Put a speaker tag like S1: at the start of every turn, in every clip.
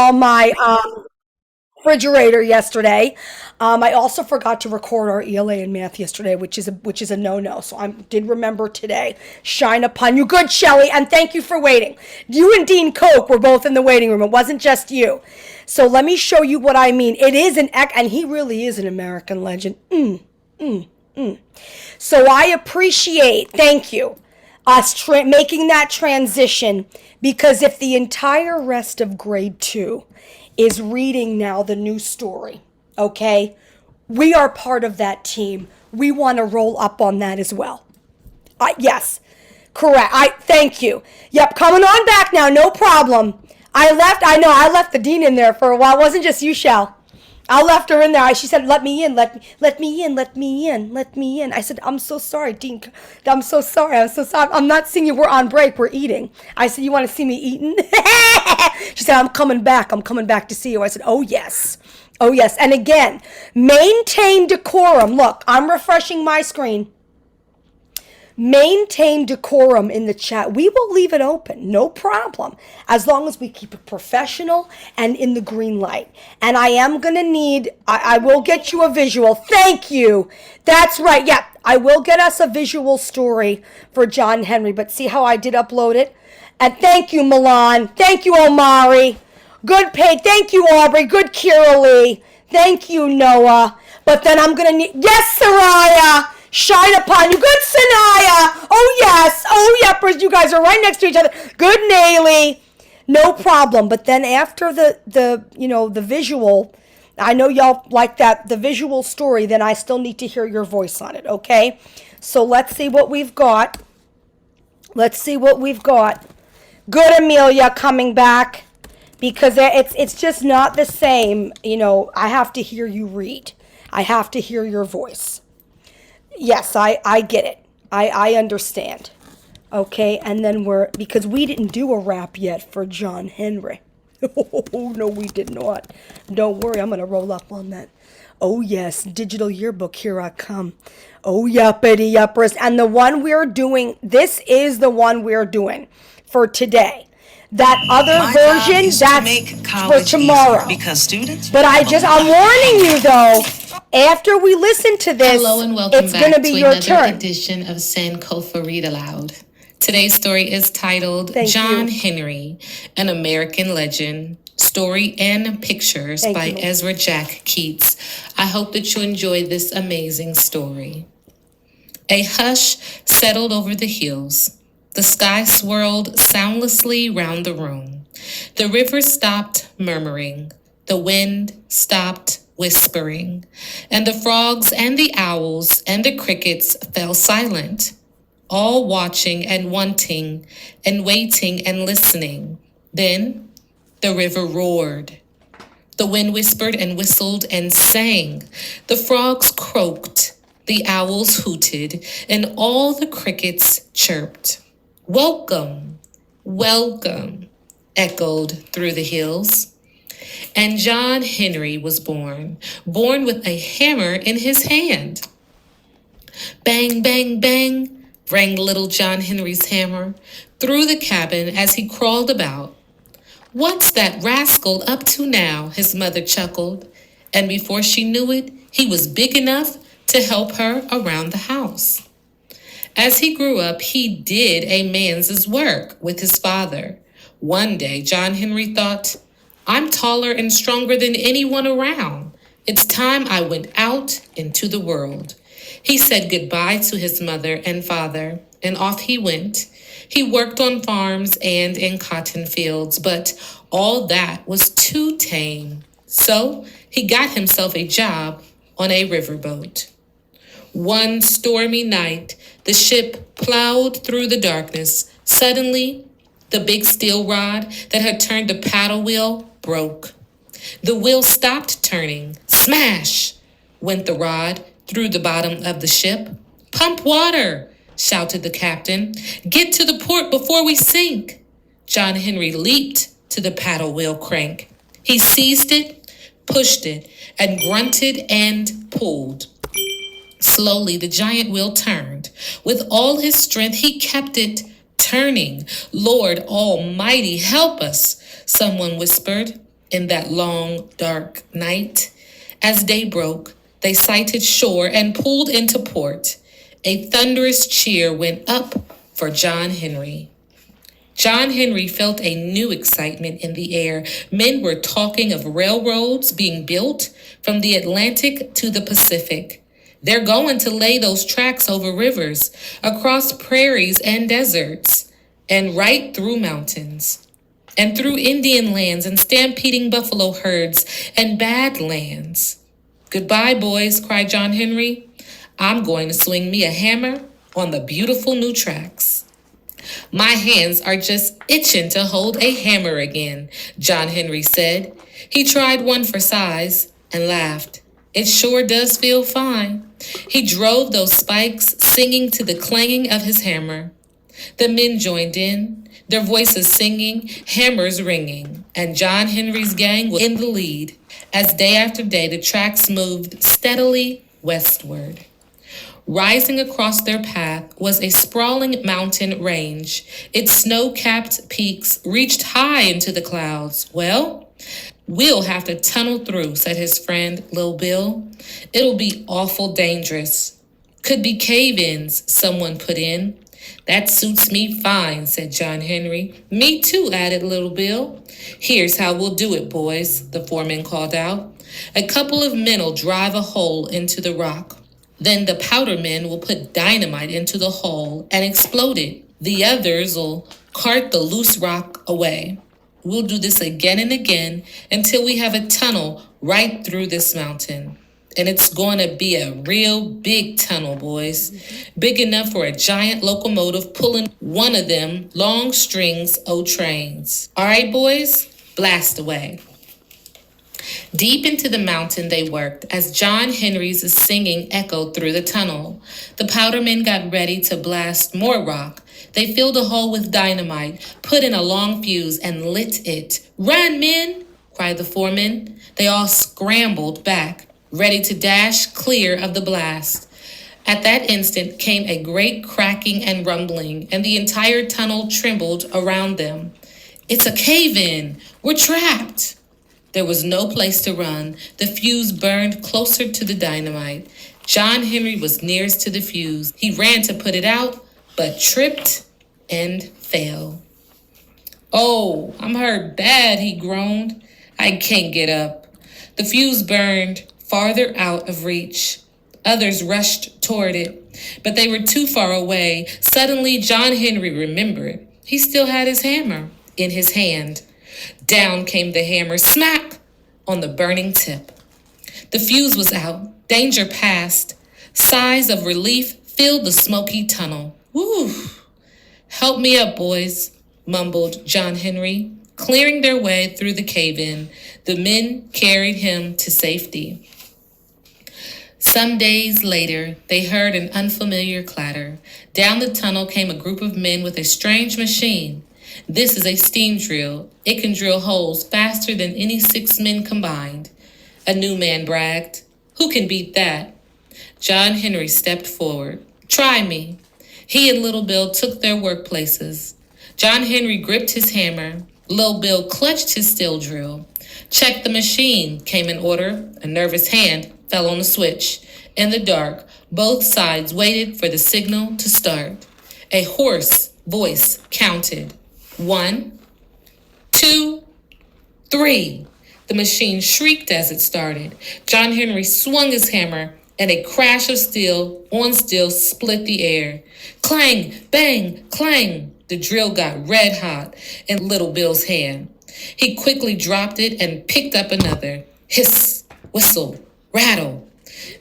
S1: on my refrigerator yesterday. I also forgot to record our ELA in math yesterday, which is a no-no. So I did remember today. Shine upon you, good Shelley, and thank you for waiting. You and Dean Koch were both in the waiting room. It wasn't just you. So let me show you what I mean. It is and he really is an American legend. So I appreciate, thank you, us making that transition, because if the entire rest of grade 2 is reading now the new story, okay, we are part of that team. We want to roll up on that as well. Yes, correct. Thank you. Yep, coming on back now, no problem. I left the dean in there for a while. It wasn't just you, Shell. I left her in there. She said, let me in, let me in. I said, I'm so sorry, Dean. I'm so sorry. I'm not seeing you. We're on break. We're eating. I said, you want to see me eating? She said, I'm coming back to see you. I said, oh, yes. Oh, yes. And again, maintain decorum. Look, I'm refreshing my screen. Maintain decorum in the chat. We will leave it open, no problem, as long as we keep it professional and in the green light. And I am going to need, I will get you a visual. Thank you. That's right. Yeah, I will get us a visual story for John Henry, but see how I did upload it? And thank you, Milan. Thank you, Omari. Good Paige. Thank you, Aubrey. Good Kira Lee. Thank you, Noah. But then I'm going to need, yes, Soraya. Shine upon you. Good Sanaya. Oh, yes. Oh, yepers. You guys are right next to each other. Good Nayli. No problem. But then after the visual, I know y'all like that, the visual story, then I still need to hear your voice on it, okay? So let's see what we've got. Good Amelia coming back, because it's just not the same. I have to hear you read. I have to hear your voice. Yes, I get it. I understand. Okay, and then because we didn't do a rap yet for John Henry. Oh, no, we did not. Don't worry, I'm going to roll up on that. Oh, yes, digital yearbook, here I come. Oh, yuppity yuppers. And the one we're doing, this is the one we're doing for today. That other version, that's for tomorrow.
S2: Because students.
S1: But I'm warning you, though. After we listen to this,
S3: hello and welcome
S1: it's going to be your turn.
S3: Edition of Sankofa Read Aloud. Today's story is titled John Henry, an American Legend, Story and Pictures by Ezra Jack Keats. I hope that you enjoy this amazing story. A hush settled over the hills. The sky swirled soundlessly round the room. The river stopped murmuring. The wind stopped whispering, and the frogs and the owls and the crickets fell silent, all watching and wanting and waiting and listening. Then the river roared. The wind whispered and whistled and sang. The frogs croaked, the owls hooted, and all the crickets chirped. Welcome, welcome, echoed through the hills. And John Henry was born with a hammer in his hand. Bang, bang, bang, rang little John Henry's hammer through the cabin as he crawled about. What's that rascal up to now? His mother chuckled, and before she knew it, he was big enough to help her around the house. As he grew up, he did a man's work with his father. One day, John Henry thought, I'm taller and stronger than anyone around. It's time I went out into the world. He said goodbye to his mother and father, and off he went. He worked on farms and in cotton fields, but all that was too tame. So he got himself a job on a riverboat. One stormy night, the ship plowed through the darkness. Suddenly, the big steel rod that had turned the paddle wheel broke. The wheel stopped turning. Smash went the rod through the bottom of the ship. Pump water, shouted the captain. Get to the port before we sink. John Henry leaped to the paddle wheel crank. He seized it, pushed it, and grunted and pulled. Slowly, the giant wheel turned. With all his strength, he kept it turning. Lord Almighty, help us, someone whispered. in that long, dark night. As day broke, they sighted shore and pulled into port. A thunderous cheer went up for John Henry. John Henry felt a new excitement in the air. Men were talking of railroads being built from the Atlantic to the Pacific. They're going to lay those tracks over rivers, across prairies and deserts, and right through mountains, and through Indian lands and stampeding buffalo herds and badlands. Goodbye, boys, cried John Henry. I'm going to swing me a hammer on the beautiful new tracks. My hands are just itching to hold a hammer again, John Henry said. He tried one for size and laughed. It sure does feel fine. He drove those spikes, singing to the clanging of his hammer. The men joined in, their voices singing, hammers ringing, and John Henry's gang was in the lead as day after day the tracks moved steadily westward. Rising across their path was a sprawling mountain range. Its snow-capped peaks reached high into the clouds. Well, we'll have to tunnel through, said his friend, Lil Bill. It'll be awful dangerous. Could be cave-ins, someone put in. That suits me fine, said John Henry. Me too, added Little Bill. Here's how we'll do it, boys, the foreman called out. A couple of men'll drive a hole into the rock. Then the powder men will put dynamite into the hole and explode it. The others'll cart the loose rock away. We'll do this again and again until we have a tunnel right through this mountain. And it's going to be a real big tunnel, boys. Big enough for a giant locomotive pulling one of them long strings o' trains. All right, boys, blast away. Deep into the mountain they worked as John Henry's singing echoed through the tunnel. The powder men got ready to blast more rock. They filled a hole with dynamite, put in a long fuse, and lit it. Run, men, cried the foreman. They all scrambled back, ready to dash clear of the blast. At that instant came a great cracking and rumbling, and the entire tunnel trembled around them. It's a cave-in! We're trapped! There was no place to run. The fuse burned closer to the dynamite. John Henry was nearest to the fuse. He ran to put it out, but tripped and fell. Oh, I'm hurt bad, he groaned. I can't get up. The fuse burned farther out of reach. Others rushed toward it, but they were too far away. Suddenly, John Henry remembered. He still had his hammer in his hand. Down came the hammer, smack, on the burning tip. The fuse was out. Danger past. Sighs of relief filled the smoky tunnel. Whew! Help me up, boys, mumbled John Henry. Clearing their way through the cave-in, the men carried him to safety. Some days later, they heard an unfamiliar clatter. Down the tunnel came a group of men with a strange machine. This is a steam drill. It can drill holes faster than any 6 men combined. A new man bragged. Who can beat that? John Henry stepped forward. Try me. He and Little Bill took their workplaces. John Henry gripped his hammer. Little Bill clutched his steel drill. Check the machine, came an order. A nervous hand fell on the switch. In the dark, both sides waited for the signal to start. A hoarse voice counted. 1, 2, 3. The machine shrieked as it started. John Henry swung his hammer, and a crash of steel on steel split the air. Clang, bang, clang. The drill got red hot in Little Bill's hand. He quickly dropped it and picked up another. Hiss, whistle, rattle.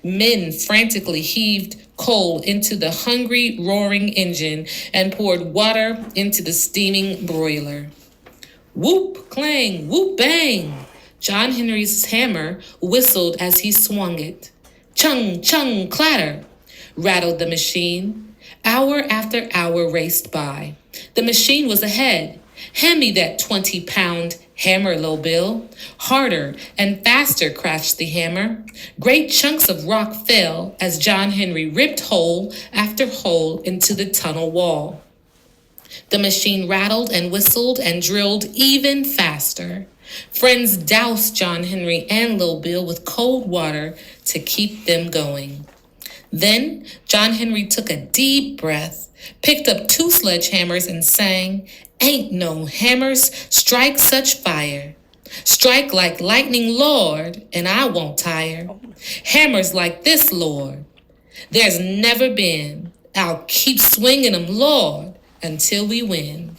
S3: Men frantically heaved coal into the hungry, roaring engine and poured water into the steaming broiler. Whoop, clang, whoop, bang. John Henry's hammer whistled as he swung it. Chung, chung, clatter, rattled the machine. Hour after hour raced by. The machine was ahead. Hand me that 20-pound hammer, Little Bill. Harder and faster crashed the hammer. Great chunks of rock fell as John Henry ripped hole after hole into the tunnel wall. The machine rattled and whistled and drilled even faster. Friends doused John Henry and Lil Bill with cold water to keep them going. Then John Henry took a deep breath, picked up 2 sledgehammers and sang, "Ain't no hammers strike such fire. Strike like lightning, Lord, and I won't tire. Hammers like this, Lord, there's never been. I'll keep swinging 'em, Lord, until we win."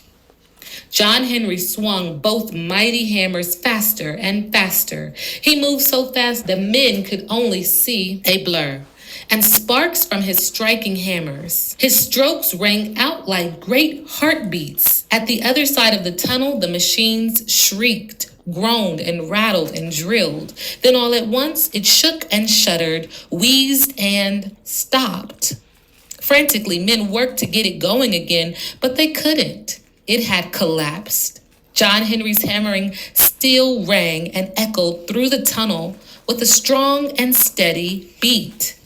S3: John Henry swung both mighty hammers faster and faster. He moved so fast the men could only see a blur, and sparks from his striking hammers. His strokes rang out like great heartbeats. At the other side of the tunnel, the machines shrieked, groaned, and rattled and drilled. Then all at once, it shook and shuddered, wheezed and stopped. Frantically, men worked to get it going again, but they couldn't. It had collapsed. John Henry's hammering still rang and echoed through the tunnel with a strong and steady beat.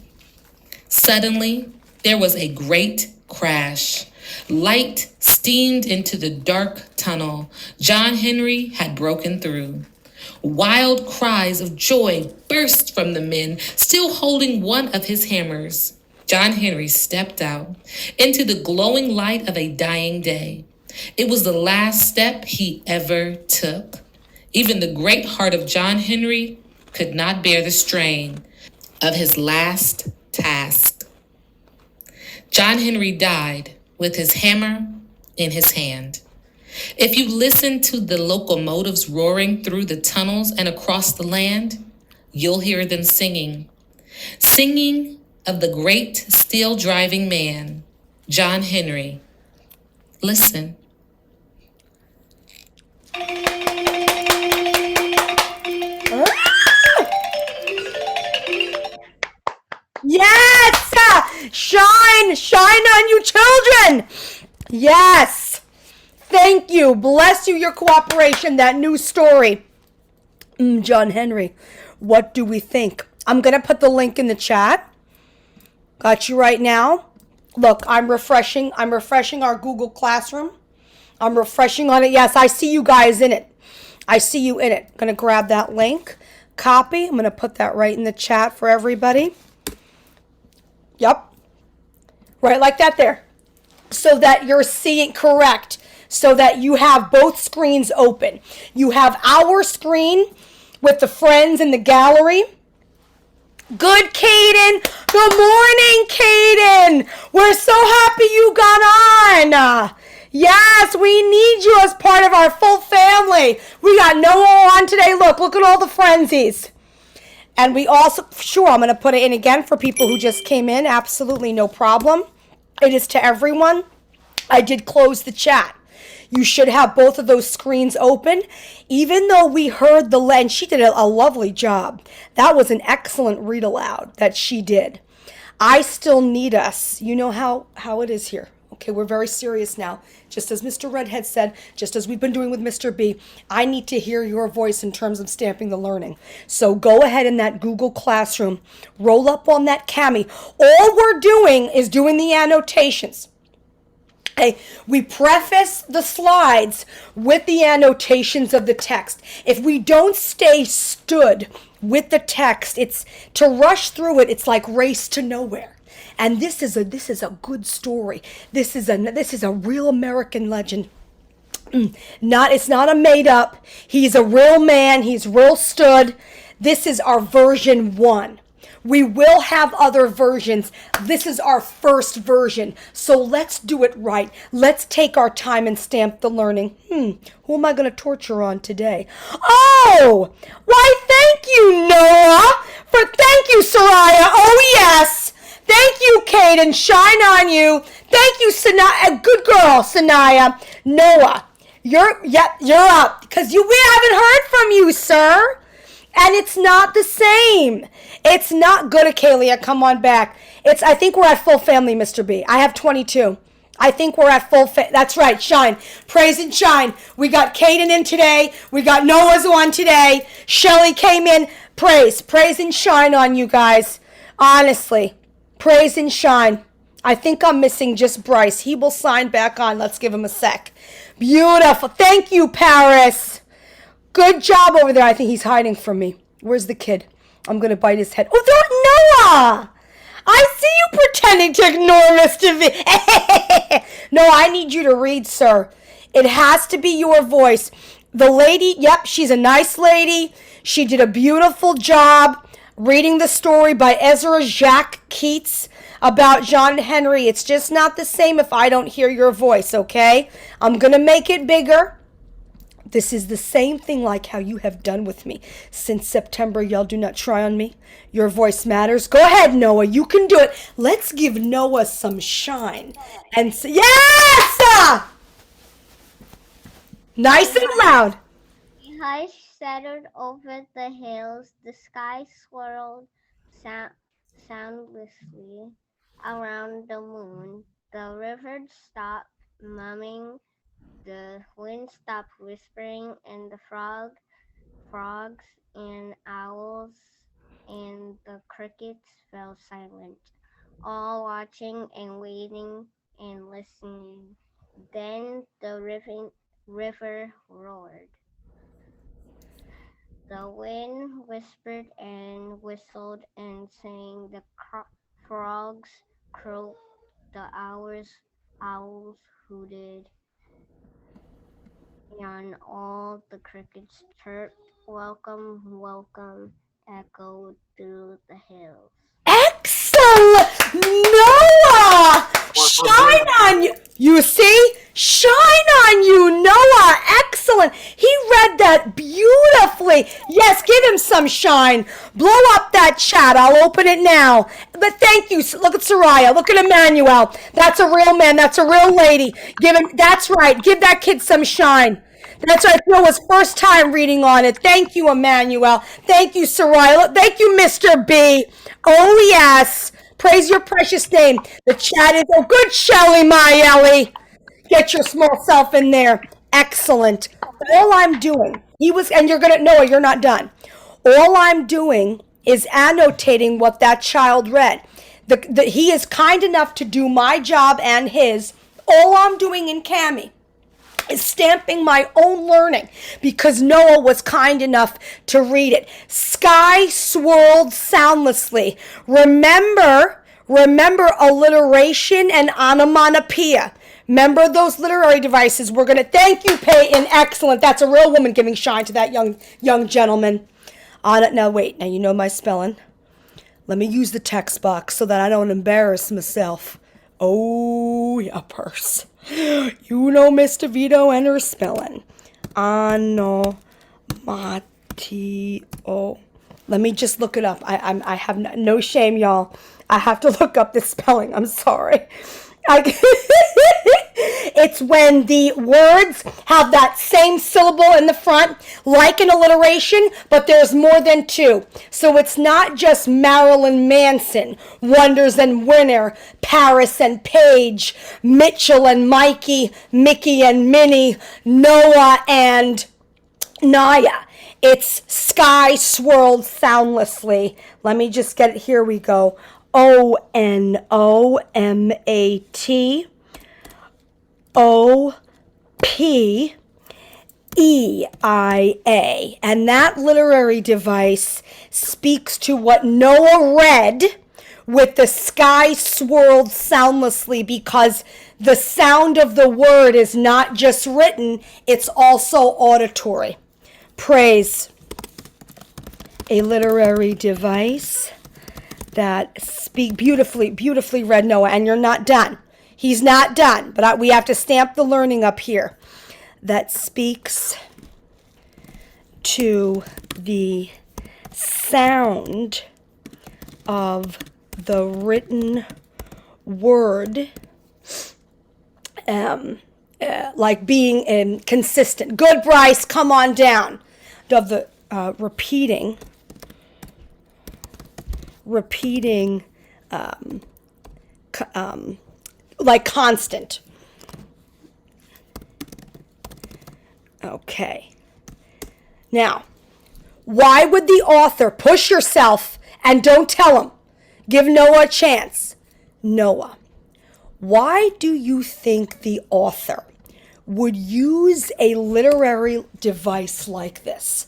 S3: Suddenly, there was a great crash. Light steamed into the dark tunnel. John Henry had broken through. Wild cries of joy burst from the men, still holding one of his hammers. John Henry stepped out into the glowing light of a dying day. It was the last step he ever took. Even the great heart of John Henry could not bear the strain of his last task. John Henry died with his hammer in his hand. If you listen to the locomotives roaring through the tunnels and across the land, you'll hear them singing of the great steel-driving man, John Henry. Listen.
S1: Yes! Shine on you children! Yes! Thank you. Bless you, your cooperation, that new story. John Henry, what do we think? I'm going to put the link in the chat. Got you right now. Look, I'm refreshing our Google Classroom. I'm refreshing on it. Yes, I see you guys in it. I see you in it. I'm going to grab that link. Copy. I'm going to put that right in the chat for everybody. Yep. Right like that there. So that you're seeing correct. So that you have both screens open. You have our screen with the friends in the gallery. Good, Caden. Good morning, Caden. We're so happy you got on. Yes, we need you as part of our full family. We got Noah on today. Look at all the frenzies. And we also, sure, I'm going to put it in again for people who just came in. Absolutely no problem. It is to everyone. I did close the chat. You should have both of those screens open. Even though we heard and she did a lovely job. That was an excellent read aloud that she did. I still need us. You know how it is here. Okay, we're very serious now. Just as Mr. Redhead said, just as we've been doing with Mr. B, I need to hear your voice in terms of stamping the learning. So go ahead in that Google Classroom, roll up on that Cami. All we're doing is doing the annotations. Okay, we preface the slides with the annotations of the text. If we don't stay stood with the text, it's to rush through it. It's like race to nowhere. And this is a good story. This is a real American legend. It's not a made up. He's a real man. He's real stood. This is our version 1. We will have other versions. This is our first version. So let's do it right. Let's take our time and stamp the learning. Who am I going to torture on today? Oh, why thank you, Noah. Thank you, Soraya. Oh, yes. Thank you, Caden. Shine on you. Thank you, Sanaya. Good girl, Sanaya. Noah, you're up. Because we haven't heard from you, sir. And it's not the same. It's not good, Akalia. Come on back. I think we're at full family, Mr. B. I have 22. I think we're at full that's right, shine. Praise and shine. We got Caden in today. We got Noah's on today. Shelly came in. Praise and shine on you guys. Honestly. Praise and shine. I think I'm missing just Bryce. He will sign back on. Let's give him a sec. Beautiful. Thank you, Paris. Good job over there. I think he's hiding from me. Where's the kid? I'm going to bite his head. Oh, there, Noah! I see you pretending to ignore Mr. V. No, I need you to read, sir. It has to be your voice. The lady, yep, she's a nice lady. She did a beautiful job reading the story by Ezra Jacques Keats about John Henry. It's just not the same if I don't hear your voice, okay? I'm going to make it bigger. This is the same thing like how you have done with me since September. Y'all do not try on me. Your voice matters. Go ahead, Noah. You can do it. Let's give Noah some shine. And say, yes! Nice and loud.
S2: Hush settled over the hills. The sky swirled soundlessly around the moon. The river stopped mumming. The wind stopped whispering, and the frogs and owls and the crickets fell silent, all watching and waiting and listening. Then the river roared. The wind whispered and whistled and sang. The frogs croaked. The owls hooted. And all the crickets chirped. Welcome, welcome, echoed through the hills.
S1: Excellent! Noah! Shine on you! You see? Shine on you, Noah! Excellent! He read that beautifully. Yes, give him some shine. Blow up that chat. I'll open it now. But thank you. Look at Soraya. Look at Emmanuel. That's a real man. That's a real lady. Give him. That's right. Give that kid some shine. That's right. Noah's first time reading on it. Thank you, Emmanuel. Thank you, Soraya. Thank you, Mr. B. Oh, yes. Praise your precious name. The chat is, oh, good, Shelly, my Ellie. Get your small self in there. Excellent. All I'm doing, and you're going to, Noah, you're not done. All I'm doing is annotating what that child read. He is kind enough to do my job and his. All I'm doing in Cami is stamping my own learning because Noah was kind enough to read it. Sky swirled soundlessly. Remember alliteration and onomatopoeia. Remember those literary devices. We're going to thank you, Peyton. Excellent. That's a real woman giving shine to that young gentleman. Now, wait. Now, you know my spelling. Let me use the text box so that I don't embarrass myself. Oh, yeah, purse. You know Miss DeVito and her spelling. Onomatio. Let me just look it up. I have no shame, y'all. I have to look up the spelling. I'm sorry. It's when the words have that same syllable in the front, like an alliteration, but there's more than two. So it's not just Marilyn Manson, Wonders and Winner, Paris and Paige, Mitchell and Mikey, Mickey and Minnie, Noah and Naya. It's sky swirled soundlessly. Let me just get it. Here we go. ONOMATOPEIA. And that literary device speaks to what Noah read with the sky swirled soundlessly, because the sound of the word is not just written, it's also auditory. Praise. A literary device that speak beautifully read, Noah, and you're not done. He's not done, but we have to stamp the learning up here. That speaks to the sound of the written word, like being consistent. Good, Bryce, come on down. Of the repeating, like constant. Okay. Now, why would the author push yourself and don't tell him? Give Noah a chance. Noah, why do you think the author would use a literary device like this.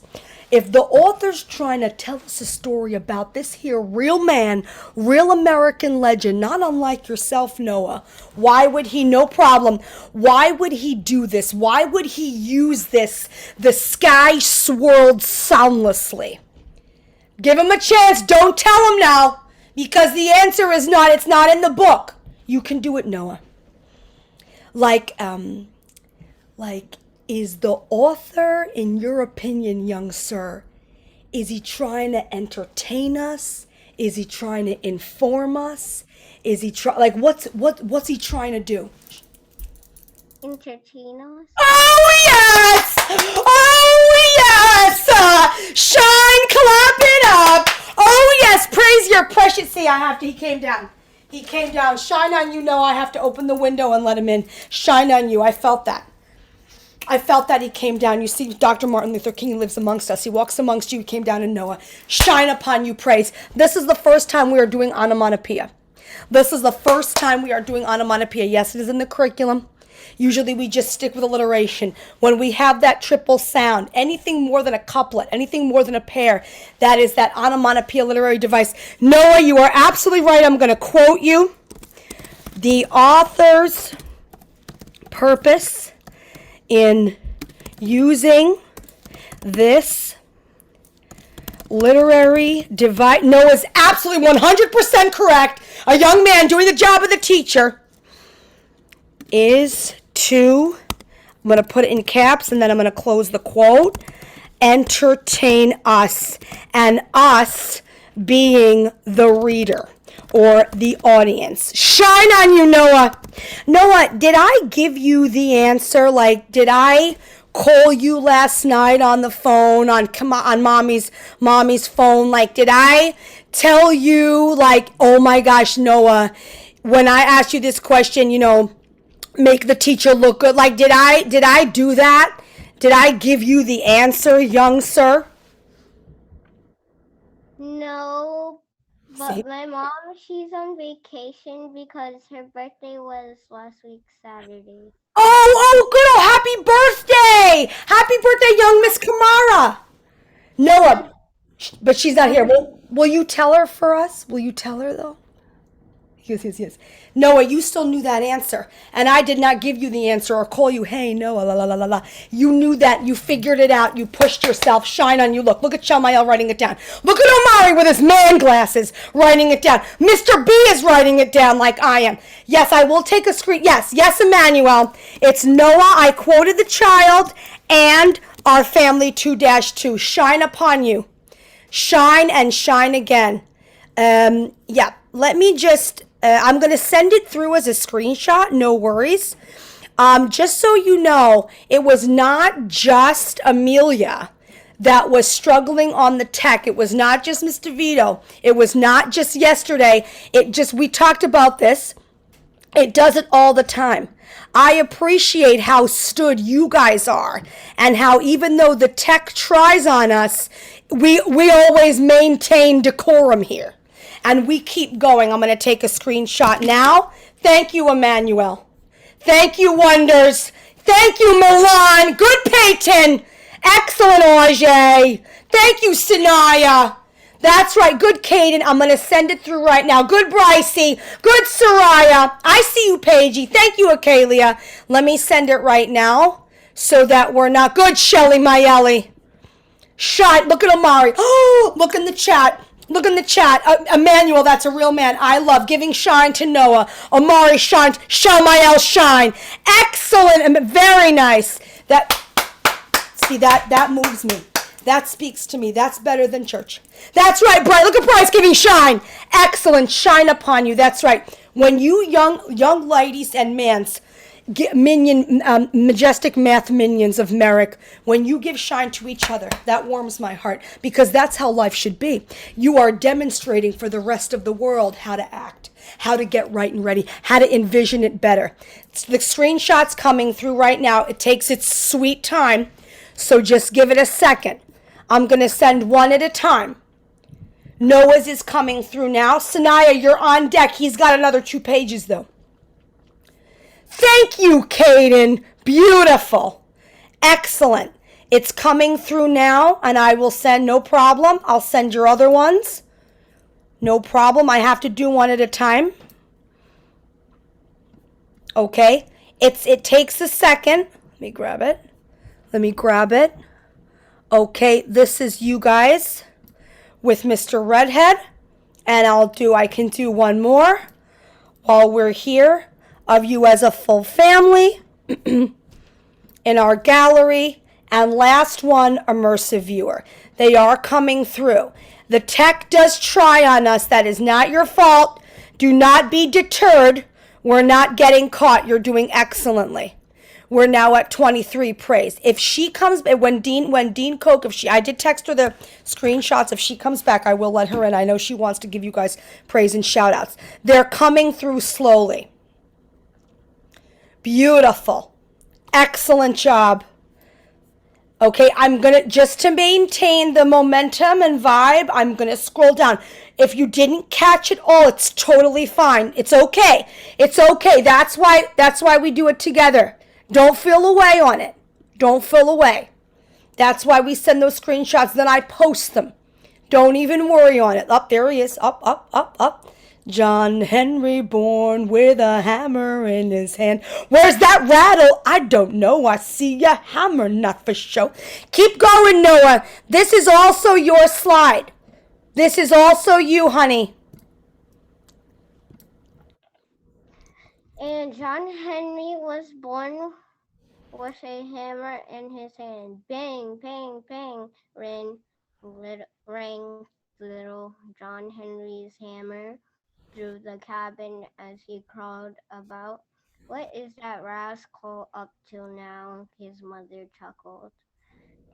S1: If the author's trying to tell us a story about this here real man, real American legend, not unlike yourself, Noah, why would he, no problem, why would he do this? Why would he use this? The sky swirled soundlessly. Give him a chance. Don't tell him now, because the answer is not, it's not in the book. You can do it, Noah. Like, is the author, in your opinion, young sir, is he trying to entertain us? Is he trying to inform us? Is he what's he trying to do?
S2: Entertain us.
S1: Oh yes! Oh yes! Shine, clap it up. Oh yes, praise your precious. See, he came down. He came down. Shine on you. No, I have to open the window and let him in. Shine on you. I felt that. I felt that he came down. You see, Dr. Martin Luther King lives amongst us. He walks amongst you. He came down in Noah. Shine upon you, praise. This is the first time we are doing onomatopoeia. This is the first time we are doing onomatopoeia. Yes, it is in the curriculum. Usually we just stick with alliteration. When we have that triple sound, anything more than a couplet, anything more than a pair, that is that onomatopoeia literary device. Noah, you are absolutely right. I'm going to quote you. The author's purpose in using this literary device. Noah's absolutely 100% correct. A young man doing the job of the teacher is to, I'm going to put it in caps and then I'm going to close the quote, entertain us, and us being the reader or the audience. Shine on you, Noah. Noah, did I give you the answer? Like, did I call you last night on the phone, on mommy's phone? Like, did I tell you, like, oh my gosh, Noah, when I asked you this question, make the teacher look good? Like, did I do that? Did I give you the answer, young sir?
S2: No, but my mom, she's on vacation because her birthday was last week Saturday.
S1: Oh, good. Oh, happy birthday. Happy birthday, young Miss Kamara. Noah, but she's not here. Will you tell her for us? Will you tell her, though? Yes. Noah, you still knew that answer. And I did not give you the answer or call you, hey, Noah, la, la, la, la, la. You knew that. You figured it out. You pushed yourself. Shine on you. Look at Shamael writing it down. Look at Omari with his man glasses writing it down. Mr. B is writing it down like I am. Yes, I will take a screen. Yes, Emmanuel. It's Noah. I quoted the child and our family 2-2. Shine upon you. Shine and shine again. Let me just... I'm going to send it through as a screenshot. No worries. Just so you know, it was not just Amelia that was struggling on the tech. It was not just Miss DeVito. It was not just yesterday. We talked about this. It does it all the time. I appreciate how stood you guys are and how even though the tech tries on us, we always maintain decorum here. And we keep going. I'm going to take a screenshot now. Thank you, Emmanuel. Thank you, Wonders. Thank you, Milan. Good, Peyton. Excellent, Ajay. Thank you, Sanaya. That's right. Good, Caden. I'm going to send it through right now. Good, Brycey. Good, Soraya. I see you, Paigey. Thank you, Akalia. Let me send it right now so that we're not... Good, Shelly, my Ellie. Shot. Look at Amari. Oh, look in the chat. Look in the chat. Emmanuel, that's a real man. I love giving shine to Noah. Amari, shine. Shamael, shine. Excellent. And very nice. That moves me. That speaks to me. That's better than church. That's right, Bryce. Look at Bryce giving shine. Excellent. Shine upon you. That's right. When you young ladies and mans, majestic math minions of Merrick, when you give shine to each other, that warms my heart because that's how life should be. You are demonstrating for the rest of the world how to act, how to get right and ready, how to envision it better. The screenshot's coming through right now. It takes its sweet time, so just give it a second. I'm going to send one at a time. Noah's is coming through now. Sanaya, you're on deck. He's got another 2 pages, though. Thank you, Caden. Beautiful. Excellent. It's coming through now, and I will send, no problem. I'll send your other ones. No problem. I have to do one at a time. Okay. It takes a second. Let me grab it. Okay, this is you guys with Mr. Redhead. And I can do one more while we're here of you as a full family in our gallery. And last one, immersive viewer. They are coming through. The tech does try on us. That is not your fault. Do not be deterred. We're not getting caught. You're doing excellently. We're now at 23 praise. If she comes, when Dean Koch, I did text her the screenshots. If she comes back, I will let her in. I know she wants to give you guys praise and shout outs. They're coming through slowly. Beautiful. Excellent job. Okay, I'm going to, just to maintain the momentum and vibe, I'm going to scroll down. If you didn't catch it all, it's totally fine. It's okay. It's okay. That's why we do it together. Don't feel away on it. Don't feel away. That's why we send those screenshots. Then I post them. Don't even worry on it. Up, there he is. Up. John Henry born with a hammer in his hand. Where's that rattle? I don't know. I see a hammer, not for show. Keep going, Noah. This is also your slide. This is also you, honey.
S2: And John Henry was born with a hammer in his hand. Bang, bang, bang, rang little John Henry's hammer through the cabin as he crawled about. What is that rascal up to now? His mother chuckled.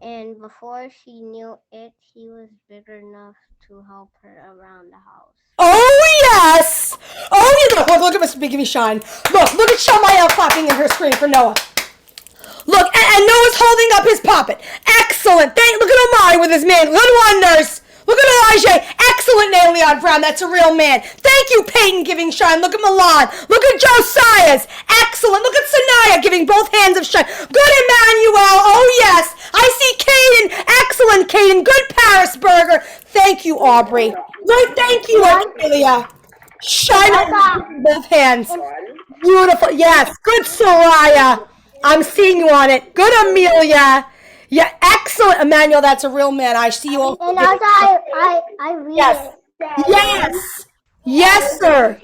S2: And before she knew it, he was big enough to help her around the house.
S1: Oh, yes! Oh, yeah. Look at Mr. Big Give Me Shine. Look at Shamaya clapping in her screen for Noah. Look, and Noah's holding up his puppet. Excellent. Look at Omari with his man. Good wonders. Look at Elijah. Excellent, Leon Brown. That's a real man. Thank you, Peyton, giving shine. Look at Milan. Look at Josiah's. Excellent. Look at Sanaya giving both hands of shine. Good, Emmanuel. Oh, yes. I see Caden. Excellent, Caden. Good, Parisburger. Thank you, Aubrey. Good, thank you, Amelia. Shine on both hands. Beautiful. Yes. Good, Soraya. I'm seeing you on it. Good, Amelia. Yeah, excellent, Emmanuel. That's a real man. I see you all.
S2: And also, I read
S1: yes.
S2: it.
S1: Yes, sir.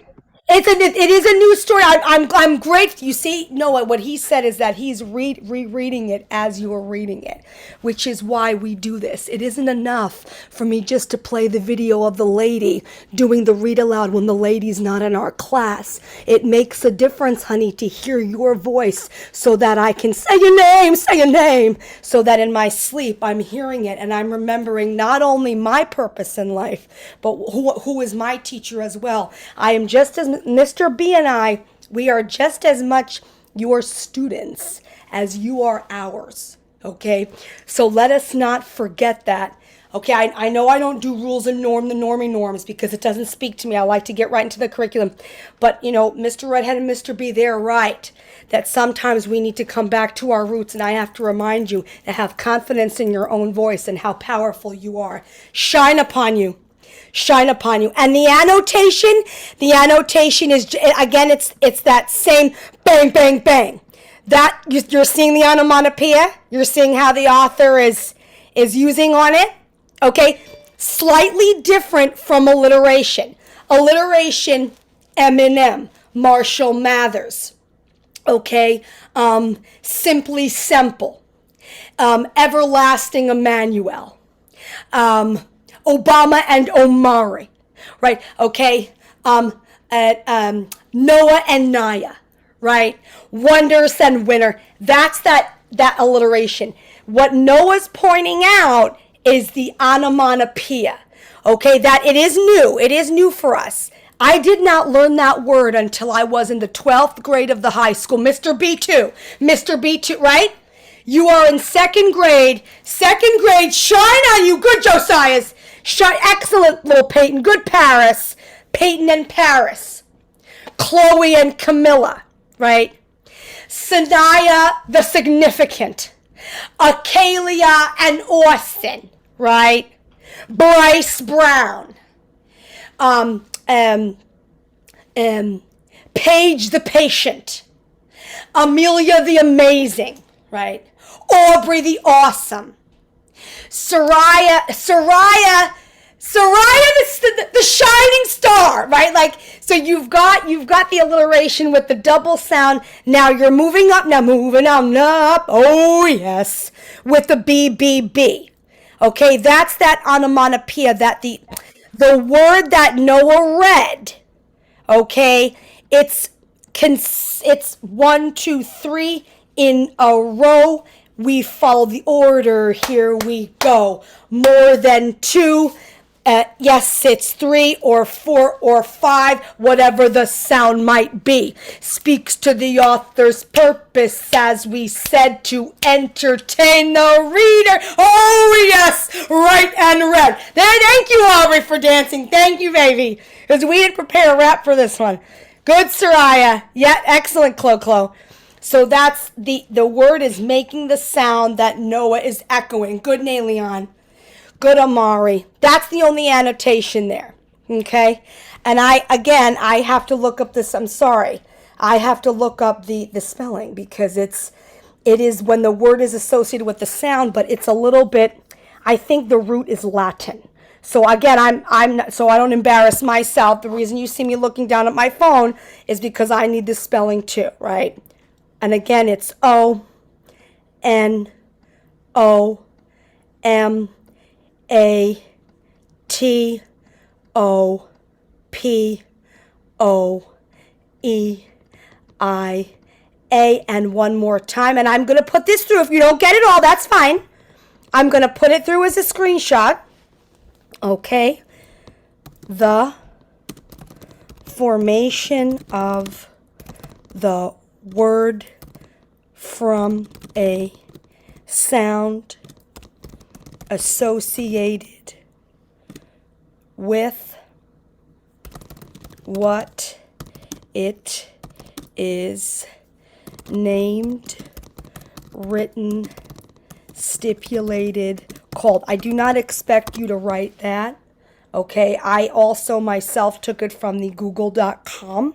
S1: It is a new story. I'm grateful. You see, Noah, what he said is that he's rereading it as you're reading it, which is why we do this. It isn't enough for me just to play the video of the lady doing the read aloud when the lady's not in our class. It makes a difference, honey, to hear your voice so that I can say your name, so that in my sleep I'm hearing it and I'm remembering not only my purpose in life, but who is my teacher as well. I am just as Mr. B and I, we are just as much your students as you are ours, okay? So let us not forget that. Okay, I know I don't do rules and the normie norms because it doesn't speak to me. I like to get right into the curriculum. But, Mr. Redhead and Mr. B, they're right that sometimes we need to come back to our roots, and I have to remind you to have confidence in your own voice and how powerful you are. Shine upon you. Shine upon you. And the annotation is, again, it's that same bang, bang, bang. That, you're seeing the onomatopoeia. You're seeing how the author is using on it. Okay? Slightly different from alliteration. Alliteration, Eminem, Marshall Mathers. Okay? Simply Simple. Everlasting Emmanuel. Obama and Omari, right? Okay, Noah and Naya, right? Wonders and Winner. That's that alliteration. What Noah's pointing out is the onomatopoeia. Okay, that it is new. It is new for us. I did not learn that word until I was in the 12th grade of the high school. Mr. B2, right? You are in second grade. Shine on you. Good, Josiah's. Shine. Excellent, little Peyton. Good, Paris. Peyton and Paris. Chloe and Camilla, right? Sanaya the Significant, Acalia and Orson, right? Bryce Brown, um, um, Paige the Patient, Amelia the Amazing, right? Aubrey the Awesome, Soraya the shining star, right? Like, so you've got the alliteration with the double sound. Now you're moving up. Now moving on up. Oh yes, with the BBB. Okay, that's that onomatopoeia, that the word that Noah read. Okay, it's 1, 2, 3 in a row. We follow the order. Here we go. More than 2. Yes, it's 3 or 4 or 5, whatever the sound might be. Speaks to the author's purpose, as we said, to entertain the reader. Oh, yes, right and read. Thank you, Aubrey, for dancing. Thank you, baby, because we didn't prepare a rap for this one. Good, Soraya. Yeah, excellent, Clo. So that's the word is making the sound that Noah is echoing. Good, Naleon. Good, Amari. That's the only annotation there. Okay? And I have to look up this. I'm sorry. I have to look up the spelling, because it is when the word is associated with the sound, but it's a little bit, I think the root is Latin. So again, I'm not, so I don't embarrass myself. The reason you see me looking down at my phone is because I need the spelling too, right? And again, it's ONATOPOEIA. And one more time. And I'm going to put this through. If you don't get it all, that's fine. I'm going to put it through as a screenshot. Okay. The formation of the word from a sound associated with what it is named, written, stipulated, called. I do not expect you to write that. Okay, I also myself took it from the google.com.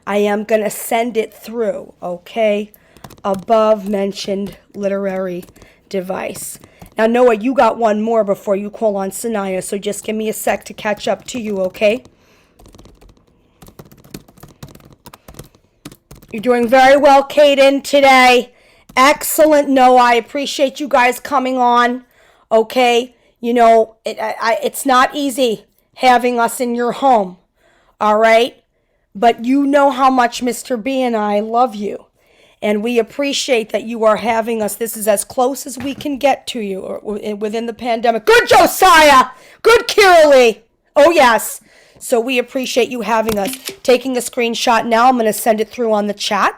S1: I am going to send it through, okay? Above mentioned literary device. Now, Noah, you got one more before you call on Sanaya, so just give me a sec to catch up to you, okay? You're doing very well, Kaden, today. Excellent, Noah. I appreciate you guys coming on, okay? You know, it's not easy having us in your home, all right? But you know how much Mr. B and I love you. And we appreciate that you are having us. This is as close as we can get to you within the pandemic. Good, Josiah! Good, Kiralee! Oh, yes. So we appreciate you having us. Taking a screenshot now. I'm going to send it through on the chat.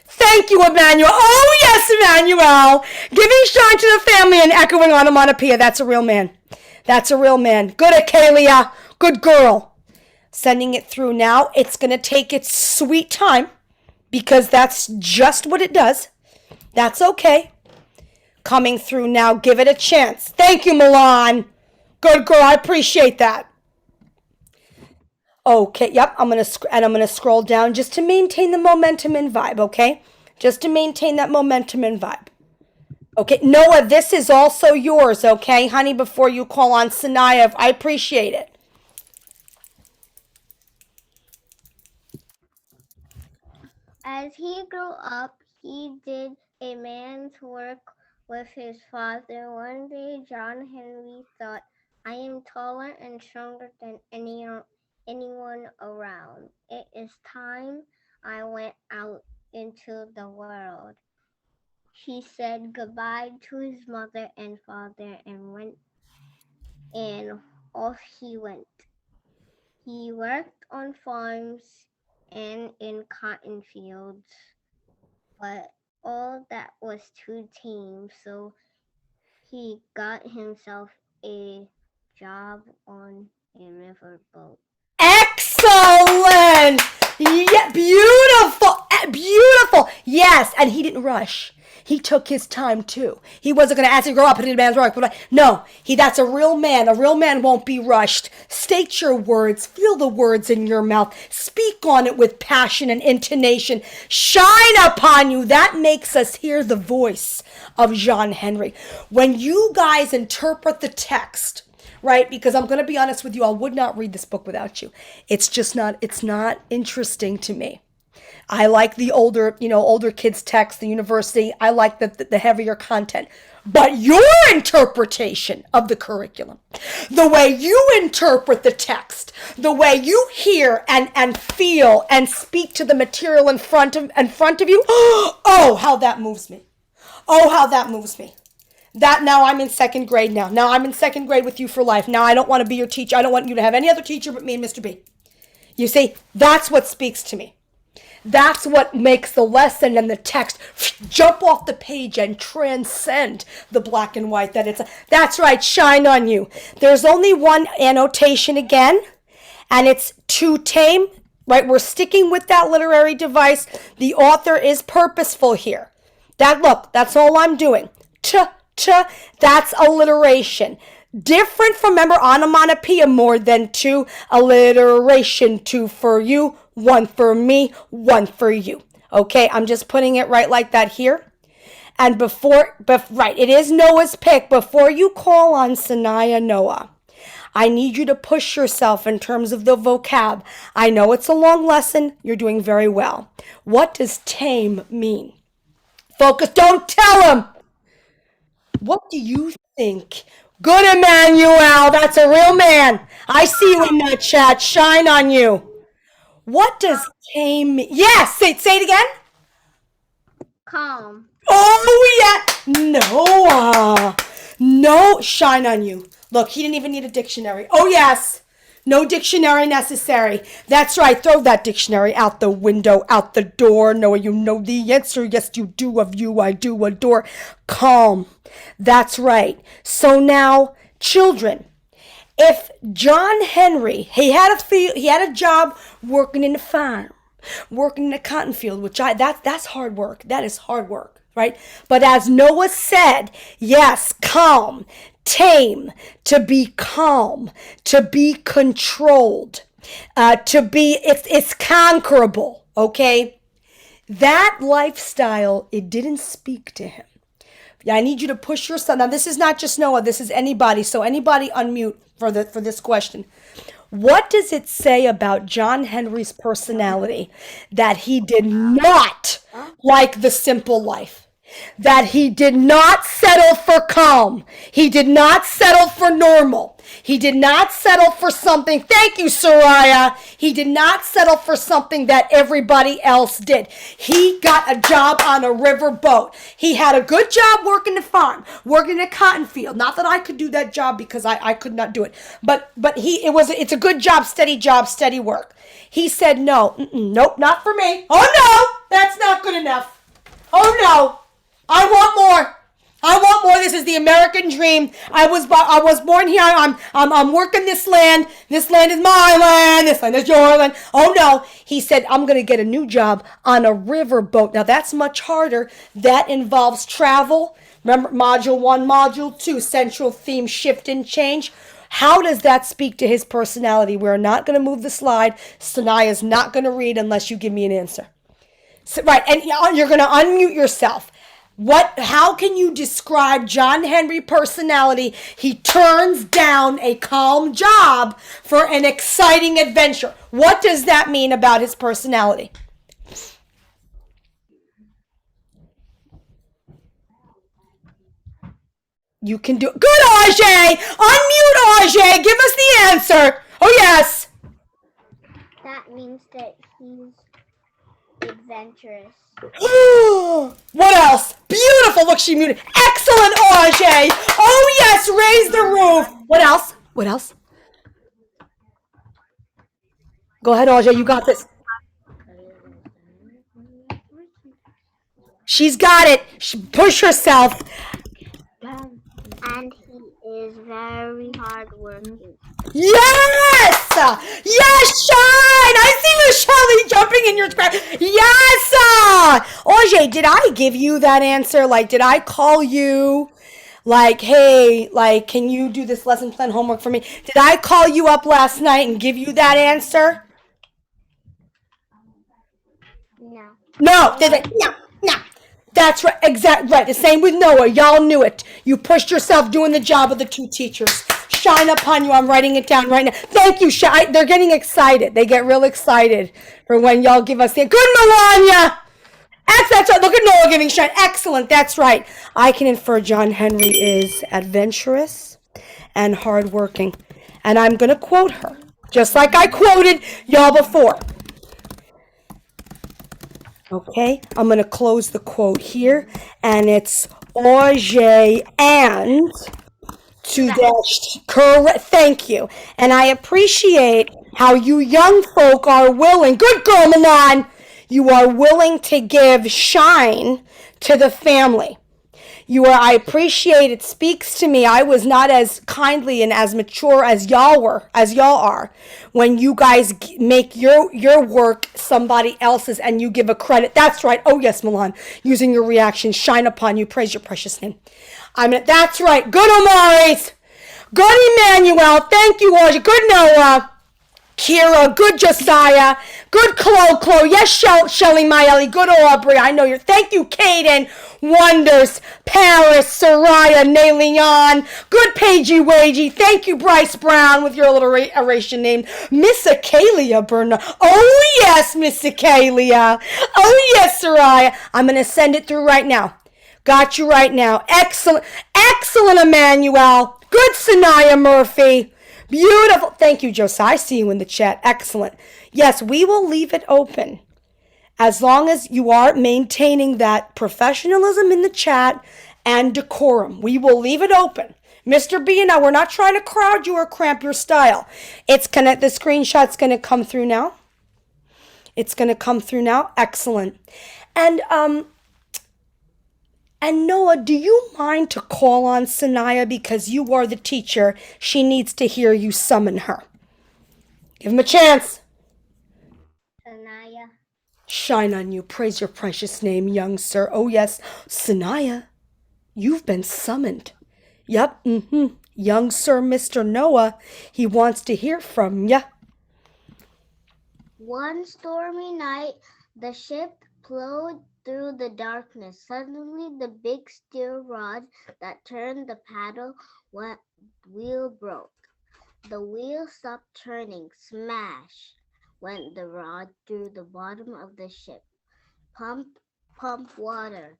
S1: Thank you, Emmanuel. Oh, yes, Emmanuel. Giving shine to the family and echoing onomatopoeia. That's a real man. That's a real man. Good, Acalia. Good girl. Sending it through now. It's going to take its sweet time, because that's just what it does. That's okay. Coming through now. Give it a chance. Thank you, Milan. Good girl. I appreciate that. Okay, yep, I'm gonna scroll down just to maintain the momentum and vibe, okay? Just to maintain that momentum and vibe. Okay, Noah, this is also yours, okay, honey, before you call on Sanaya. I appreciate it.
S2: As he grew up, he did a man's work with his father. One day, John Henry thought, I am taller and stronger than anyone around. It is time I went out into the world. He said goodbye to his mother and father and off he went. He worked on farms and in cotton fields, but all that was too tame, so he got himself a job on a riverboat.
S1: Excellent! Yeah, beautiful! Beautiful. Yes, and he didn't rush. He took his time too. He wasn't going to ask you to grow up and eat a man's work. No, that's a real man. A real man won't be rushed. State your words. Feel the words in your mouth. Speak on it with passion and intonation. Shine upon you. That makes us hear the voice of John Henry. When you guys interpret the text, right? Because I'm going to be honest with you, I would not read this book without you. It's not interesting to me. I like the older kids' text, the university. I like the heavier content. But your interpretation of the curriculum, the way you interpret the text, the way you hear and feel and speak to the material in front of you, oh, how that moves me. Oh, how that moves me. That now I'm in second grade now. Now I'm in second grade with you for life. Now I don't want to be your teacher. I don't want you to have any other teacher but me and Mr. B. You see, that's what speaks to me. That's what makes the lesson and the text jump off the page and transcend the black and white. That's right, shine on you. There's only one annotation again, and it's too tame, right? We're sticking with that literary device. The author is purposeful here. That's all I'm doing. That's alliteration. Different from, remember, onomatopoeia, more than two. Alliteration, two for you, one for me, one for you. Okay, I'm just putting it right like that here. And right, it is Noah's pick. Before you call on Sanaya Noah, I need you to push yourself in terms of the vocab. I know it's a long lesson. You're doing very well. What does tame mean? Focus, don't tell him. What do you think? Good, Emmanuel. That's a real man. I see you in that chat. Shine on you. What does tame mean? Yes, say it again.
S2: Calm.
S1: Oh, yeah. Noah. No, shine on you. Look, he didn't even need a dictionary. Oh, yes. No dictionary necessary. That's right. Throw that dictionary out the window, out the door. Noah, you know the answer. Yes, you do. Of you, I do adore. Calm. That's right. So now, children, if John Henry, he had a job working in the farm, working in a cotton field, which that's hard work. That is hard work, right? But as Noah said, yes, calm, tame, to be calm, to be controlled, it's conquerable, okay? That lifestyle, it didn't speak to him. Yeah, I need you to push yourself. Now, this is not just Noah. This is anybody. So anybody unmute for this question. What does it say about John Henry's personality that he did not like the simple life? That he did not settle for calm. He did not settle for normal. He did not settle for something. Thank you, Soraya. He did not settle for something that everybody else did. He got a job on a river boat. He had a good job working the farm, working in a cotton field. Not that I could do that job because I could not do it. But it's a good job, steady work. He said, nope, not for me. Oh no, that's not good enough. Oh no. I want more. I want more. This is the American dream. I was born here. I'm working this land. This land is my land. This land is your land. Oh no. He said, I'm going to get a new job on a river boat. Now that's much harder. That involves travel. Remember, module 1, module 2, central theme, shift and change. How does that speak to his personality? We're not going to move the slide. Sanaya's not going to read unless you give me an answer. So, right. And you're going to unmute yourself. How can you describe John Henry personality? He turns down a calm job for an exciting adventure. What does that mean about his personality? You can do it. Good, Ajay! Unmute Ajay! Give us the answer! Oh, yes!
S2: That means that he's adventurous.
S1: What else? Beautiful. Look, she muted. Excellent, Ajay. Oh, yes. Raise the roof. What else? What else? Go ahead, Ajay. You got this. She's got it. Push herself.
S2: And he is very hardworking.
S1: Yes! Yes, Shine! I see you, Shelly, jumping in your scratch. Yes! Oje, did I give you that answer? Like, did I call you? Like, hey, like, can you do this lesson plan homework for me? Did I call you up last night and give you that answer?
S2: No.
S1: No, no. That's right, exactly right. The same with Noah. Y'all knew it. You pushed yourself doing the job of the two teachers. Shine upon you. I'm writing it down right now. Thank you, Shine. They're getting excited. They get real excited for when y'all give us the good Melania. That's right. Look at Noah giving Shine. Excellent. That's right. I can infer John Henry is adventurous and hardworking. And I'm going to quote her, just like I quoted y'all before. Okay, I'm going to close the quote here, and it's Auger and to dash correct. Thank you. And I appreciate how you young folk are willing. Good girl, Milan. You are willing to give shine to the family. I appreciate it. Speaks to me. I was not as kindly and as mature as y'all are, when you guys make your work somebody else's and you give a credit. That's right. Oh yes, Milan. Using your reaction, shine upon you. Praise your precious name. That's right. Good Omaris. Good Emmanuel. Thank you, Audrey. Good Noah. Kira, good Josiah, good Chloe, yes, Shelly Maeli, good Aubrey, I know you're, thank you, Kaden, Wonders, Paris, Soraya, Naleon, good Paigey Wagey, thank you, Bryce Brown, with your alliteration name, Miss Acalia Bernard, oh yes, Miss Acalia, oh yes, Soraya, I'm going to send it through right now, got you right now, excellent, Emmanuel, good Sanaya Murphy, beautiful. Thank you, Josiah. I see you in the chat. Excellent. Yes, we will leave it open as long as you are maintaining that professionalism in the chat and decorum. We will leave it open. Mr. B and I, we're not trying to crowd you or cramp your style. The screenshot's going to come through now. It's going to come through now. Excellent. And Noah, do you mind to call on Sanaya because you are the teacher? She needs to hear you summon her. Give him a chance.
S2: Sanaya.
S1: Shine on you. Praise your precious name, young sir. Oh, yes. Sanaya, you've been summoned. Yep, Young sir, Mr. Noah, he wants to hear from ya.
S2: One stormy night, the ship plowed through the darkness. Suddenly, the big steel rod that turned the paddle wheel broke. The wheel stopped turning. Smash went the rod through the bottom of the ship. Pump, pump water,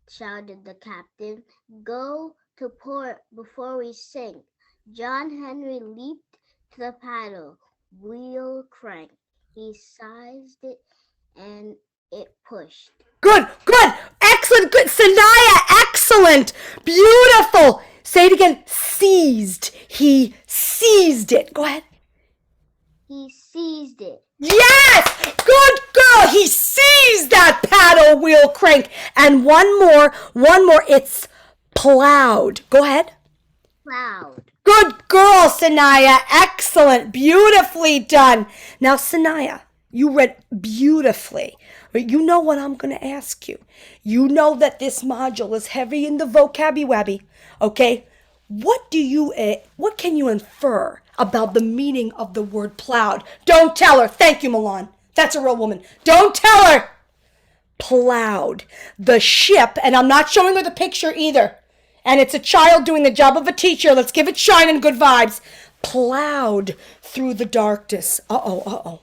S2: shouted the captain. Go to port before we sink. John Henry leaped to the paddle. Wheel cranked. He seized it and it pushed.
S1: Good, excellent, good, Sanaya, excellent, beautiful. Say it again, seized, he seized it. Go ahead.
S2: He seized it.
S1: Yes, good girl, he seized that paddle wheel crank. And one more, it's plowed. Go ahead.
S2: Plowed.
S1: Good girl, Sanaya, excellent, beautifully done. Now, Sanaya, you read beautifully. But you know what I'm going to ask you. You know that this module is heavy in the vocabulary, okay? What can you infer about the meaning of the word plowed? Don't tell her. Thank you, Milan. That's a real woman. Don't tell her. Plowed. The ship, and I'm not showing her the picture either. And it's a child doing the job of a teacher. Let's give it shine and good vibes. Plowed through the darkness. Uh-oh.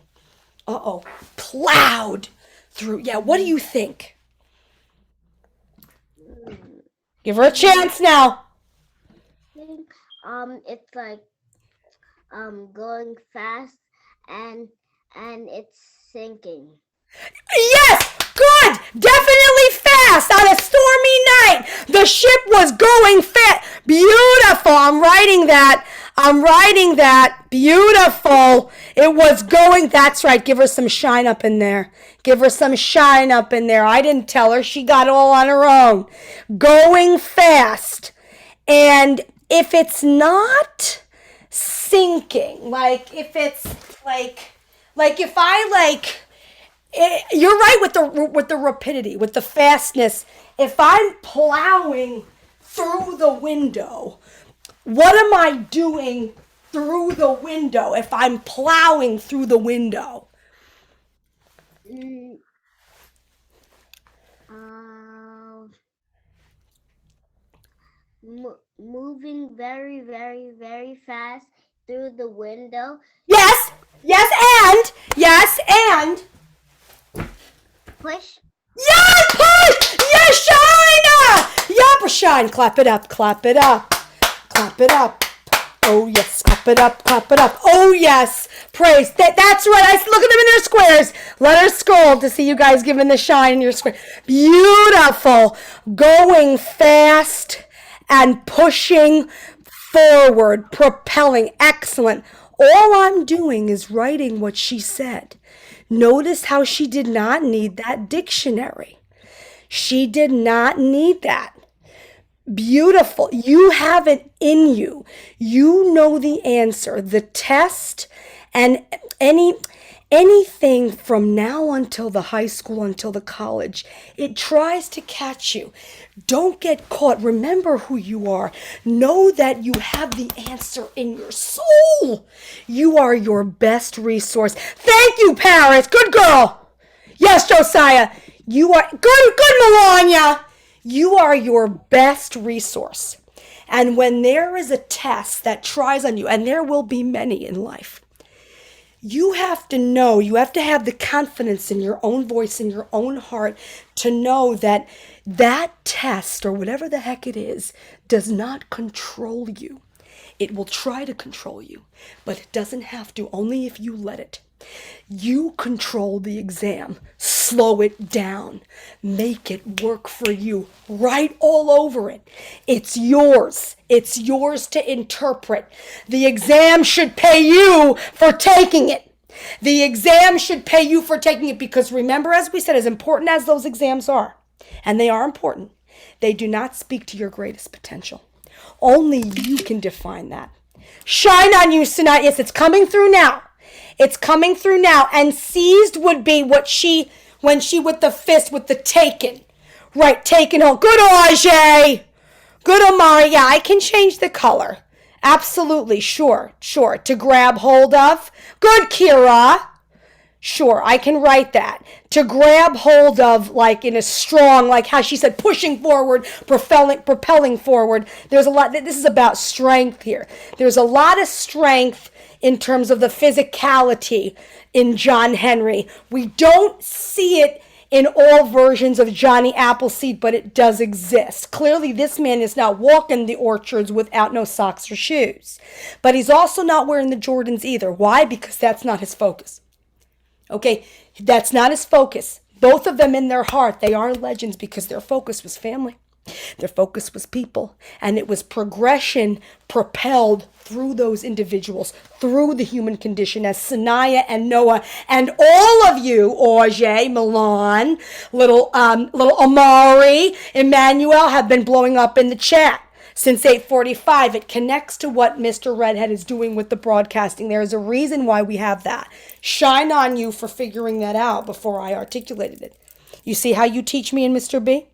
S1: Plowed through. Yeah, what do you think? Give her a chance now.
S2: It's like going fast and it's sinking.
S1: Yes, good, definitely fast. On a stormy night, the ship was going fast. Beautiful. I'm writing that. Beautiful. It was going. That's right. Give her some shine up in there. I didn't tell her. She got it all on her own. Going fast. And if it's not sinking, like if it's like if I like, you're right with the rapidity, with the fastness. If I'm plowing through the window, what am I doing through the window if I'm plowing through the window?
S2: Moving very, very, very fast through the window.
S1: Yes, and
S2: push.
S1: Yes, push! Yes, shine! Yup, shine. Clap it up, clap it up, clap it up. Oh yes, clap it up, clap it up. Oh yes, praise. That's right. I look at them in their squares. Let her scroll to see you guys giving the shine in your square. Beautiful. Going fast and pushing forward, propelling. Excellent. All I'm doing is writing what she said. Notice how she did not need that dictionary. She did not need that. Beautiful. You have it in you. You know the answer. The test and anything from now until the high school, until the college, it tries to catch you. Don't get caught. Remember who you are. Know that you have the answer in your soul. You are your best resource. Thank you, Paris. Good girl. Yes, Josiah. You are good, Melania. You are your best resource. And when there is a test that tries on you, and there will be many in life, you have to know, you have to have the confidence in your own voice, in your own heart, to know that that test, or whatever the heck it is, does not control you. It will try to control you, but it doesn't have to, only if you let it. You control the exam. Slow it down. Make it work for you. Write all over it. It's yours. It's yours to interpret. The exam should pay you for taking it. The exam should pay you for taking it, because remember, as we said, as important as those exams are, and they are important, they do not speak to your greatest potential. Only you can define that. Shine on you, Sinai. Yes, it's coming through now. It's coming through now. And seized would be when she with the fist, with the taken. Right, taken home. Good, Ajay. Good, Amari. Yeah, I can change the color. Absolutely, sure. To grab hold of. Good, Kira. Sure, I can write that. To grab hold of, like in a strong, like how she said, pushing forward, propelling forward. There's a lot. This is about strength here. There's a lot of strength in terms of the physicality in John Henry. We don't see it in all versions of Johnny Appleseed, but it does exist. Clearly, this man is not walking the orchards without no socks or shoes. But he's also not wearing the Jordans either. Why? Because that's not his focus. Okay, that's not his focus. Both of them in their heart, they are legends because their focus was family. Their focus was people. And it was progression propelled through those individuals, through the human condition, as Sanaya and Noah and all of you, Auge, Milan, little Amari, Emmanuel, have been blowing up in the chat. Since 8:45, it connects to what Mr. Redhead is doing with the broadcasting. There is a reason why we have that. Shine on you for figuring that out before I articulated it. You see how you teach me in Mr. B?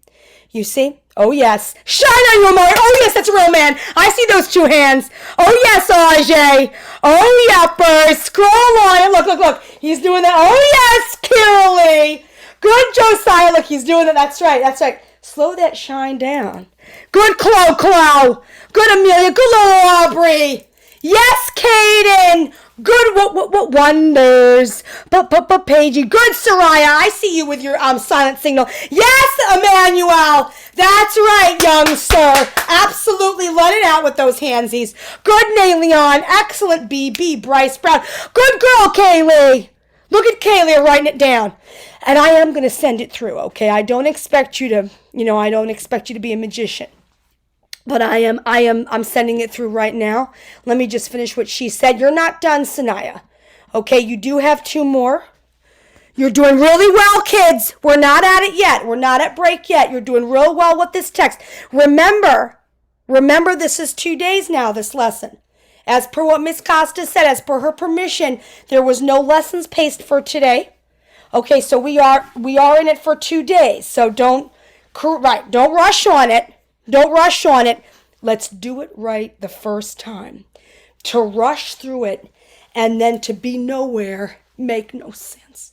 S1: You see? Oh, yes. Shine on you, Amari. Oh, yes, that's a real man. I see those two hands. Oh, yes, Ajay. Oh, yepper. Scroll on. Look. He's doing that. Oh, yes, Kiralee. Good, Josiah. Look, he's doing that. That's right. Slow that shine down. Good, Chloe. Good, Amelia. Good, little Aubrey. Yes, Caden. Good, what wonders. But Paigey. Good, Soraya. I see you with your silent signal. Yes, Emmanuel. That's right, young sir. Absolutely, let it out with those handsies. Good, Naleon. Excellent, BB. Bryce Brown. Good girl, Kaylee. Look at Kaylee writing it down. And I am going to send it through, okay? I don't expect you to be a magician. But I'm sending it through right now. Let me just finish what she said. You're not done, Sanaya. Okay, you do have 2 more. You're doing really well, kids. We're not at it yet. We're not at break yet. You're doing real well with this text. Remember, Remember, this is 2 days now, this lesson. As per what Miss Costa said, as per her permission, there was no lessons paced for today. Okay, so we are in it for 2 days. So don't rush on it. Don't rush on it. Let's do it right the first time. To rush through it and then to be nowhere make no sense.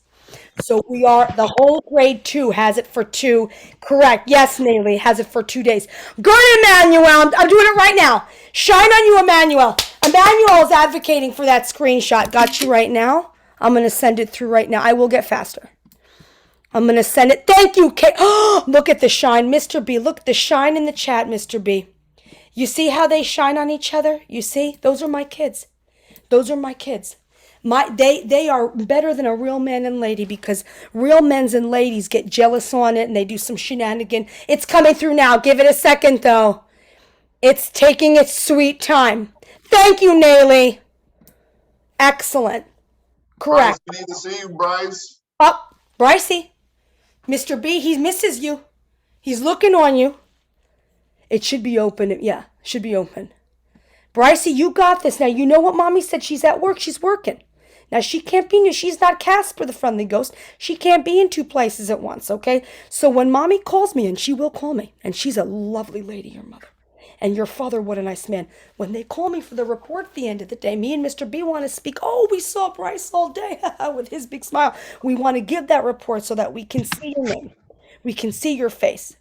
S1: So the whole grade 2 has it for 2. Correct. Yes, Nayli has it for 2 days. Good, Emmanuel. I'm doing it right now. Shine on you, Emmanuel. Emmanuel is advocating for that screenshot. Got you right now. I'm going to send it through right now. I will get faster. I'm going to send it. Thank you, Kate. Oh, look at the shine, Mr. B. Look at the shine in the chat, Mr. B. You see how they shine on each other? You see? Those are my kids. Those are my kids. They are better than a real man and lady because real men's and ladies get jealous on it and they do some shenanigan. It's coming through now. Give it a second, though. It's taking its sweet time. Thank you, Nayli. Excellent. Correct.
S4: Bryce, we need to see you, Bryce.
S1: Oh, Brycey. Mr. B, he misses you. He's looking on you. It should be open. Yeah, should be open. Brycey, you got this. Now, you know what Mommy said? She's at work. She's working. Now, she can't be, she's not Casper the Friendly Ghost. She can't be in 2 places at once, okay? So when Mommy calls me, and she will call me, and she's a lovely lady, your mother, and your father, what a nice man. When they call me for the report at the end of the day, me and Mr. B want to speak. Oh, we saw Bryce all day with his big smile. We want to give that report so that we can see your name. We can see your face.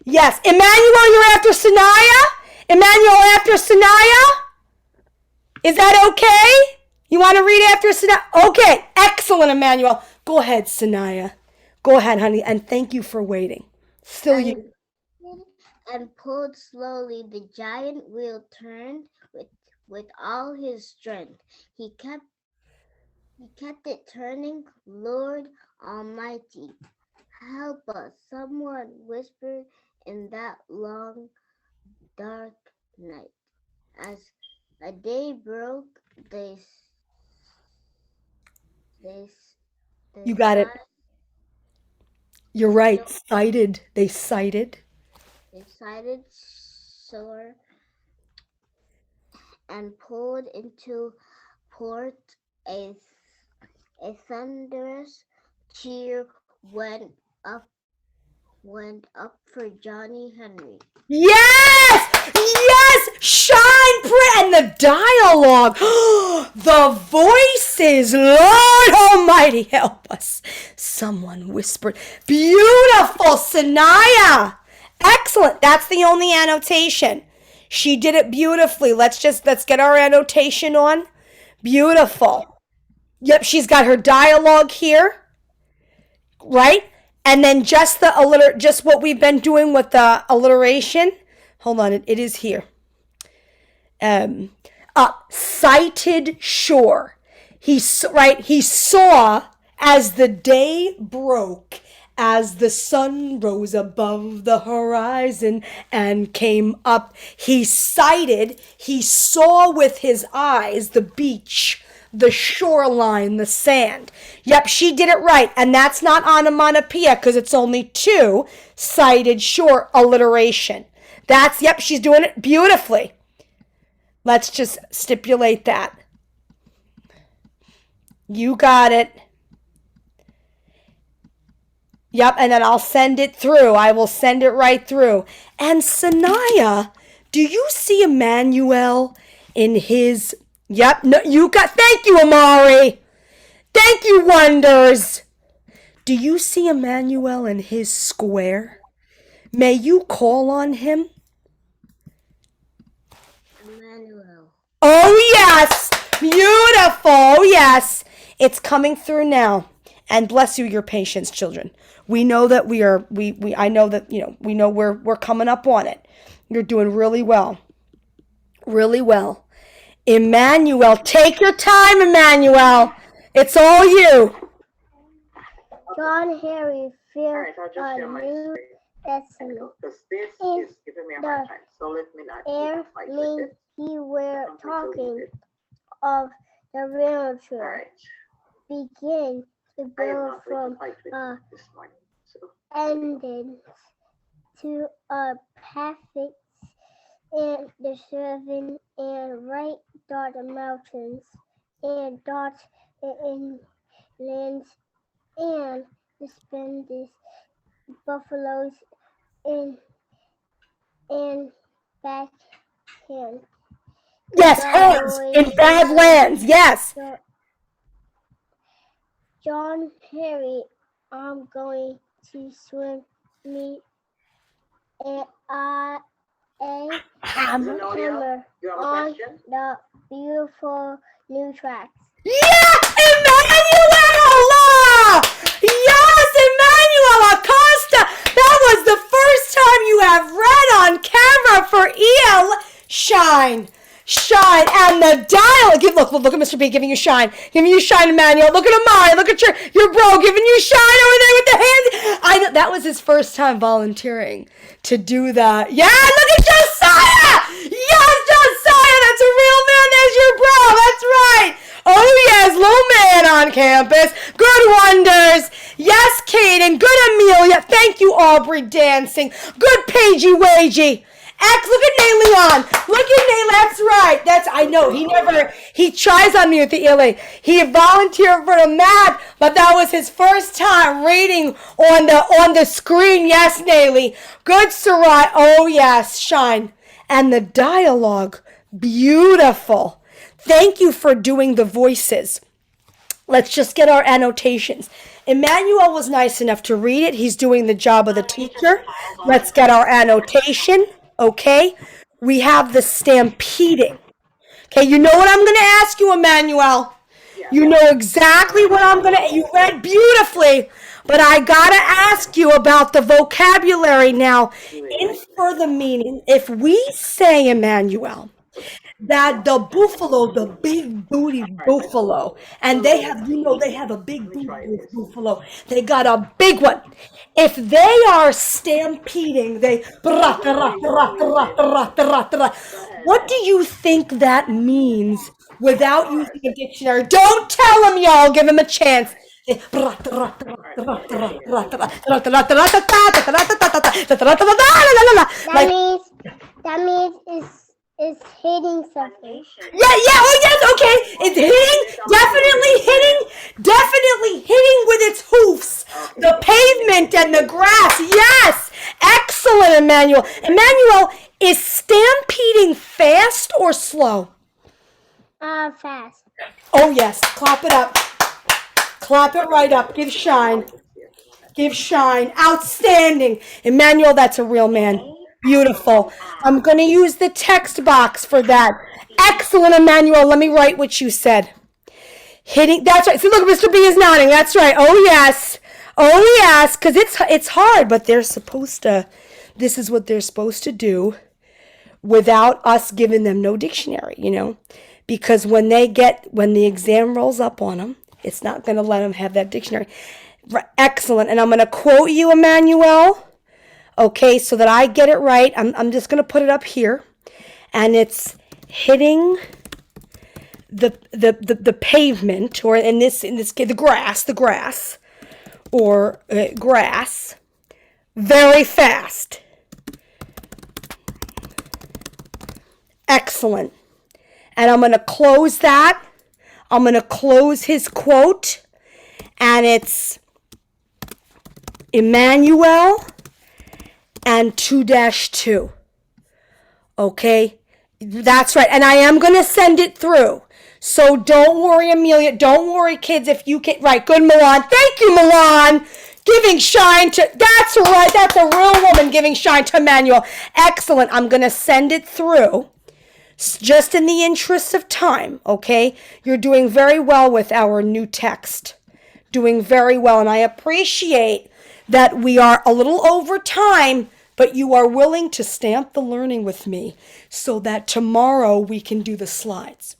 S1: Yes, Emmanuel, you're after Sanaya? Emmanuel after Sanaya? Is that okay? You want to read after Sanaya? Okay, excellent, Emmanuel. Go ahead, Sanaya. Go ahead, honey, and thank you for waiting. Still you.
S2: And pulled slowly. The giant wheel turned with all his strength. He kept it turning. Lord Almighty, help us, someone whispered in that long, dark night. As a day broke,
S1: You got it. You're right. Sighted. They sighted.
S2: They sighted shore and pulled into port. A thunderous cheer went up for Johnny Henry.
S1: Yes! Yes! Shine, and the dialogue. The voices. Lord Almighty, help us. Someone whispered. Beautiful, Sanaya. Excellent. That's the only annotation. She did it beautifully. Let's get our annotation on. Beautiful. Yep, she's got her dialogue here. Right? And then just what we've been doing with the alliteration. Hold on, it is here. Sighted shore. He saw as the day broke, as the sun rose above the horizon and came up. He saw with his eyes the beach, the shoreline, the sand. Yep, she did it right. And that's not onomatopoeia because it's only 2. Sighted shore, alliteration. Yep, she's doing it beautifully. Let's just stipulate that. You got it. Yep, and then I'll send it through. I will send it right through. And Sanaya, do you see Emmanuel in his... Yep, no, thank you, Amari. Thank you, Wonders. Do you see Emmanuel in his square? May you call on him?
S2: Emmanuel.
S1: Oh, yes. Beautiful. Oh, yes. It's coming through now. And bless you, your patience, children. We know that I know that, we know we're coming up on it. You're doing really well. Really well. Emmanuel, take your time, Emmanuel. It's all you.
S2: John Henry felt a new destiny. In the air, he were talking of the railroad begin to build from ending to a perfect and the seven, and right dot the mountains, and dot the inlands, and the splendid buffaloes and backhand.
S1: Yes, hands in bad lands. Yes.
S2: John Harry, I'm going to swim me and a hammer on the beautiful new tracks.
S1: Yeah, Emmanuel! Yes, Emmanuel Acosta! That was the first time you have read on camera for ELA. Shine. Shine. And the dial. Look at Mr. B giving you shine. Giving you shine, Emmanuel. Look at Amari. Look at your bro giving you shine over there with the hands. I know that was his first time volunteering to do that. Yeah, look at Josiah! Yes, Josiah! That's a real man. There's your bro. That's right. Oh, yes, little man on campus. Good wonders. Yes, Kaden. Good Amelia. Thank you, Aubrey Dancing. Good Pagey Wagey. Look at Leon. Look at Nate. That's right. I know. He tries on me with the ELA. He volunteered for the math, but that was his first time reading on the screen. Yes, Naley. Good, Sarai. Oh, yes, shine. And the dialogue, beautiful. Thank you for doing the voices. Let's just get our annotations. Emmanuel was nice enough to read it. He's doing the job of the teacher. Let's get our annotation. Okay, we have the stampeding. Okay, you know what I'm going to ask you, Emmanuel. You know exactly what I'm going to. You read beautifully, but I got to ask you about the vocabulary now. Infer the meaning. If we say, Emmanuel, that the buffalo, the big booty buffalo, and they have a big booty buffalo. They got a big one. If they are stampeding, what do you think that means without using a dictionary? Don't tell them, y'all. Give them a chance.
S2: That means it's hitting something.
S1: Yeah, oh yes, okay. It's definitely hitting with its hoofs. The pavement and the grass. Yes. Excellent, Emmanuel. Emmanuel, is stampeding fast or slow?
S2: Fast.
S1: Oh yes, clap it up. Clap it right up. Give shine. Give shine. Outstanding. Emmanuel, that's a real man. Beautiful. I'm going to use the text box for that. Excellent, Emmanuel. Let me write what you said. Hitting. That's right. See, look, Mr. B is nodding. That's right. Oh, yes. Oh, yes. Because it's hard, but they're supposed to. This is what they're supposed to do without us giving them no dictionary, Because when the exam rolls up on them, it's not going to let them have that dictionary. Excellent. And I'm going to quote you, Emmanuel. Okay, so that I get it right, I'm just going to put it up here, and it's hitting the pavement, or in this case, the grass, or grass, very fast. Excellent. And I'm going to close that. I'm going to close his quote, and it's Emmanuel and 2-2. Okay? That's right. And I am going to send it through. So don't worry, Amelia. Don't worry, kids, if you can. Right. Good, Milan. Thank you, Milan. Giving shine to. That's right. That's a real woman giving shine to Emmanuel. Excellent. I'm going to send it through. Just in the interest of time. Okay? You're doing very well with our new text. Doing very well. And I appreciate that we are a little over time, but you are willing to stamp the learning with me so that tomorrow we can do the slides.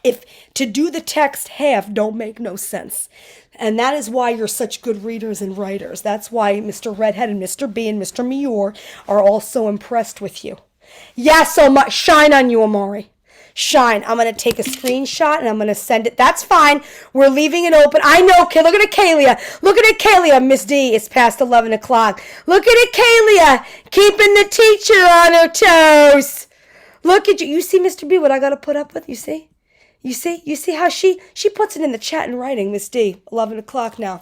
S1: If to do the text half don't make no sense. And that is why you're such good readers and writers. That's why Mr. Redhead and Mr. B and Mr. Muir are all so impressed with you. Yeah, so much. Shine on you, Amari. Shine. I'm going to take a screenshot and I'm going to send it. That's fine. We're leaving it open. I know. Okay, look at it, Kalia. Look at it, Kalia. Miss D, it's past 11 o'clock. Look at it, Kalia. Keeping the teacher on her toes. Look at you. You see, Mr. B, what I got to put up with? You see? You see how she puts it in the chat in writing, Miss D. 11 o'clock now.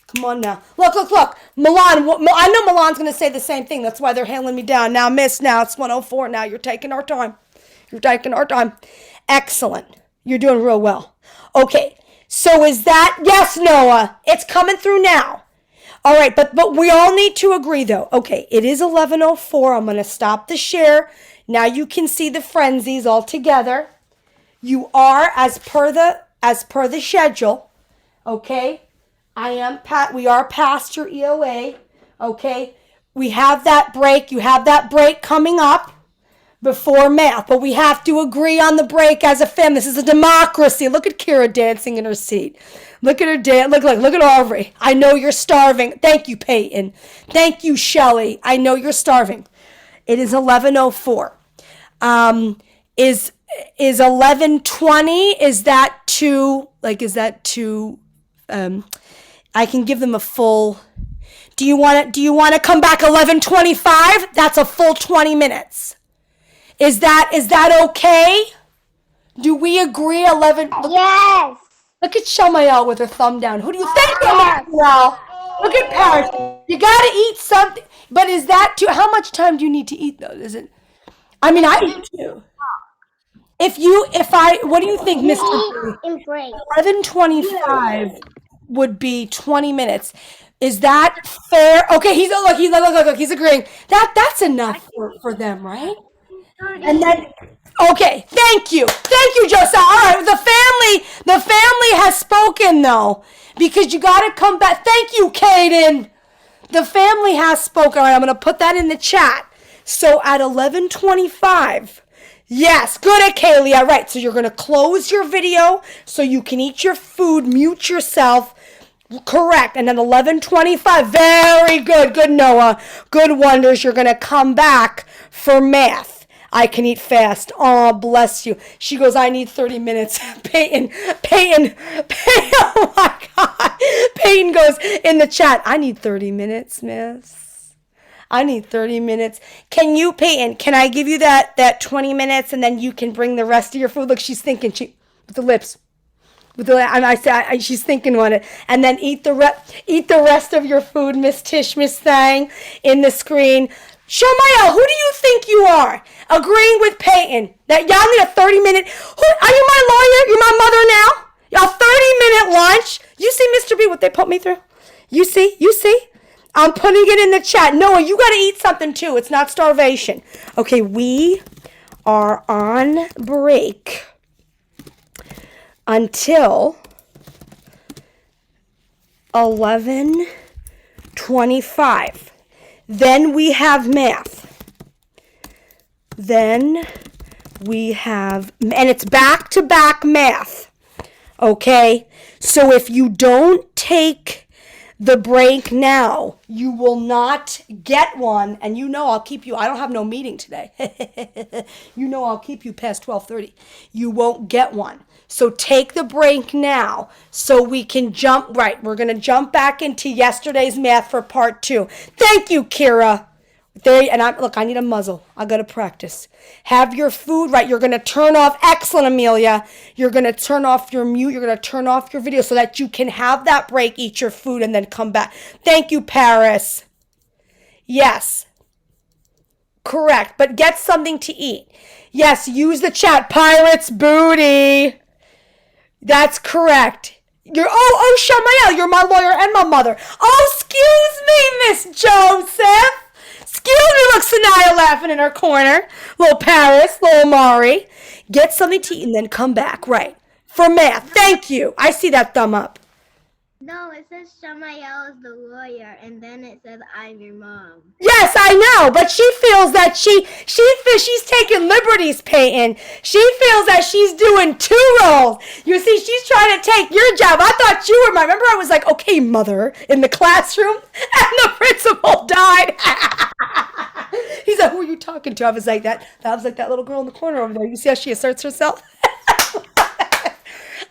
S1: Come on now. Look. Milan, I know Milan's going to say the same thing. That's why they're hailing me down. Now, miss, now it's 1:04 now. You're taking our time. Excellent. You're doing real well. Okay. So is that, yes, Noah, it's coming through now. All right, but we all need to agree though. Okay, it is 11:04. I'm going to stop the share. Now you can see the frenzies all together. You are as per the schedule. Okay? We are past your ELA. Okay? We have that break. You have that break coming up before math, but we have to agree on the break as a family. This is a democracy. Look at Kira dancing in her seat. Look at her dance. Look at Aubrey. I know you're starving. Thank you, Peyton. Thank you, Shelly. I know you're starving. It is 11:04. Is 11:20? Is that too? I can give them a full. Do you want to come back 11:25? That's a full 20 minutes. Is that okay? Do we agree 11?
S2: Yes.
S1: Look at Shamael with her thumb down. Who do you think Shamael? Look at Paris. You gotta eat something. But is that too? How much time do you need to eat though? Is it? I mean, I do too. What do you think, Mr.
S2: And break.
S1: 11:25 would be 20 minutes. Is that fair? Okay, he's agreeing. That's enough for them, right? And then, okay, thank you, Josiah. All right, the family has spoken though, because you got to come back. Thank you, Kaden. The family has spoken. All right, I'm gonna put that in the chat. So at 11:25. Yes, good at Kaylee. All right, so you're going to close your video so you can eat your food, mute yourself. Correct. And then 11:25. Very good. Good, Noah. Good wonders. You're going to come back for math. I can eat fast. Oh, bless you. She goes, I need 30 minutes. Peyton. Oh, my God. Peyton goes in the chat, I need 30 minutes, miss. I need 30 minutes. Can you, Peyton, can I give you that 20 minutes and then you can bring the rest of your food? Look, she's thinking, with the lips. She's thinking on it. And then eat the rest of your food, Miss Tish, Miss Thang, in the screen. Shomaya, who do you think you are? Agreeing with Peyton that y'all need a 30-minute. Are you my lawyer? You're my mother now? Y'all 30-minute lunch? You see, Mr. B, what they put me through? You see? I'm putting it in the chat. Noah, you got to eat something too. It's not starvation. Okay, we are on break until 11:25. Then we have math. And it's back-to-back math. Okay? So if you don't take the break now, you will not get one. And I'll keep you. I don't have no meeting today. I'll keep you past 12:30. You won't get one. So take the break now so we can jump. Right, we're going to jump back into yesterday's math for part 2. Thank you, Kira. I need a muzzle. I got to practice. Have your food right. You're going to turn off. Excellent, Amelia. You're going to turn off your mute. You're going to turn off your video so that you can have that break, eat your food, and then come back. Thank you, Paris. Yes. Correct. But get something to eat. Yes, use the chat. Pirates booty. That's correct. Shamael, you're my lawyer and my mother. Oh, excuse me, Miss Joseph. Excuse me, look, Sanaya laughing in her corner. Little Paris, little Mari. Get something to eat and then come back, right, for math. Thank you. I see that thumb up.
S2: No, it says Shamael is the lawyer, and then it says I'm your mom.
S1: Yes, I know, but she feels that she's taking liberties, Peyton. She feels that she's doing two roles. You see, she's trying to take your job. I thought you were my. Remember, I was like, okay, mother, in the classroom, and the principal died. He's like, who are you talking to? I was like that. That was like that little girl in the corner over there. You see how she asserts herself?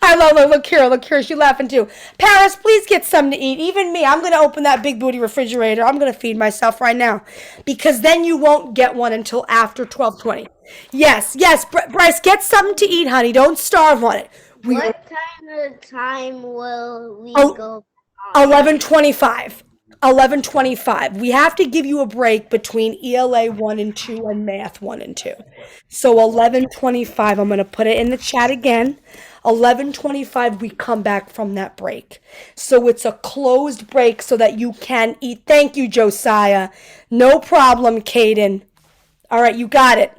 S1: I love her. Look here. She's laughing too. Paris, please get something to eat. Even me, I'm going to open that big booty refrigerator. I'm going to feed myself right now because then you won't get one until after 12:20. Yes. Bryce, get something to eat, honey. Don't starve on it.
S2: What kind of time will we
S1: Oh,
S2: go?
S1: 11:25. 11:25. We have to give you a break between ELA 1 and 2 and math 1 and 2. So 11:25, I'm going to put it in the chat again. 11:25 we come back from that break. So it's a closed break so that you can eat. Thank you, Josiah. No problem, Caden. All right, you got it.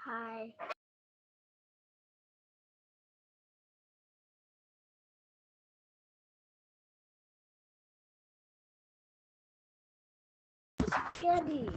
S2: Hi. Candy.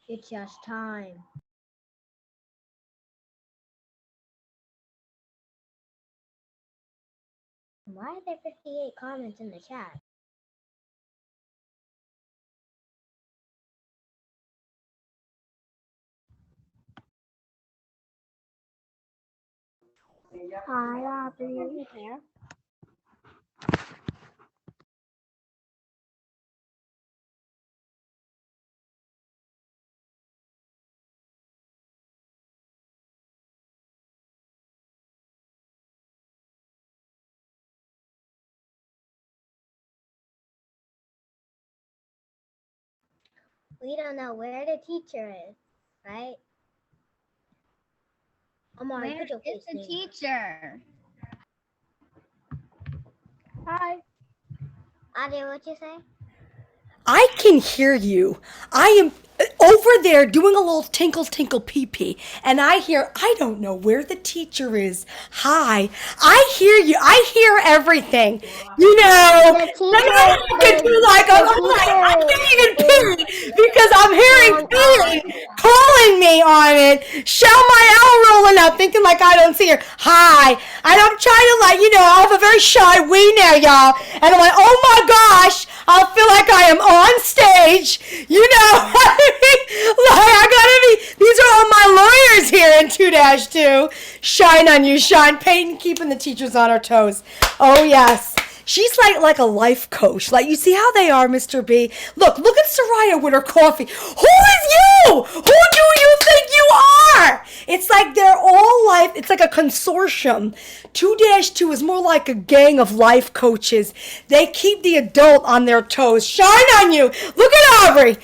S2: It's just time. Why are there 58 comments in the chat? Hi, Abby. We don't know where the teacher is, right? Amari,
S5: Where
S2: put your
S5: is
S2: face
S5: the
S2: down.
S5: teacher?
S2: Hi. Adi, what you say?
S1: I can hear you. I am over there doing a little tinkle tinkle pee pee, and I hear, I don't know where the teacher is. Hi. I hear you. I hear everything. You know,
S2: The
S1: and
S2: teacher,
S1: I can do like, I'm like, I can't even pee because I'm hearing peeing calling me on it. Shout my owl rolling up, thinking like I don't see her. Hi. And I'm trying to like, I have a very shy wee now, y'all. And I'm like, oh my gosh, I feel like I am on stage. Like I gotta be, these are all my lawyers here in 2-2. Shine on you, shine. Peyton keeping the teachers on our toes. Oh yes. She's like a life coach. Like, you see how they are, Mr. B? Look at Soraya with her coffee. Who is you? Who do you think you are? It's like they're all life. It's like a consortium. 2-2 is more like a gang of life coaches. They keep the adult on their toes. Shine on you. Look at Aubrey.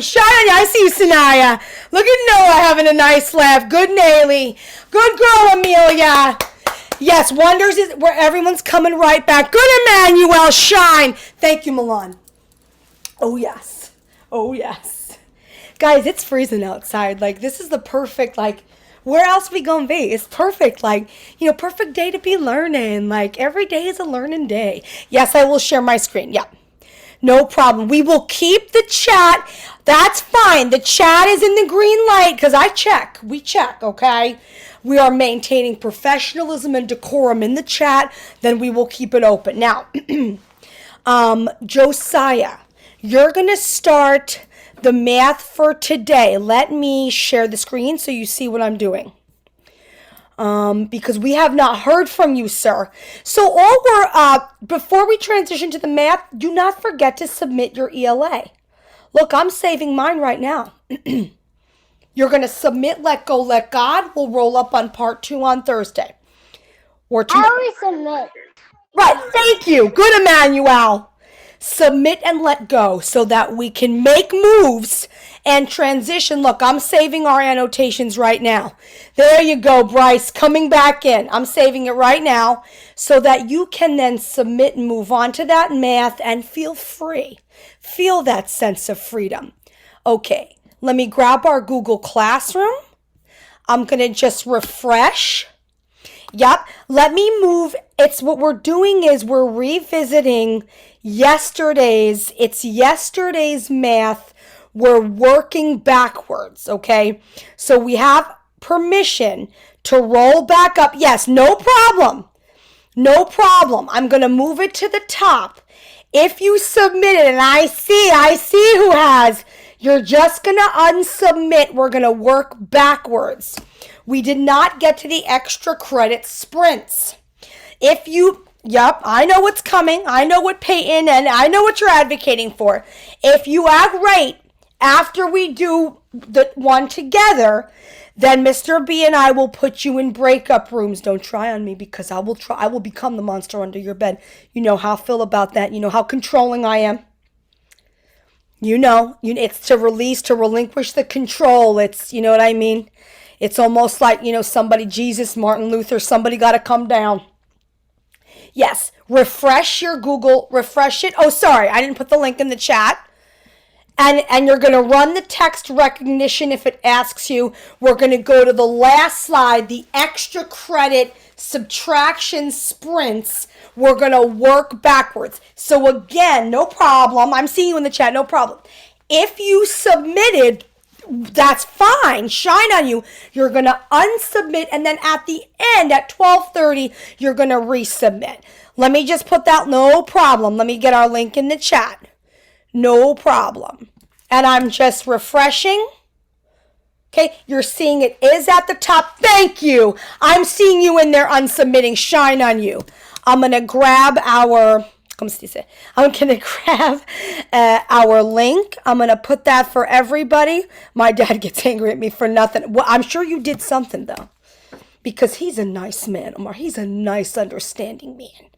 S1: Shine on you. I see you, Sanaya. Look at Noah having a nice laugh. Good, Nayli. Good girl, Amelia. Yes, Wonders is where everyone's coming right back. Good, Emmanuel. Shine. Thank you, Milan. Oh, yes. Guys, it's freezing outside. Like, this is the perfect, like, where else we gonna be? It's perfect, like, perfect day to be learning. Like, every day is a learning day. Yes, I will share my screen. Yeah. No problem. We will keep the chat. That's fine. The chat is in the green light because we check, okay? We are maintaining professionalism and decorum in the chat. Then we will keep it open. Now, Josiah, you're going to start the math for today. Let me share the screen so you see what I'm doing. Because we have not heard from you, sir. So before we transition to the math, do not forget to submit your ELA. Look, I'm saving mine right now. You're going to submit Let Go, Let God. We'll roll up on part 2 on Thursday.
S2: I always submit.
S1: Right, thank you. Good, Emmanuel. Submit and let go so that we can make moves and transition. Look, I'm saving our annotations right now. There you go, Bryce, coming back in. I'm saving it right now so that you can then submit and move on to that math and feel free. Feel that sense of freedom. Okay, let me grab our Google Classroom. I'm going to just refresh. Yep, let me move. It's what we're doing is we're revisiting yesterday's math. We're working backwards, okay? So we have permission to roll back up. Yes, no problem. I'm going to move it to the top. If you submit it, and I see who has, you're just going to unsubmit. We're going to work backwards. We did not get to the extra credit sprints. Yep, I know what's coming. I know what Peyton and I know what you're advocating for. If you act right after we do the one together, then Mr. B and I will put you in breakup rooms. Don't try on me because I will become the monster under your bed. You know how I feel about that. You know how controlling I am. It's to relinquish the control. It's, you know what I mean? It's almost like, somebody, Jesus, Martin Luther, somebody got to come down. Yes, refresh your Google, refresh it. Oh, sorry, I didn't put the link in the chat. And you're going to run the text recognition if it asks you. We're going to go to the last slide, the extra credit subtraction sprints. We're going to work backwards. So again, no problem. I'm seeing you in the chat, no problem. If you submitted, that's fine. Shine on you. You're going to unsubmit, and then at the end, at 12:30, you're going to resubmit. Let me just put that, no problem. Let me get our link in the chat. No problem. And I'm just refreshing. Okay, you're seeing it is at the top. Thank you. I'm seeing you in there unsubmitting. Shine on you. I'm going to grab our... I'm going to grab our link. I'm going to put that for everybody. My dad gets angry at me for nothing. Well, I'm sure you did something, though, because he's a nice man, Omar. He's a nice, understanding man.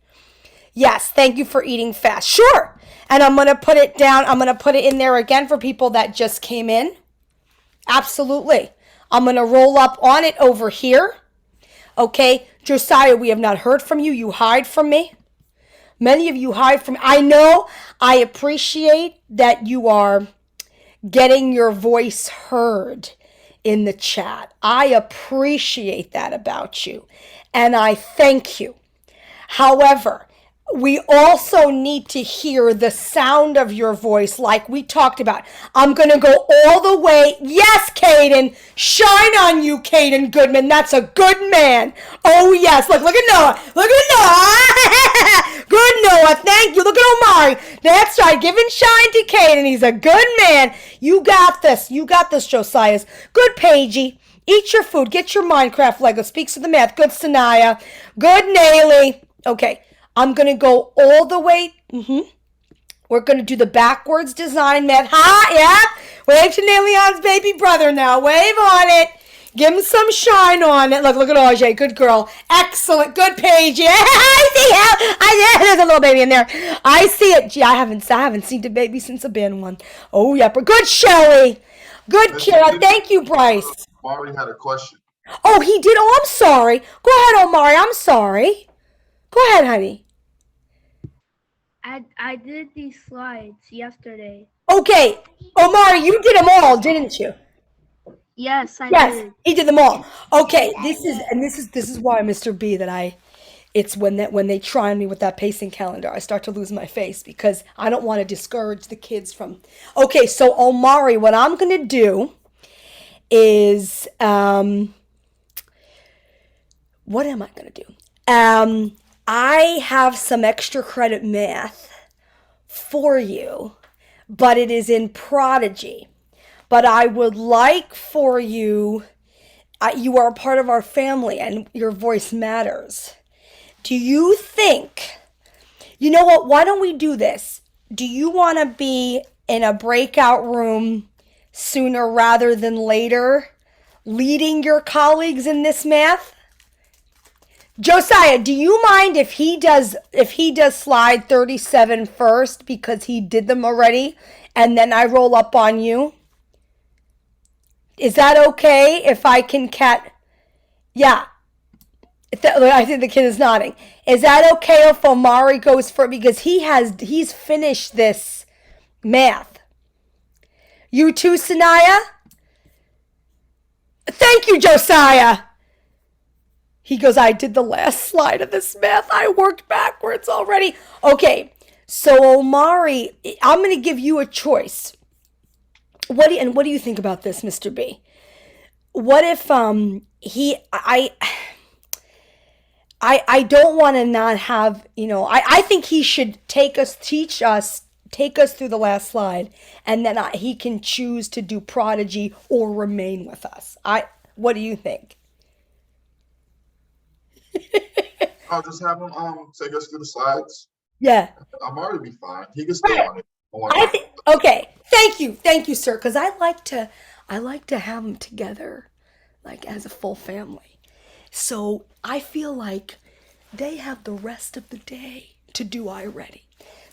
S1: Yes, thank you for eating fast. Sure. And I'm going to put it down. I'm going to put it in there again for people that just came in. Absolutely. I'm going to roll up on it over here. Okay, Josiah, we have not heard from you. You hide from me. Many of you hide from me. I know. I appreciate that you are getting your voice heard in the chat. I appreciate that about you, and I thank you. However, we also need to hear the sound of your voice like we talked about. I'm going to go all the way. Yes, Caden. Shine on you, Caden Goodman. That's a good man. Oh, yes. Look at Noah. Look at Noah. Good, Noah. Thank you. Look at Omari. That's right. Giving shine to Caden. He's a good man. You got this. You got this, Josiah. Good, Paigey. Eat your food. Get your Minecraft Lego. Speaks to the math. Good, Sanaya. Good, Nayli. Okay. I'm going to go all the way. We're going to do the backwards design math. Yeah. Wave to Leon's baby brother now. Wave on it. Give him some shine on it. Look at Ajay. Good girl. Excellent. Good page. Yeah, I see how. There's a little baby in there. I see it. Gee, I haven't seen the baby since I've been one. Oh, yeah. But good, Shelly. Good, Kira. Thank you, Bryce.
S4: Omari had a question.
S1: Oh, he did? Oh, I'm sorry. Go ahead, Omari. I'm sorry. Go ahead, honey.
S5: I did these slides yesterday.
S1: Okay. Omari, you did them all, didn't you?
S5: Yes, I
S1: Yes,
S5: did.
S1: he did them all. Okay, this is why, Mr. B, that it's when they try on me with that pacing calendar, I start to lose my face because I don't want to discourage the kids from. Okay, so Omari, what I'm gonna do is what am I gonna do? I have some extra credit math for you, but it is in Prodigy. But I would like for you, you are a part of our family and your voice matters. Do you think, you know what, why don't we do this? Do you want to be in a breakout room sooner rather than later, leading your colleagues in this math? Josiah, do you mind if he does slide 37 first because he did them already and then I roll up on you? Is that okay if I can yeah. I think the kid is nodding. Is that okay if Omari goes first because he's finished this math? You too, Sanaya? Thank you, Josiah. He goes, I did the last slide of this math. I worked backwards already. Okay, so Omari, I'm going to give you a choice. What do you think about this, Mr. B? What if I don't want to not have, I think he should take us through the last slide, and then he can choose to do Prodigy or remain with us. What do you think?
S4: I'll just have him take us through the slides.
S1: Yeah.
S4: I'm already be fine. He can stay on it.
S1: Okay. Thank you, sir. Because I like to have them together, like as a full family. So I feel like they have the rest of the day to do iReady.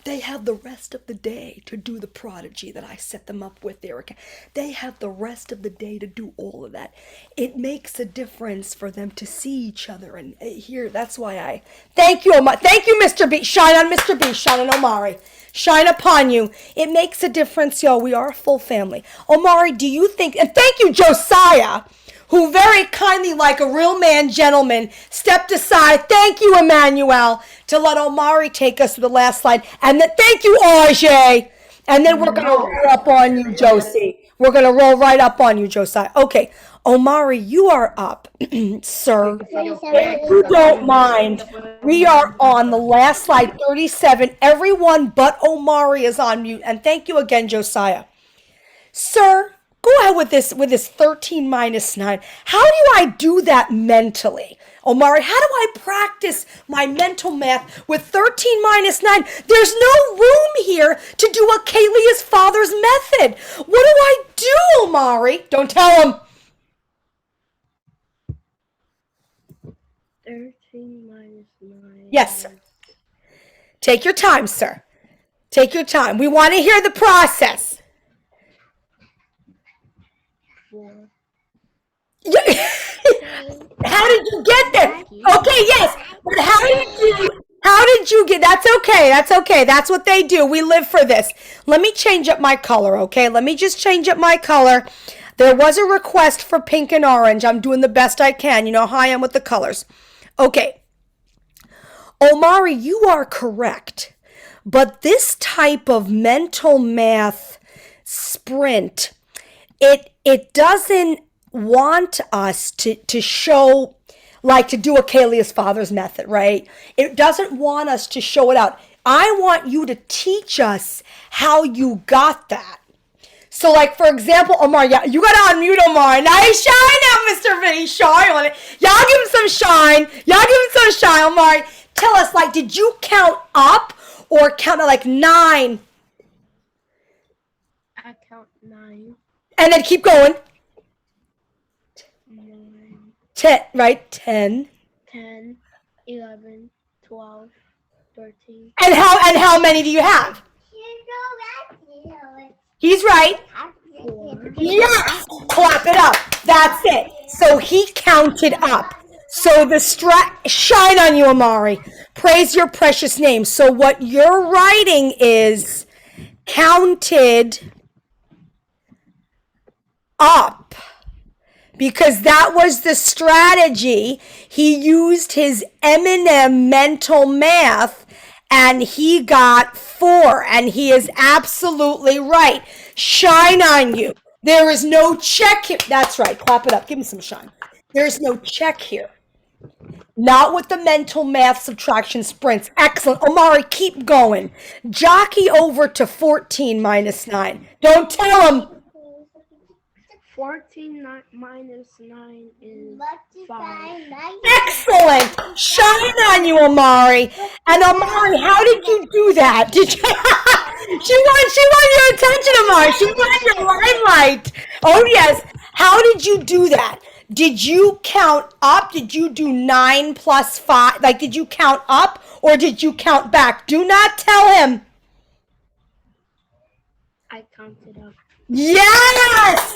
S1: They have the rest of the day to do the Prodigy that I set them up with, Erica. They have the rest of the day to do all of that. It makes a difference for them to see each other and hear. That's why thank you, Omari. Thank you, Mr. B. Shine on Mr. B. Shine on Omari. Shine upon you. It makes a difference, y'all. We are a full family. Omari, do you think, and thank you, Josiah, who very kindly, like a real man, gentleman, stepped aside. Thank you, Emmanuel, to let Omari take us to the last slide. And then thank you, Ajay. And then we're going to roll up on you, Josie. We're going to roll right up on you, Josiah. Okay, Omari, you are up, sir. If you don't mind, we are on the last slide, 37. Everyone but Omari is on mute. And thank you again, Josiah. Sir, go ahead with this 13 minus 9. How do I do that mentally? Omari, how do I practice my mental math with 13 minus 9? There's no room here to do a Kaylee's father's method. What do I do, Omari? Don't tell him.
S5: 13 minus 9.
S1: Yes, sir. Take your time, sir. Take your time. We want to hear the process.
S5: 4.
S1: How did you get there? Okay, yes. But how did you get? That's okay. That's okay. That's what they do. We live for this. Let me change up my color, okay? Let me just change up my color. There was a request for pink and orange. I'm doing the best I can. You know how I am with the colors. Okay. Omari, you are correct. But this type of mental math sprint, it doesn't want us to show, like to do a Kaylee's father's method, right? It doesn't want us to show it out. I want you to teach us how you got that. So, like, for example, Omar, yeah, you got to unmute Omar. Nice shine now, Mr. Vinny. Shine on it. Y'all give him some shine. Y'all give him some shine, Omar. tell us, like, did you count up or count like 9?
S5: I count 9.
S1: And then keep going.
S5: 9,
S1: 10, right? 10.
S5: 10, 11, 12, 13.
S1: And how many do you have? He's right.
S5: 4.
S1: Yes! Clap it up. That's it. So he counted up. So the shine on you, Amari. Praise your precious name. So what you're writing is counted up. Because that was the strategy. He used his M&M mental math and he got 4. And he is absolutely right. Shine on you. There is no check here. That's right. Clap it up. Give me some shine. There's no check here. Not with the mental math subtraction sprints. Excellent. Omari, keep going. Jockey over to 14 minus 9. Don't tell him.
S5: 14 minus 9 is 5.
S1: Excellent. Shine on you, Amari. And Amari, how did you do that? Did you? she won your attention, Amari. She won your limelight. Oh yes. How did you do that? Did you count up? Did you do 9 plus 5? Like, did you count up or did you count back? Do not tell him.
S5: I counted up.
S1: Yes!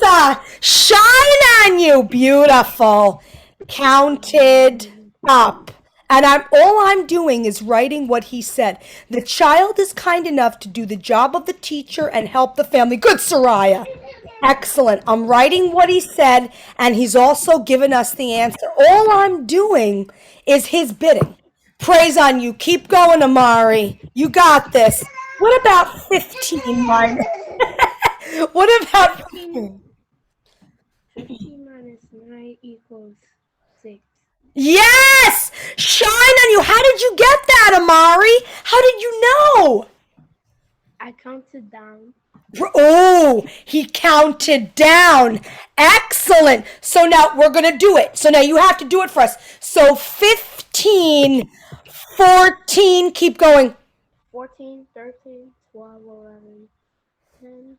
S1: Shine on you. Beautiful. Counted up. And all I'm doing is writing what he said. The child is kind enough to do the job of the teacher and help the family. Good, Soraya. Excellent. I'm writing what he said, and he's also given us the answer. All I'm doing is his bidding. Praise on you. Keep going, Amari. You got this. What about 15 minus? What about 15?
S5: 15 minus 9 equals 6.
S1: Yes! Shine on you. How did you get that, Amari? How did you know?
S5: I counted down.
S1: Oh, he counted down. Excellent. So now we're going to do it. So now you have to do it for us. So 15, 14, keep going.
S5: 14, 13, 12, 11, 10,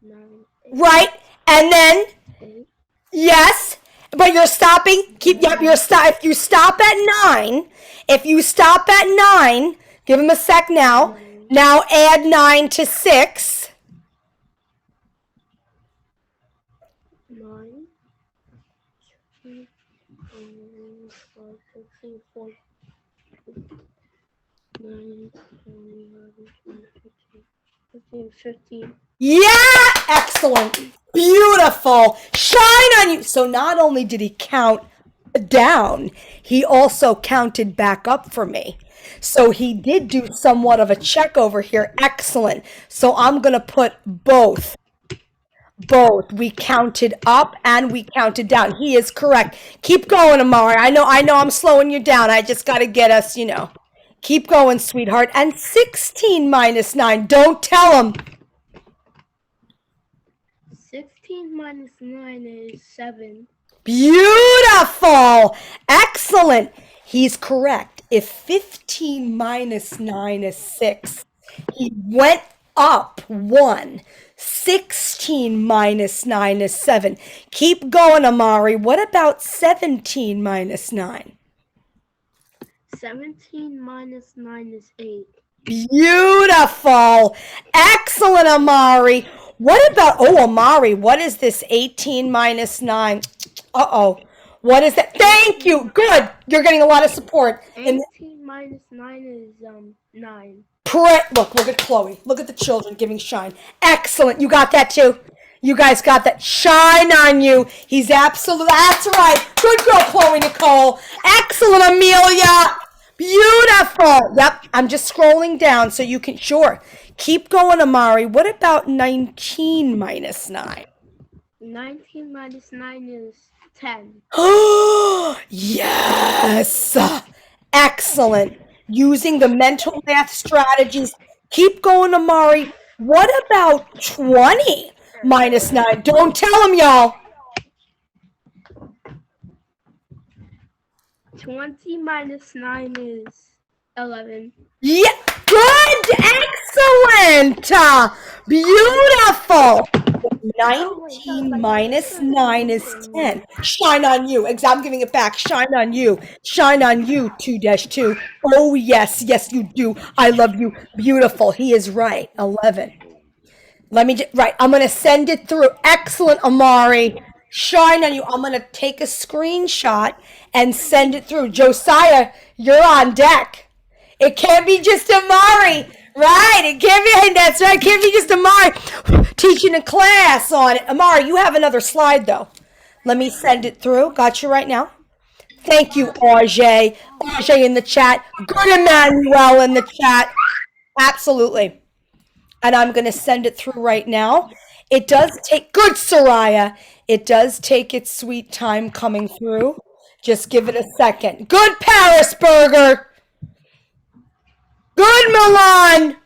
S5: 9, 8.
S1: Right. And then,
S5: 8.
S1: yes, but you're stopping. Yep, if you stop at 9, give him a sec now. Now add 9 to 6.
S5: 9, 2, 4, 13, 14, 9, 10, 11, 12, 15.
S1: Yeah, excellent. Beautiful. Shine on you. So not only did he count down, he also counted back up for me. So he did do somewhat of a check over here. Excellent. So I'm going to put both. We counted up and we counted down. He is correct. Keep going, Amari. I know I'm slowing you down. I just got to get us, Keep going, sweetheart. And 16 minus 9. Don't tell him.
S5: 16 minus 9 is 7.
S1: Beautiful. Excellent. He's correct. If 15 minus 9 is 6, he went up 1. 16 minus 9 is 7. Keep going, Amari. What about 17 minus 9?
S5: 17 minus 9 is 8.
S1: Beautiful. Excellent, Amari. What about, Amari, what is this 18 minus 9? Uh-oh. What is that? Thank you. Good. You're getting a lot of support.
S5: 18 minus 9 is 9.
S1: Look at Chloe. Look at the children giving shine. Excellent. You got that too? You guys got that. Shine on you. He's absolute. That's right. Good girl, Chloe Nicole. Excellent, Amelia. Beautiful. Yep. I'm just scrolling down so you can. Sure. Keep going, Amari. What about 19 minus 9?
S5: 19 minus 9 is 10.
S1: Yes. Excellent. Using the mental math strategies. Keep going, Amari. What about 20 minus 9? Don't tell him, y'all.
S5: 20 minus 9 is 11.
S1: Yeah, good, excellent, beautiful. 19 minus 9 is 10. Shine on you. I'm giving it back. Shine on you. Shine on you, 2-2. Oh, yes, yes, you do. I love you. Beautiful. He is right. 11. Right. I'm going to send it through. Excellent, Amari. Shine on you. I'm going to take a screenshot and send it through. Josiah, you're on deck. It can't be just Amari, right? It can't be, that's right. It can't be just Amari teaching a class on it. Amari, you have another slide, though. Let me send it through. Got you right now. Thank you, Ajay. Ajay in the chat. Good Emmanuel in the chat. Absolutely. And I'm going to send it through right now. It does take, good Soraya. It does take its sweet time coming through. Just give it a second. Good Parisburger. Good Milan.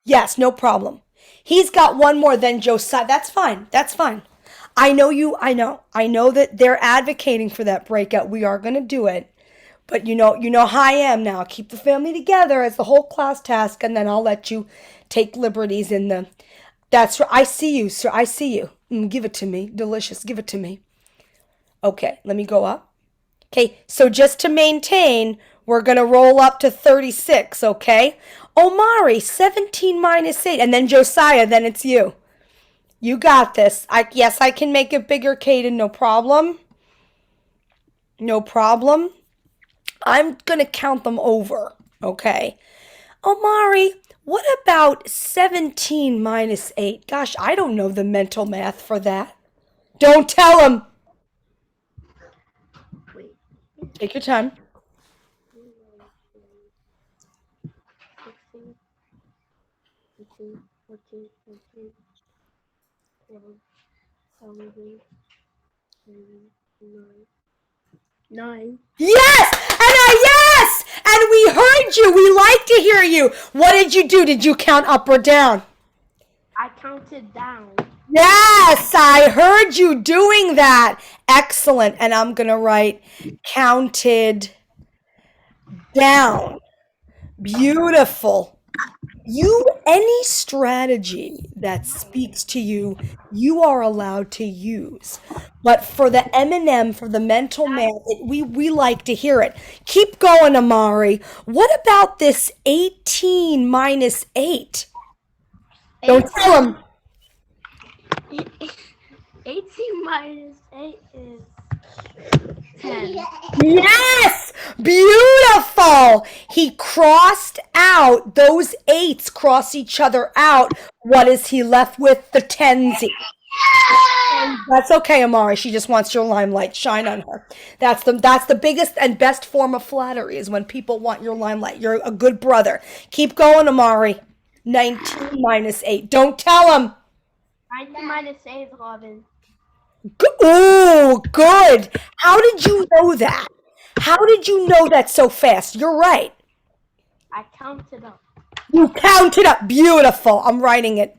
S1: Yes, no problem. He's got one more than Josiah. That's fine. That's fine. I know you. I know that they're advocating for that breakout. We are going to do it. But you know how I am now. Keep the family together as the whole class task, and then I'll let you take liberties in the. That's right. I see you, sir. I see you. Give it to me. Delicious. Give it to me. Okay, let me go up. Okay, so just to maintain, we're going to roll up to 36, okay? Omari, 17 minus 8. And then Josiah, then it's you. You got this. Yes, I can make it bigger, Caden. No problem. No problem. I'm going to count them over, okay? Omari, what about 17 minus 8? Gosh, I don't know the mental math for that. Don't tell him. Take your time.
S5: 16, 18, 14, 15, 12, 11, 9.
S1: Yes! Yes! And we heard you. We like to hear you. What did you do? Did you count up or down?
S5: I counted down.
S1: Yes, I heard you doing that. Excellent. And I'm going to write counted down. Beautiful. Any strategy that speaks to you, you are allowed to use. But for the M&M, for the mental math, we like to hear it. Keep going, Amari. What about this 18 minus 8? Don't tell him.
S5: 18 minus 8 is 10.
S1: Yes! Beautiful! He crossed out, those 8s cross each other out. What is he left with? The 10s. That's okay, Amari. She just wants your limelight. Shine on her. That's the biggest and best form of flattery is when people want your limelight. You're a good brother. Keep going, Amari. 19 minus 8. Don't tell him.
S5: 19 minus 8 is 11.
S1: Oh, good. How did you know that? How did you know that so fast? You're right.
S5: I counted up.
S1: You counted up. Beautiful. I'm writing it.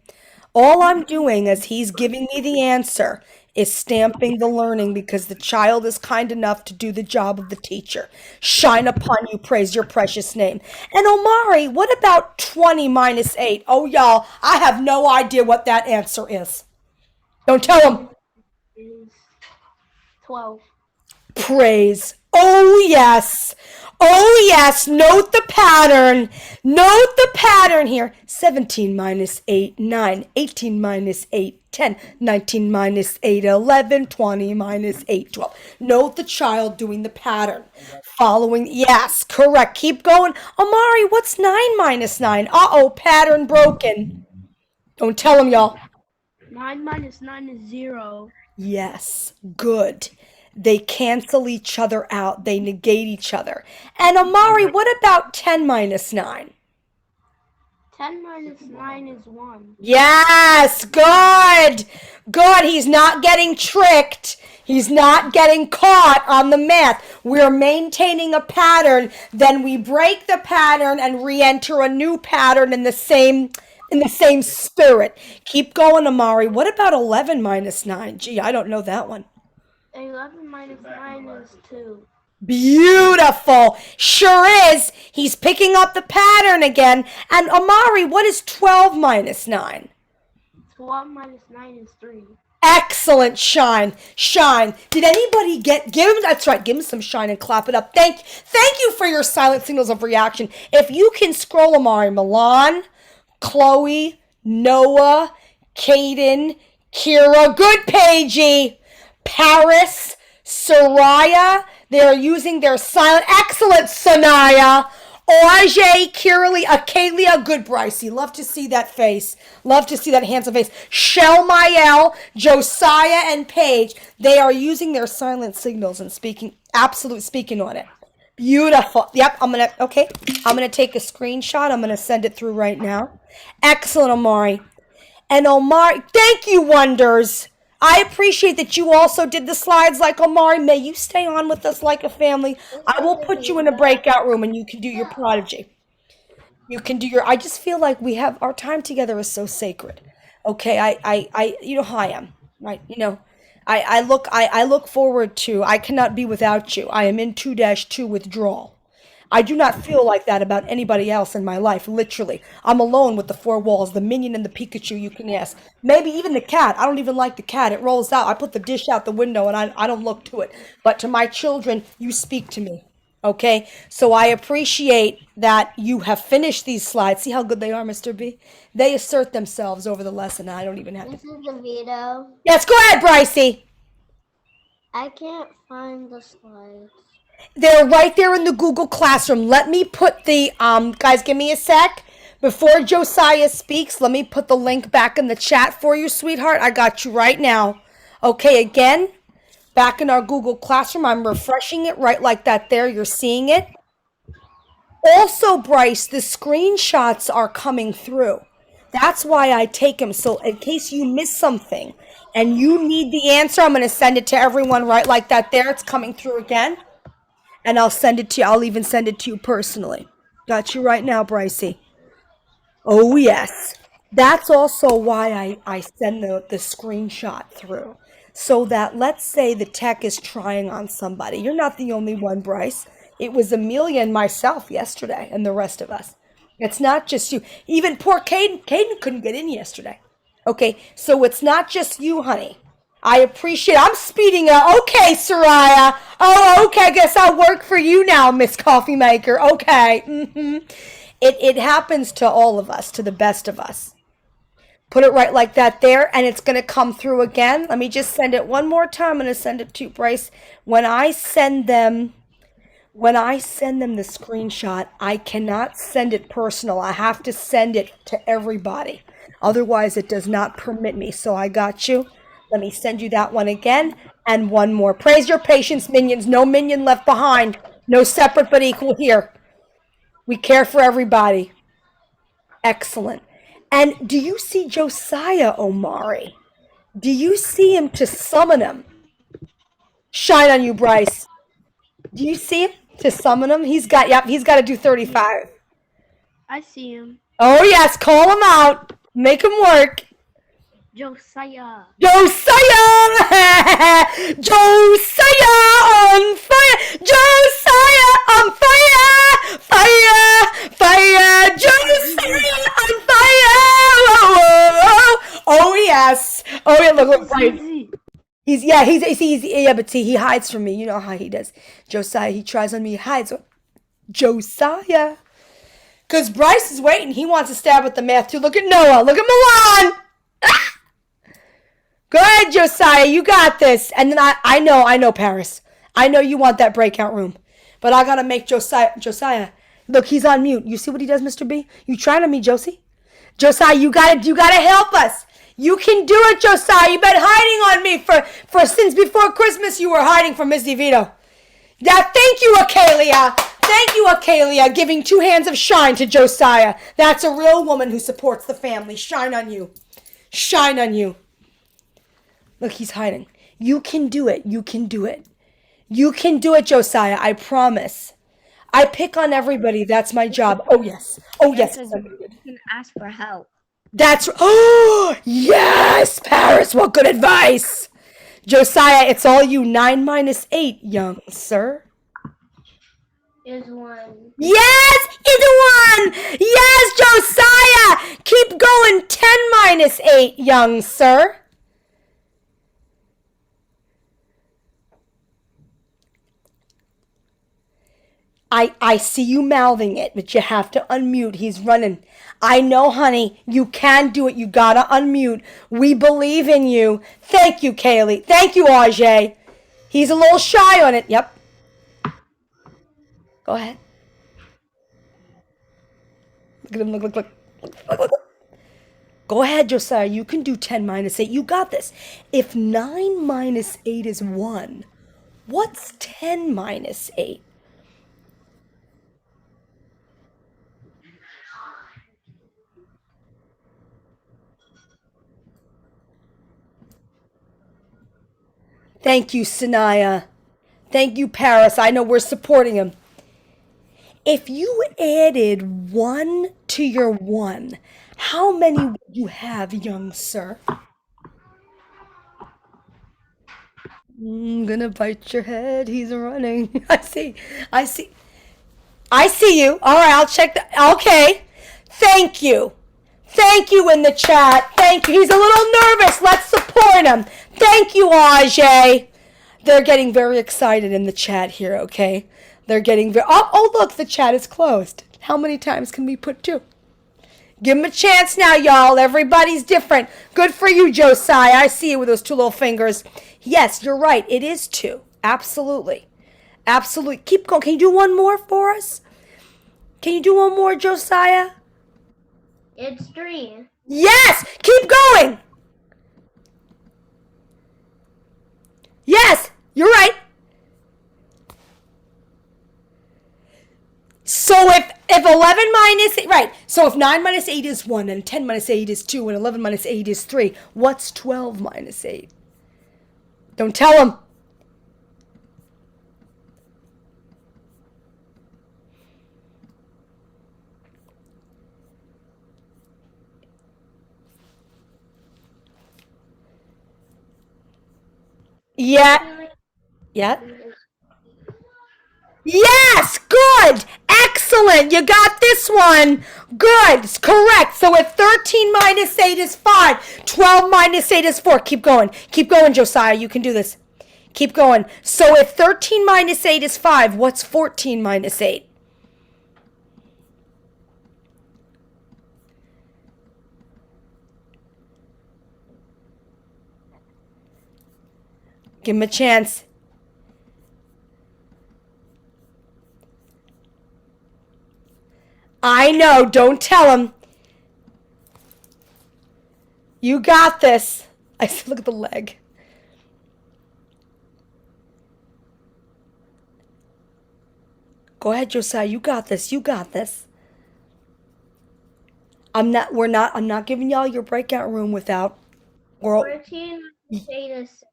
S1: All I'm doing as he's giving me the answer is stamping the learning because the child is kind enough to do the job of the teacher. Shine upon you, praise your precious name. And Omari, what about 20 minus 8? Oh, y'all, I have no idea what that answer is. Don't tell him.
S5: Is 12.
S1: Praise. Oh, yes. Oh, yes. Note the pattern. Note the pattern here. 17 minus 8, 9. 18 minus 8, 10. 19 minus 8, 11. 20 minus 8, 12. Note the child doing the pattern. Following. Yes, correct. Keep going. Amari, what's 9 minus 9? Uh-oh, pattern broken. Don't tell him, y'all.
S5: 9 minus 9 is 0.
S1: Yes, good. They cancel each other out. They negate each other. And Amari, what about 10 minus 9?
S5: 10 minus 9 is 1.
S1: Yes, good. Good. He's not getting tricked. He's not getting caught on the math. We're maintaining a pattern. Then we break the pattern and re-enter a new pattern in the same spirit. Keep going, Amari. What about 11 minus 9? Gee, I don't know that one.
S5: 11 minus 9 is 2.
S1: Beautiful. Sure is. He's picking up the pattern again. And Omari, what is 12 minus 9?
S5: 12 minus 9 is 3.
S1: Excellent, Shine. Shine. Did anybody give him, that's right, give him some shine and clap it up. Thank you for your silent signals of reaction. If you can scroll, Omari, Milan, Chloe, Noah, Kaden, Kira, good Paigey, Paris, Soraya, they're using their silent, excellent, Sanaya, Orje, Kiralee, Akalia, good Brycey. Love to see that face. Love to see that handsome face. Shell Mael, Josiah, and Paige. They are using their silent signals and speaking on it. Beautiful. Yep, I'm gonna take a screenshot. I'm gonna send it through right now. Excellent, Omari. And Omari, thank you, Wonders. I appreciate that you also did the slides like Omari. May you stay on with us like a family. I will put you in a breakout room and you can do your prodigy. You can do your, I just feel like we have, our time together is so sacred. Okay, I you know how I am, right? You know, I look forward to, I cannot be without you. I am in 2-2 withdrawal. I do not feel like that about anybody else in my life, literally. I'm alone with the four walls, the minion and the Pikachu, you can ask. Maybe even the cat. I don't even like the cat. It rolls out. I put the dish out the window and I don't look to it. But to my children, you speak to me. Okay? So I appreciate that you have finished these slides. See how good they are, Mr. B? They assert themselves over the lesson. I don't even have to.
S2: This is DeVito.
S1: Yes, go ahead, Brycey.
S2: I can't find the slides.
S1: They're right there in the Google Classroom. Let me put the, guys, give me a sec. Before Josiah speaks, let me put the link back in the chat for you, sweetheart. I got you right now. Okay, again, back in our Google Classroom. I'm refreshing it right like that there. You're seeing it. Also, Bryce, the screenshots are coming through. That's why I take them. So in case you miss something and you need the answer, I'm going to send it to everyone right like that there. It's coming through again. And I'll send it to you. I'll even send it to you personally. Got you right now, Brycey. Oh, yes. That's also why I send the screenshot through. So that, let's say the tech is trying on somebody. You're not the only one, Bryce. It was Amelia and myself yesterday and the rest of us. It's not just you. Even poor Caden. Caden couldn't get in yesterday. Okay, so it's not just you, honey. I appreciate, I'm speeding up. Okay, Soraya. Oh, okay, I guess I'll work for you now, Miss Coffee Maker. Okay. It happens to all of us, to the best of us. Put it right like that there, and it's going to come through again. Let me just send it one more time. I'm going to send it to Bryce. When I send them the screenshot, I cannot send it personal. I have to send it to everybody. Otherwise, it does not permit me. So I got you. Let me send you that one again, and one more. Praise your patience, minions. No minion left behind. No separate but equal here. We care for everybody. Excellent. And do you see Josiah, Omari? Do you see him to summon him? Shine on you, Bryce. Do you see him to summon him? He's got to do 35.
S5: I see him.
S1: Oh, yes. Call him out. Make him work.
S5: Josiah!
S1: Josiah on fire! Josiah on fire! Fire! Josiah on fire! Oh yes! Oh yeah! Look, right. He's but see, he hides from me. You know how he does. Josiah, he tries on me, he hides. Josiah, because Bryce is waiting. He wants to stab with the math too. Look at Noah. Look at Milan. Go ahead, Josiah. You got this. And then I know, Paris. I know you want that breakout room. But I got to make Josiah. Look, he's on mute. You see what he does, Mr. B? You trying on me, Josie? Josiah, you got to help us. You can do it, Josiah. You've been hiding on me for since before Christmas. You were hiding from Miss DeVito. Yeah, thank you, Akalia. Thank you, Akalia, giving 2 hands of shine to Josiah. That's a real woman who supports the family. Shine on you. Shine on you. Look, he's hiding. You can do it. You can do it. You can do it, Josiah. I promise. I pick on everybody. That's my job. Oh, yes. Oh, yes.
S2: You can ask for help.
S1: That's... Oh, yes, Paris. What good advice. Josiah, it's all you. 9 minus 8, young sir.
S5: is 1.
S1: Yes, it's 1. Yes, Josiah. Keep going. 10 minus 8, young sir. I see you mouthing it, but you have to unmute. He's running. I know, honey. You can do it. You gotta unmute. We believe in you. Thank you, Kaylee. Thank you, Ajay. He's a little shy on it. Yep. Go ahead. Look at him. Look. Go ahead, Josiah. You can do 10 minus 8. You got this. If 9 minus 8 is 1, what's 10 minus 8? Thank you, Sanaya. Thank you, Paris. I know we're supporting him. If you added 1 to your 1, how many would you have, young sir? I'm gonna bite your head. He's running. I see you. All right, I'll check that. Okay. Thank you. Thank you in the chat. Thank you. He's a little nervous. Let's support him. Thank you, Ajay. They're getting very excited in the chat here, okay? They're getting very... Oh, look, the chat is closed. How many times can we put 2? Give him a chance now, y'all. Everybody's different. Good for you, Josiah. I see you with those 2 little fingers. Yes, you're right. It is 2. Absolutely. Absolutely. Keep going. Can you do one more for us? Can you do one more, Josiah?
S5: It's 3.
S1: Yes! Keep going! Yes! You're right. So if 11 minus 8, right, so if 9 minus 8 is 1, and 10 minus 8 is 2, and 11 minus 8 is 3, what's 12 minus 8? Don't tell him. Yeah. Yeah. Yes, good, excellent. You got this one. Good, it's correct. So if 13 minus 8 is 5, 12 minus 8 is 4. Keep going, Josiah. You can do this. Keep going. So if 13 minus 8 is 5, what's 14 minus 8? Give him a chance. I know, don't tell him. You got this. I see, look at the leg. Go ahead, Josiah. You got this. You got this. I'm not giving y'all your breakout room without
S5: 14 minus 8 is 6.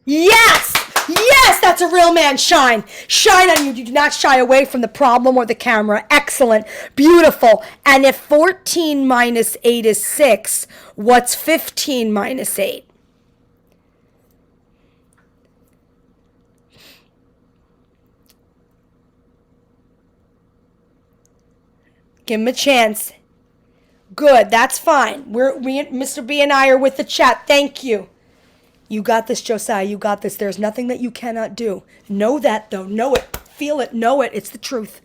S1: Yes! Yes, that's a real man. Shine. Shine on you. You do not shy away from the problem or the camera. Excellent. Beautiful. And if 14 minus 8 is 6, what's 15 minus 8? Give him a chance. Good. That's fine. Mr. B and I are with the chat. Thank you. You got this, Josiah. You got this. There's nothing that you cannot do. Know that, though. Know it. Feel it. Know it. It's the truth.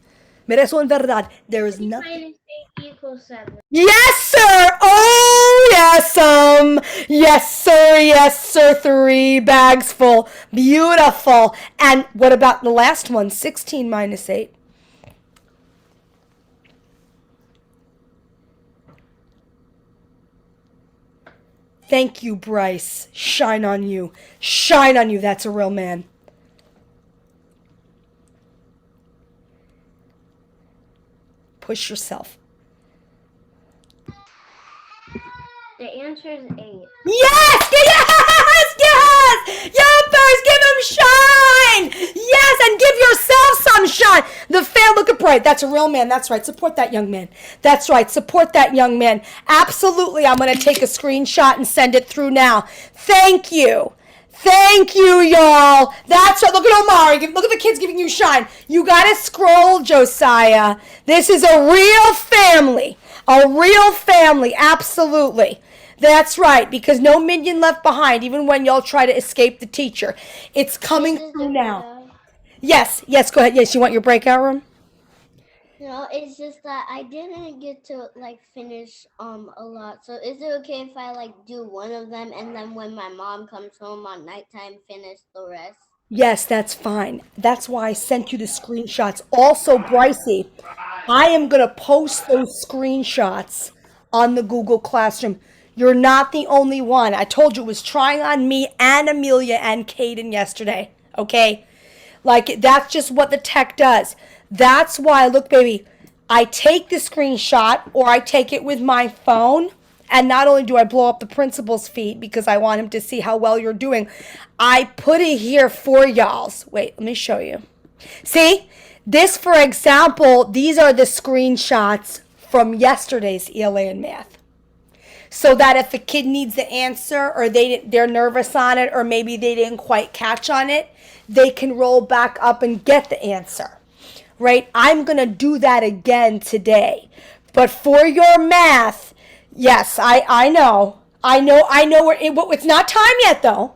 S1: Mira eso en verdad. There is nothing.
S5: Minus 8 equals 7.
S1: Yes, sir. Oh, yes, yes, sir. Yes, sir. 3 bags full. Beautiful. And what about the last one? 16 minus 8. Thank you, Bryce. Shine on you. Shine on you. That's a real man. Push yourself.
S5: The answer is 8.
S1: Yes! Yes! Yes! Yuppers, give him shine! Yes, and give yourself some shine. The fan looking bright. That's a real man. That's right. Support that young man. That's right. Support that young man. Absolutely. I'm going to take a screenshot and send it through now. Thank you. Thank you, y'all. That's right. Look at Omari. Look at the kids giving you shine. You got to scroll, Josiah. This is a real family. A real family. Absolutely. That's right. Because no minion left behind, even when y'all try to escape the teacher. It's coming through now. Yes. Go ahead. Yes, you want your breakout room?
S2: No, it's just that I didn't get to finish a lot. So is it okay if I do one of them and then when my mom comes home on nighttime finish the rest?
S1: Yes, that's fine. That's why I sent you the screenshots. Also, Brycey, I am going to post those screenshots on the Google Classroom. You're not the only one. I told you it was trying on me and Amelia and Caden yesterday. Okay? That's just what the tech does. That's why, look, baby, I take the screenshot or I take it with my phone. And not only do I blow up the principal's feed because I want him to see how well you're doing, I put it here for y'all's. Wait, let me show you. See? This, for example, these are the screenshots from yesterday's ELA in math. So that if a kid needs the answer or they're nervous on it or maybe they didn't quite catch on it, they can roll back up and get the answer. Right? I'm going to do that again today. But for your math, yes, I know. It's not time yet, though.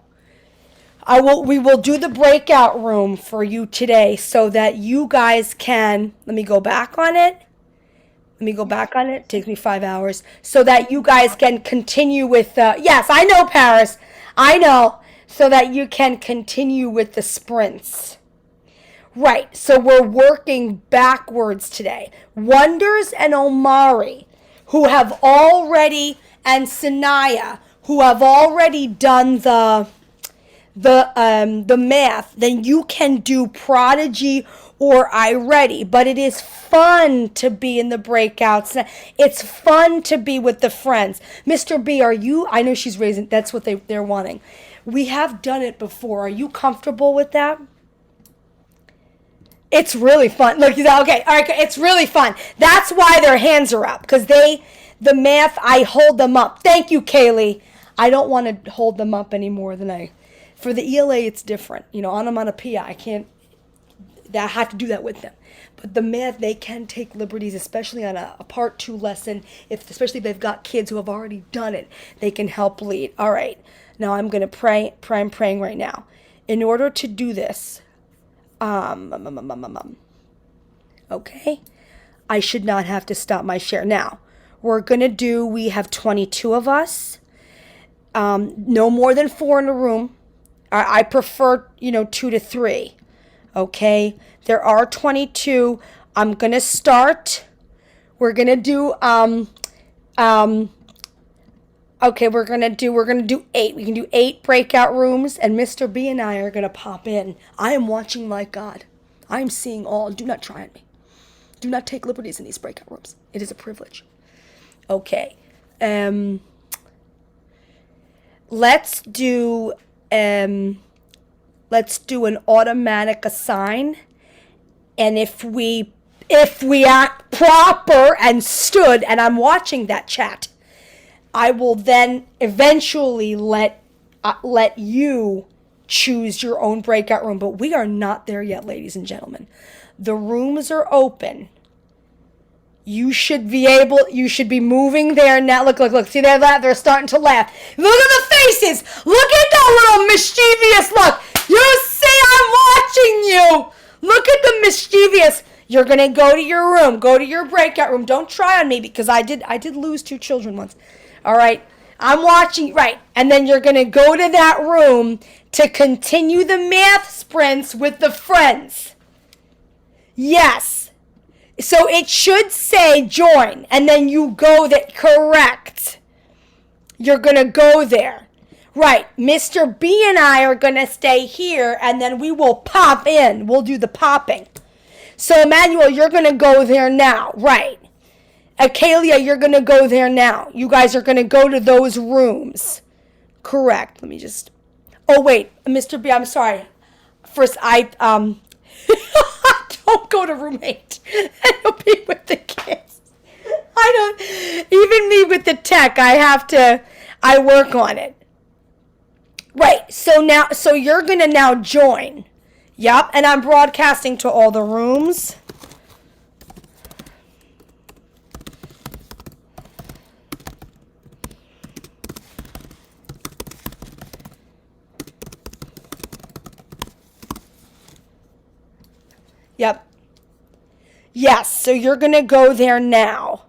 S1: We will do the breakout room for you today so that you guys can. Let me go back on it. It takes me 5 hours. So that you guys can continue with. Yes, I know, Paris. I know. So that you can continue with the sprints. Right. So we're working backwards today. Wonders and Omari, who have already, and Sanaya, who have already done the math, then you can do Prodigy or iReady. But it is fun to be in the breakouts. It's fun to be with the friends. Mr. B, I know she's raising, that's what they're wanting. We have done it before. Are you comfortable with that? It's really fun. Look, okay, all right, it's really fun. That's why their hands are up, because the math, I hold them up. Thank you, Kaylee. I don't want to hold them up any more than for the ELA, it's different. Onomatopoeia, I have to do that with them. But the math, they can take liberties, especially on a part 2 lesson, especially if they've got kids who have already done it, they can help lead. All right, now I'm going to pray. I'm praying right now. In order to do this, okay, I should not have to stop my share. Now, we have 22 of us, no more than 4 in a room. I prefer, 2 to 3, okay? There are 22. I'm going to start. We're going to do, okay, we're going to do 8. We can do 8 breakout rooms, and Mr. B and I are going to pop in. I am watching like God. I am seeing all. Do not try on me. Do not take liberties in these breakout rooms. It is a privilege. Okay. Let's do an automatic assign. And if we act proper and stood, and I'm watching that chat, I will then eventually let you choose your own breakout room. But we are not there yet, ladies and gentlemen. The rooms are open. You should be moving there now. Look. See, they're starting to laugh. Look at the faces. Look at that little mischievous look. You see, I'm watching you. Look at the mischievous. You're going to go to your room. Go to your breakout room. Don't try on me because I did lose 2 children once. All right. I'm watching. Right. And then you're going to go to that room to continue the math sprints with the friends. Yes. So it should say join, and then you go there. Correct. You're going to go there. Right. Mr. B and I are going to stay here, and then we will pop in. We'll do the popping. So, Emmanuel, you're going to go there now. Right. Akalia, you're going to go there now. You guys are going to go to those rooms. Correct. Let me just... Oh, wait. Mr. B, I'm sorry. First, don't go to room 8. And you'll be with the kids. Even me with the tech, I work on it. Right. So you're gonna now join. Yep. And I'm broadcasting to all the rooms. Yep. Yes, so you're going to go there now.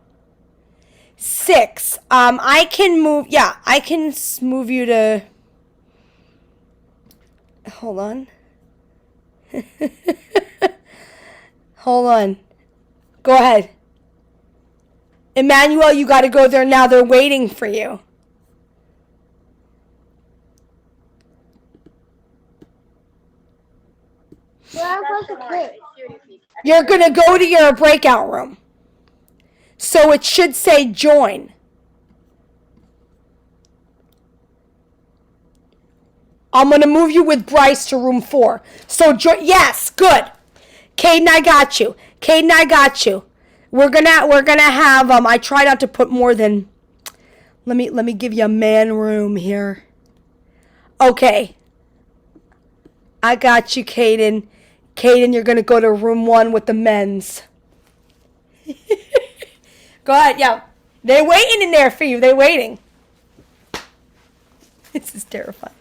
S1: 6. I can move, I can move you to, hold on. Hold on. Go ahead. Emmanuel, you got to go there now. They're waiting for you. You're going to go to your breakout room. So it should say join. I'm going to move you with Bryce to room 4. So yes, good. Caden, I got you. Caden, I got you. We're gonna have I try not to put more than, let me give you a man room here. Okay. I got you, Caden. Caden, you're going to go to room 1 with the men's. Go ahead, yeah. They're waiting in there for you. They're waiting. This is terrifying.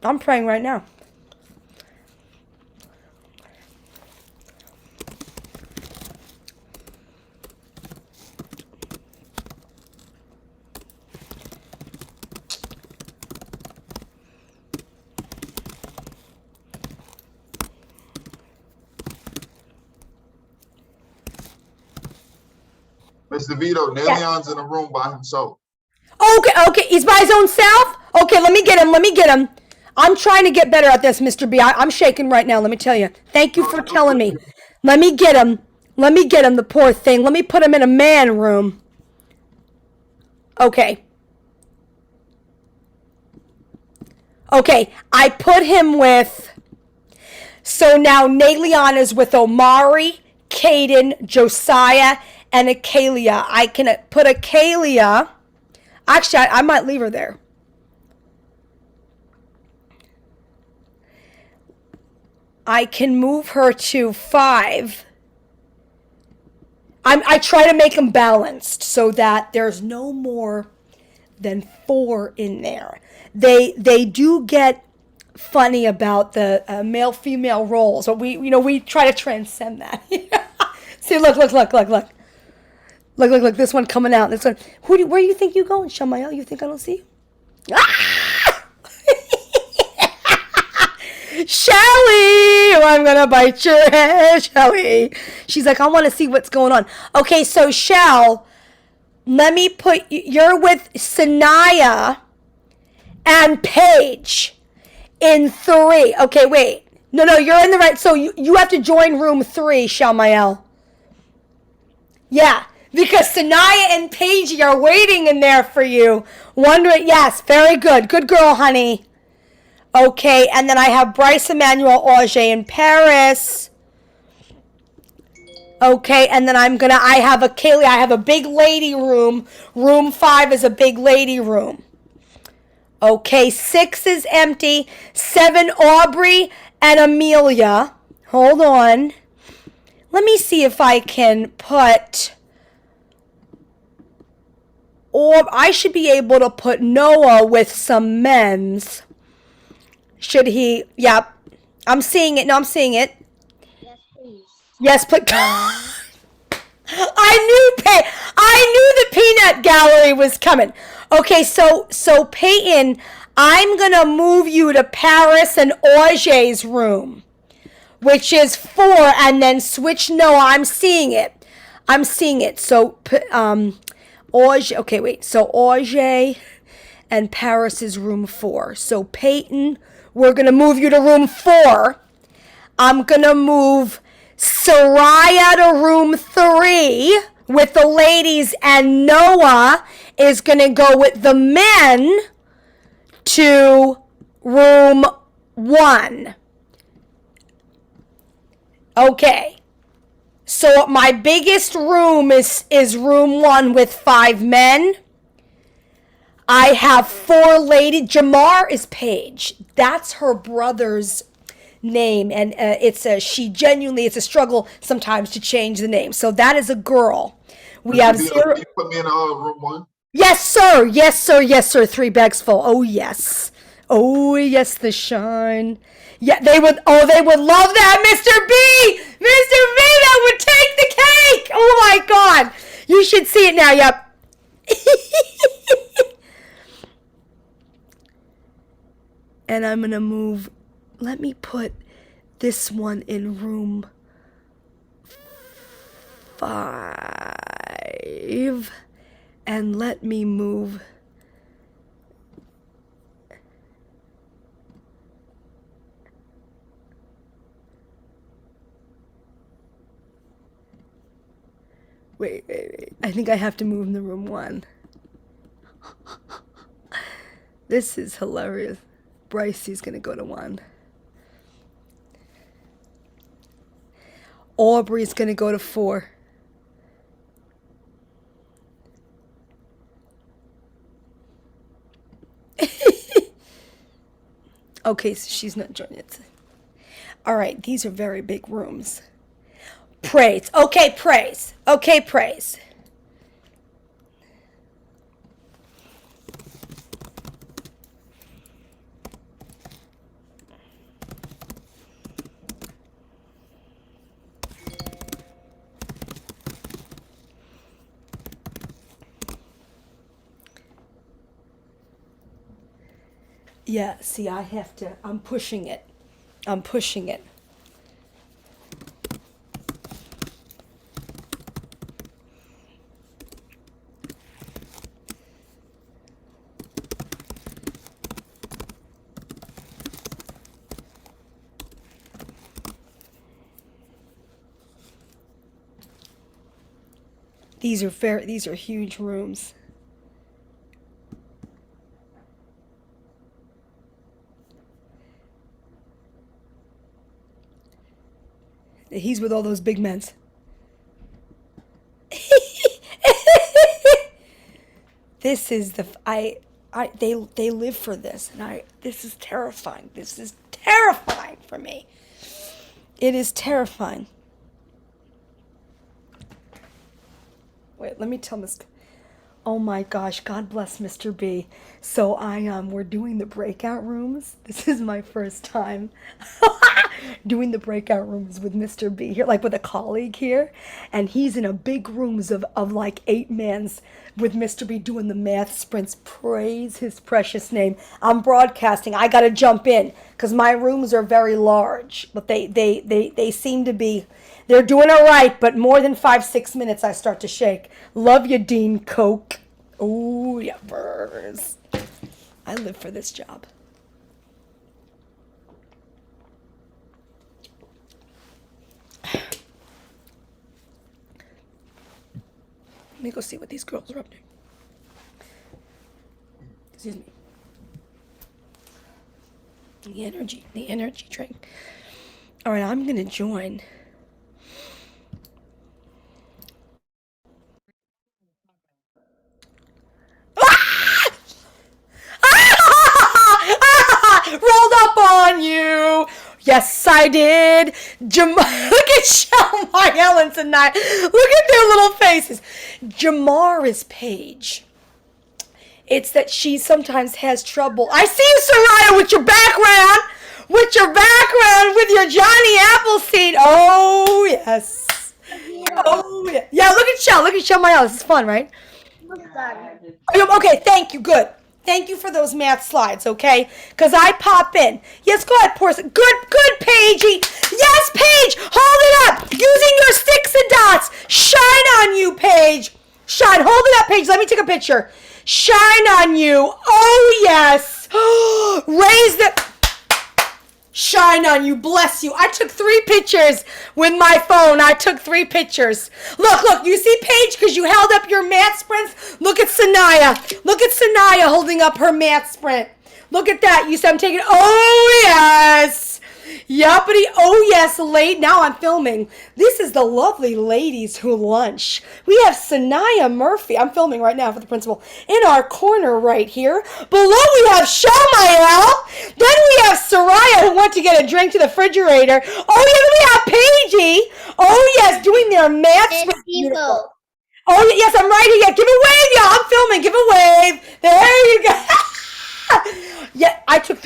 S1: I'm praying right now.
S4: Mr. DeVito, Nelion's in the room by himself.
S1: Okay, he's by his own self? Okay, let me get him. I'm trying to get better at this, Mr. B. I'm shaking right now, let me tell you. Thank you for telling me. Let me get him, the poor thing. Let me put him in a man room. Okay. Okay, I put him with... So now Naleon is with Omari, Caden, Josiah, and Akalia. I can put Akalia... Actually, I might leave her there. I can move her to 5. I try to make them balanced so that there's no more than 4 in there. They do get funny about the male-female roles, but we try to transcend that. See, look. Look, this one coming out. This one. Where do you think you're going, Shamael? You think I don't see you? Ah! Shelly! I'm gonna bite your head, Shelly. She's like, I want to see what's going on. Okay, so Shell, let me put, you're with Sanaya and Paige in 3. Okay, wait. No, you're in the right. So you have to join room 3, Shamael. Yeah. Because Sanaya and Paige are waiting in there for you. Wondering, yes, very good. Good girl, honey. Okay, and then I have Bryce, Emmanuel, Auger, and Paris. Okay, and then I have a big lady room. Room 5 is a big lady room. Okay, 6 is empty. 7, Aubrey and Amelia. Hold on. Let me see if I can put... Or I should be able to put Noah with some men's. Should he? Yep. I'm seeing it. No, I'm seeing it.
S2: Yes, please.
S1: Yes, please. I knew the peanut gallery was coming. Okay, so Peyton, I'm going to move you to Paris and Auger's room, which is 4, and then switch Noah. I'm seeing it. So, Auger, okay, wait. So Auger and Paris is room 4. So Peyton, we're going to move you to room 4. I'm going to move Soraya to room 3 with the ladies, and Noah is going to go with the men to room 1. Okay. So my biggest room is room 1 with 5 men. I have 4 ladies. Jamar is Paige. That's her brother's name, and it's a struggle sometimes to change the name. So that is a girl. We have
S4: DeVito,
S1: 0.
S4: can you put me in room 1?
S1: Yes, sir. Yes, sir. Yes, sir. 3 bags full. Oh, yes. Oh, yes, the shine. Yeah, they would love that, Mr. B. Mr. B, that would take the cake. Oh, my God. You should see it now. Yep. And I'm going to move. Let me put this one in room 5. And let me move. Wait. I think I have to move in the room 1. This is hilarious. Brycey's gonna go to 1. Aubrey's gonna go to 4. Okay, so she's not joining it. All right, these are very big rooms. Praise. Okay, praise. Okay, praise. Yeah, see, I'm pushing it. I'm pushing it. These are huge rooms. He's with all those big men. This is they live for this, and this is terrifying. This is terrifying for me. It is terrifying. Wait, let me tell Miss. Oh my gosh, God bless Mr. B. So we're doing the breakout rooms. This is my first time doing the breakout rooms with Mr. B here, like with a colleague here. And he's in a big rooms of like 8 mans with Mr. B doing the math sprints. Praise his precious name. I'm broadcasting. I gotta jump in because my rooms are very large, but they seem to be. They're doing all right, but more than 5-6 minutes, I start to shake. Love you, Dean Coke. Oh, yeah, burrs. I live for this job. Let me go see what these girls are up to. Excuse me. The energy drink. All right, I'm going to join. Rolled up on you. Yes, I did. Look at Shell, Mark Ellen tonight. Look at their little faces. Jamar is Paige. It's that she sometimes has trouble. I see you, Soraya, with your background. With your Johnny Appleseed. Oh, yes. Oh, yeah. Yeah, look at Shell. Mark Ellen. This is fun, right? Okay, thank you. Good. Thank you for those math slides, okay? Because I pop in. Yes, go ahead, Porson. Good, Paigey. Yes, Paige, hold it up. Using your sticks and dots. Shine on you, Paige. Shine. Hold it up, Paige. Let me take a picture. Shine on you. Oh, yes. Raise the... Shine on you, bless you. I took 3 pictures with my phone. I took 3 pictures. Look, you see Paige because you held up your math sprints? Look at Sanaya. Holding up her math sprint. Look at that. You said I'm taking, oh yes. Yuppity. Oh, yes, late. Now I'm filming. This is the lovely ladies who lunch. We have Sanaya Murphy. I'm filming right now for the principal. In our corner right here. Below we have Shamael. Then we have Soraya who went to get a drink to the refrigerator. Oh, yeah, then we have Paigey. Oh, yes, doing their math.
S2: Devo.
S1: Oh, yes, I'm right here. Yeah, give a wave, y'all. I'm filming. Give a wave. There you go. Yeah, I took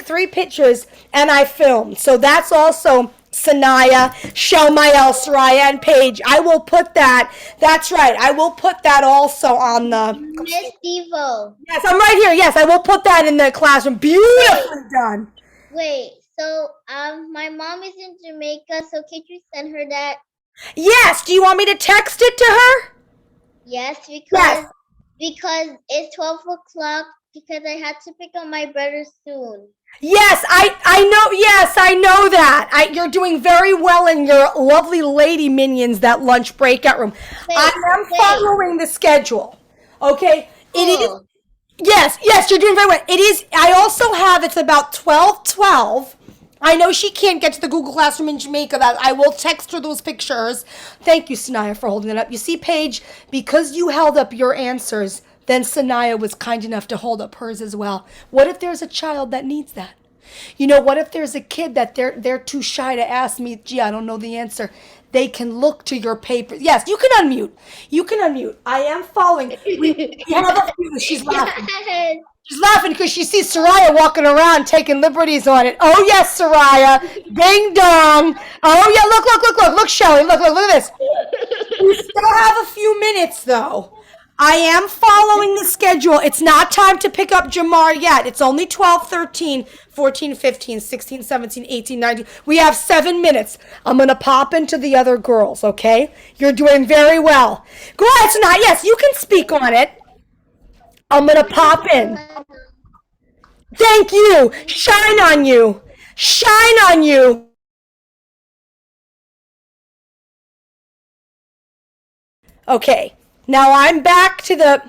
S1: three pictures and I filmed. So that's also Sanaya, Shelmael, Soraya, and Paige. I will put that. That's right. I will put that also on the.
S2: Miss Devo.
S1: Yes, I'm right here. Yes, I will put that in the classroom. Beautifully done.
S2: Wait, so my mom is in Jamaica, so could you send her that?
S1: Yes. Do you want me to text it to her?
S2: Yes, because
S1: Yes.
S2: because it's 12 o'clock. Because I had to pick up my brother soon.
S1: Yes, I know. Yes, I know that. You're doing very well in your lovely lady minions, that lunch breakout room. I am following the schedule. Okay, it is. Yes, you're doing very well. It is. I also have. It's about 12:12. I know she can't get to the Google Classroom in Jamaica. That I will text her those pictures. Thank you, Sanaya, for holding it up. You see, Paige, because you held up your answers, then Sanaya was kind enough to hold up hers as well. What if there's a child that needs that? You know, what if there's a kid that they're too shy to ask me, gee, I don't know the answer. They can look to your paper. Yes, you can unmute. You can unmute. I am following. We have a few. She's laughing. She's laughing because she sees Soraya walking around taking liberties on it. Oh, yes, Soraya. Ding dong. Oh, yeah, look, Shelly. Look at this. We still have a few minutes, though. I am following the schedule. It's not time to pick up Jamar yet. It's only 12, 13, 14, 15, 16, 17, 18, 19. We have 7 minutes. I'm going to pop into the other girls, okay? You're doing very well. Go ahead, Sanaya. Yes, you can speak on it. I'm going to pop in. Thank you. Shine on you. Shine on you. Okay. Now I'm back to the,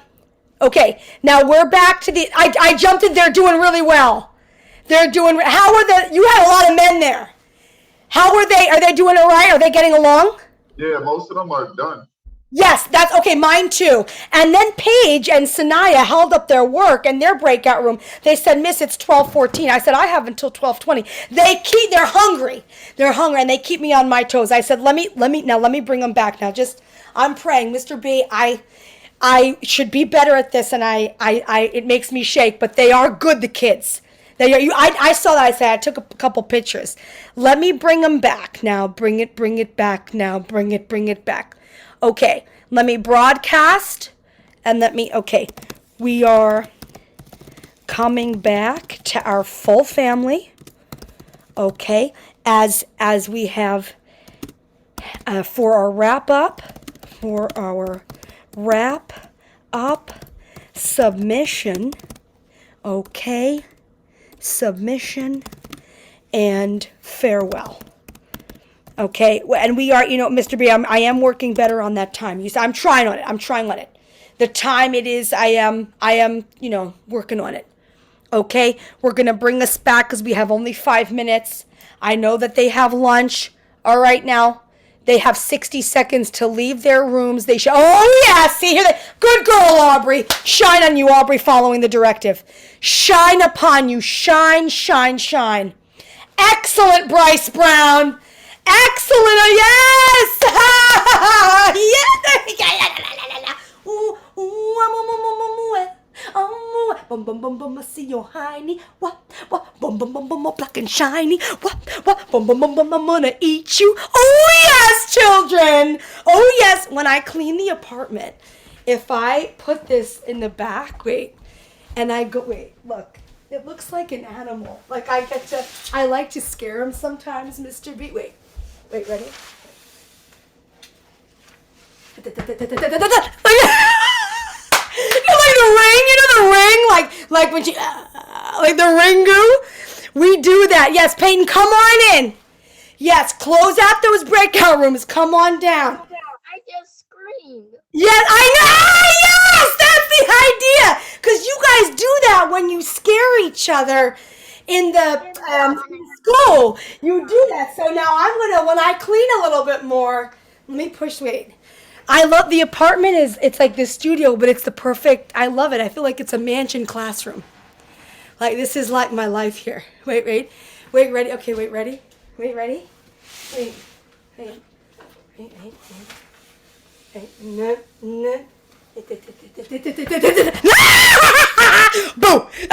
S1: okay, now we're back to the, I jumped in, they're doing really well. How are you had a lot of men there. How are they doing all right? Are they getting along?
S4: Yeah, most of them are done.
S1: Yes, that's, okay, mine too. And then Paige and Sanaya held up their work in their breakout room. They said, Miss, it's 12:14. I said, I have until 12:20. They're hungry. They're hungry and they keep me on my toes. I said, let me bring them back now. I'm praying, Mr. B, I should be better at this, and it makes me shake, but they are good, the kids. I saw that. I said, I took a couple pictures. Let me bring them back now. Bring it back now. Bring it back. Okay, let me broadcast, and okay, we are coming back to our full family, okay, as we have, for our wrap up submission, okay, submission and farewell. Okay, and we are, Mr. B, I am working better on that time. I'm trying on it. The time it is, I am, working on it. Okay, we're going to bring us back because we have only 5 minutes. I know that they have lunch. All right, now, they have 60 seconds to leave their rooms. Oh, yeah, see here. Good girl, Aubrey. Shine on you, Aubrey, following the directive. Shine upon you. Shine, shine, shine. Excellent, Bryce Brown. Excellent. Yes. Yes. Bum bum bum bum, I see your hiney. What? Bum bum bum bum, black and shiny. What? Bum bum bum bum, I'm gonna eat you. Oh yes, children. Oh yes. When I clean the apartment, if I put this in the back, and I go, look. It looks like an animal. Like I like to scare him sometimes, Mr. B. Wait, ready? Like the ring, the ring, like when she, like the Ringu. We do that. Yes, Peyton, come on in. Yes, close out those breakout rooms. Come on down.
S5: I just screamed.
S1: Yes, I know. Yes, that's the idea. Because you guys do that when you scare each other in the school. You do that. So now I'm gonna, when I clean a little bit more, let me push, wait. I love the apartment it's like this studio, but it's the perfect, I love it. I feel like it's a mansion classroom. Like this is like my life here. Wait, ready? Okay, wait, ready? Wait, ready? Wait. No. Boom! I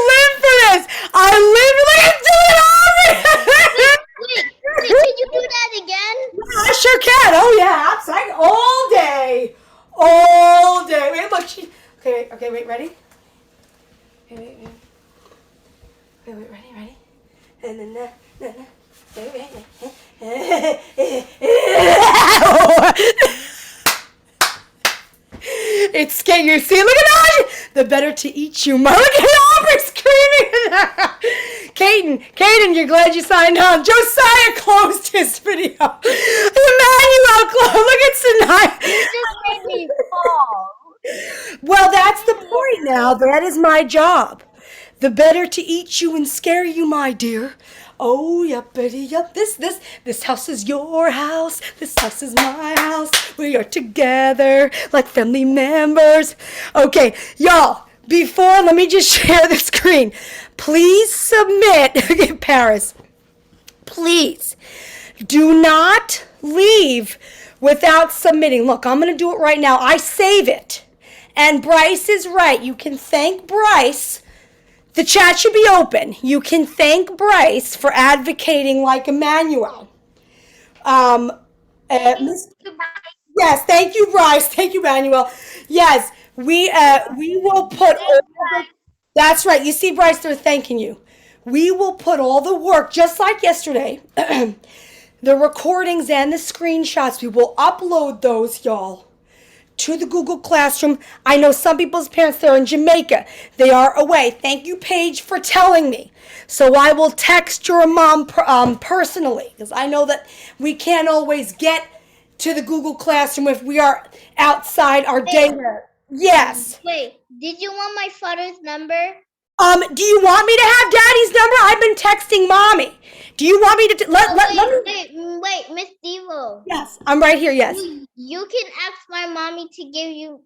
S1: live for this! I live for this!
S2: Wait, can you do that again?
S1: I sure can. Oh yeah, outside all day. All day. Wait, look, okay, wait, ready? Wait, ready? And then it's scary. You see, look at that. The better to eat you, Mom. Look at Aubrey screaming. Caden, you're glad you signed on. Josiah closed his video. Emmanuel closed. Look at Sinai.
S2: You just made me fall.
S1: Well, that's the point now. That is my job. The better to eat you and scare you, my dear. Oh, yuppity yup. This house is your house. This house is my house. We are together like family members. Okay, y'all, let me just share the screen. Please submit, okay, Paris, please do not leave without submitting. Look, I'm going to do it right now. I save it. And Bryce is right. You can thank Bryce. The chat should be open. You can thank Bryce for advocating like Emmanuel. Yes, thank you, Bryce. Thank you, Emmanuel. Yes, we will put. That's right. You see, Bryce, they're thanking you. We will put all the work, just like yesterday, the recordings and the screenshots. We will upload those, y'all, to the Google Classroom. I know some people's parents, they're in Jamaica. They are away. Thank you, Paige, for telling me. So I will text your mom personally, because I know that we can't always get to the Google Classroom if we are outside our daycare. Yes.
S2: Wait, did you want my father's number?
S1: Do you want me to have Daddy's number? I've been texting Mommy. Do you want me to let me?
S2: Wait, Miss Devo.
S1: Yes, I'm right here. Yes.
S2: You can ask my mommy to give you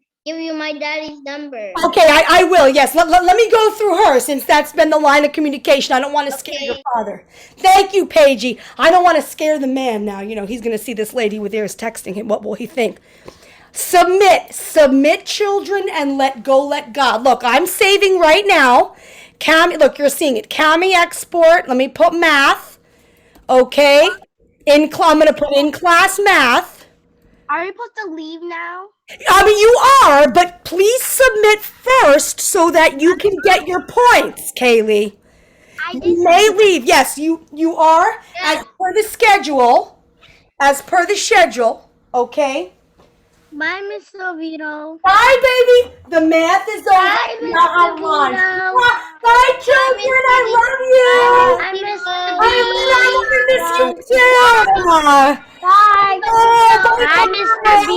S2: my daddy's number.
S1: Okay, I will. Yes. Let me go through her since that's been the line of communication. I don't want to scare your father. Thank you, Paigey. I don't want to scare the man now. You know, he's going to see this lady with ears texting him. What will he think? Submit, children, and let go, let God. Look, I'm saving right now. Cami, look, you're seeing it. Cami export. Let me put math. Okay. I'm going to put in class math.
S5: Are we supposed to leave now?
S1: I mean, you are, but please submit first so that you can get your points, Kaylee. You may leave. Yes, you are. As per the schedule. Okay.
S5: Bye, Miss DeVito.
S1: Bye, baby. The math is over.
S5: Bye, Miss
S1: online.
S5: DeVito.
S1: Bye, children. I love you.
S5: Bye, Miss
S1: I miss you too.
S5: Bye.
S1: Bye,
S5: Mr. B.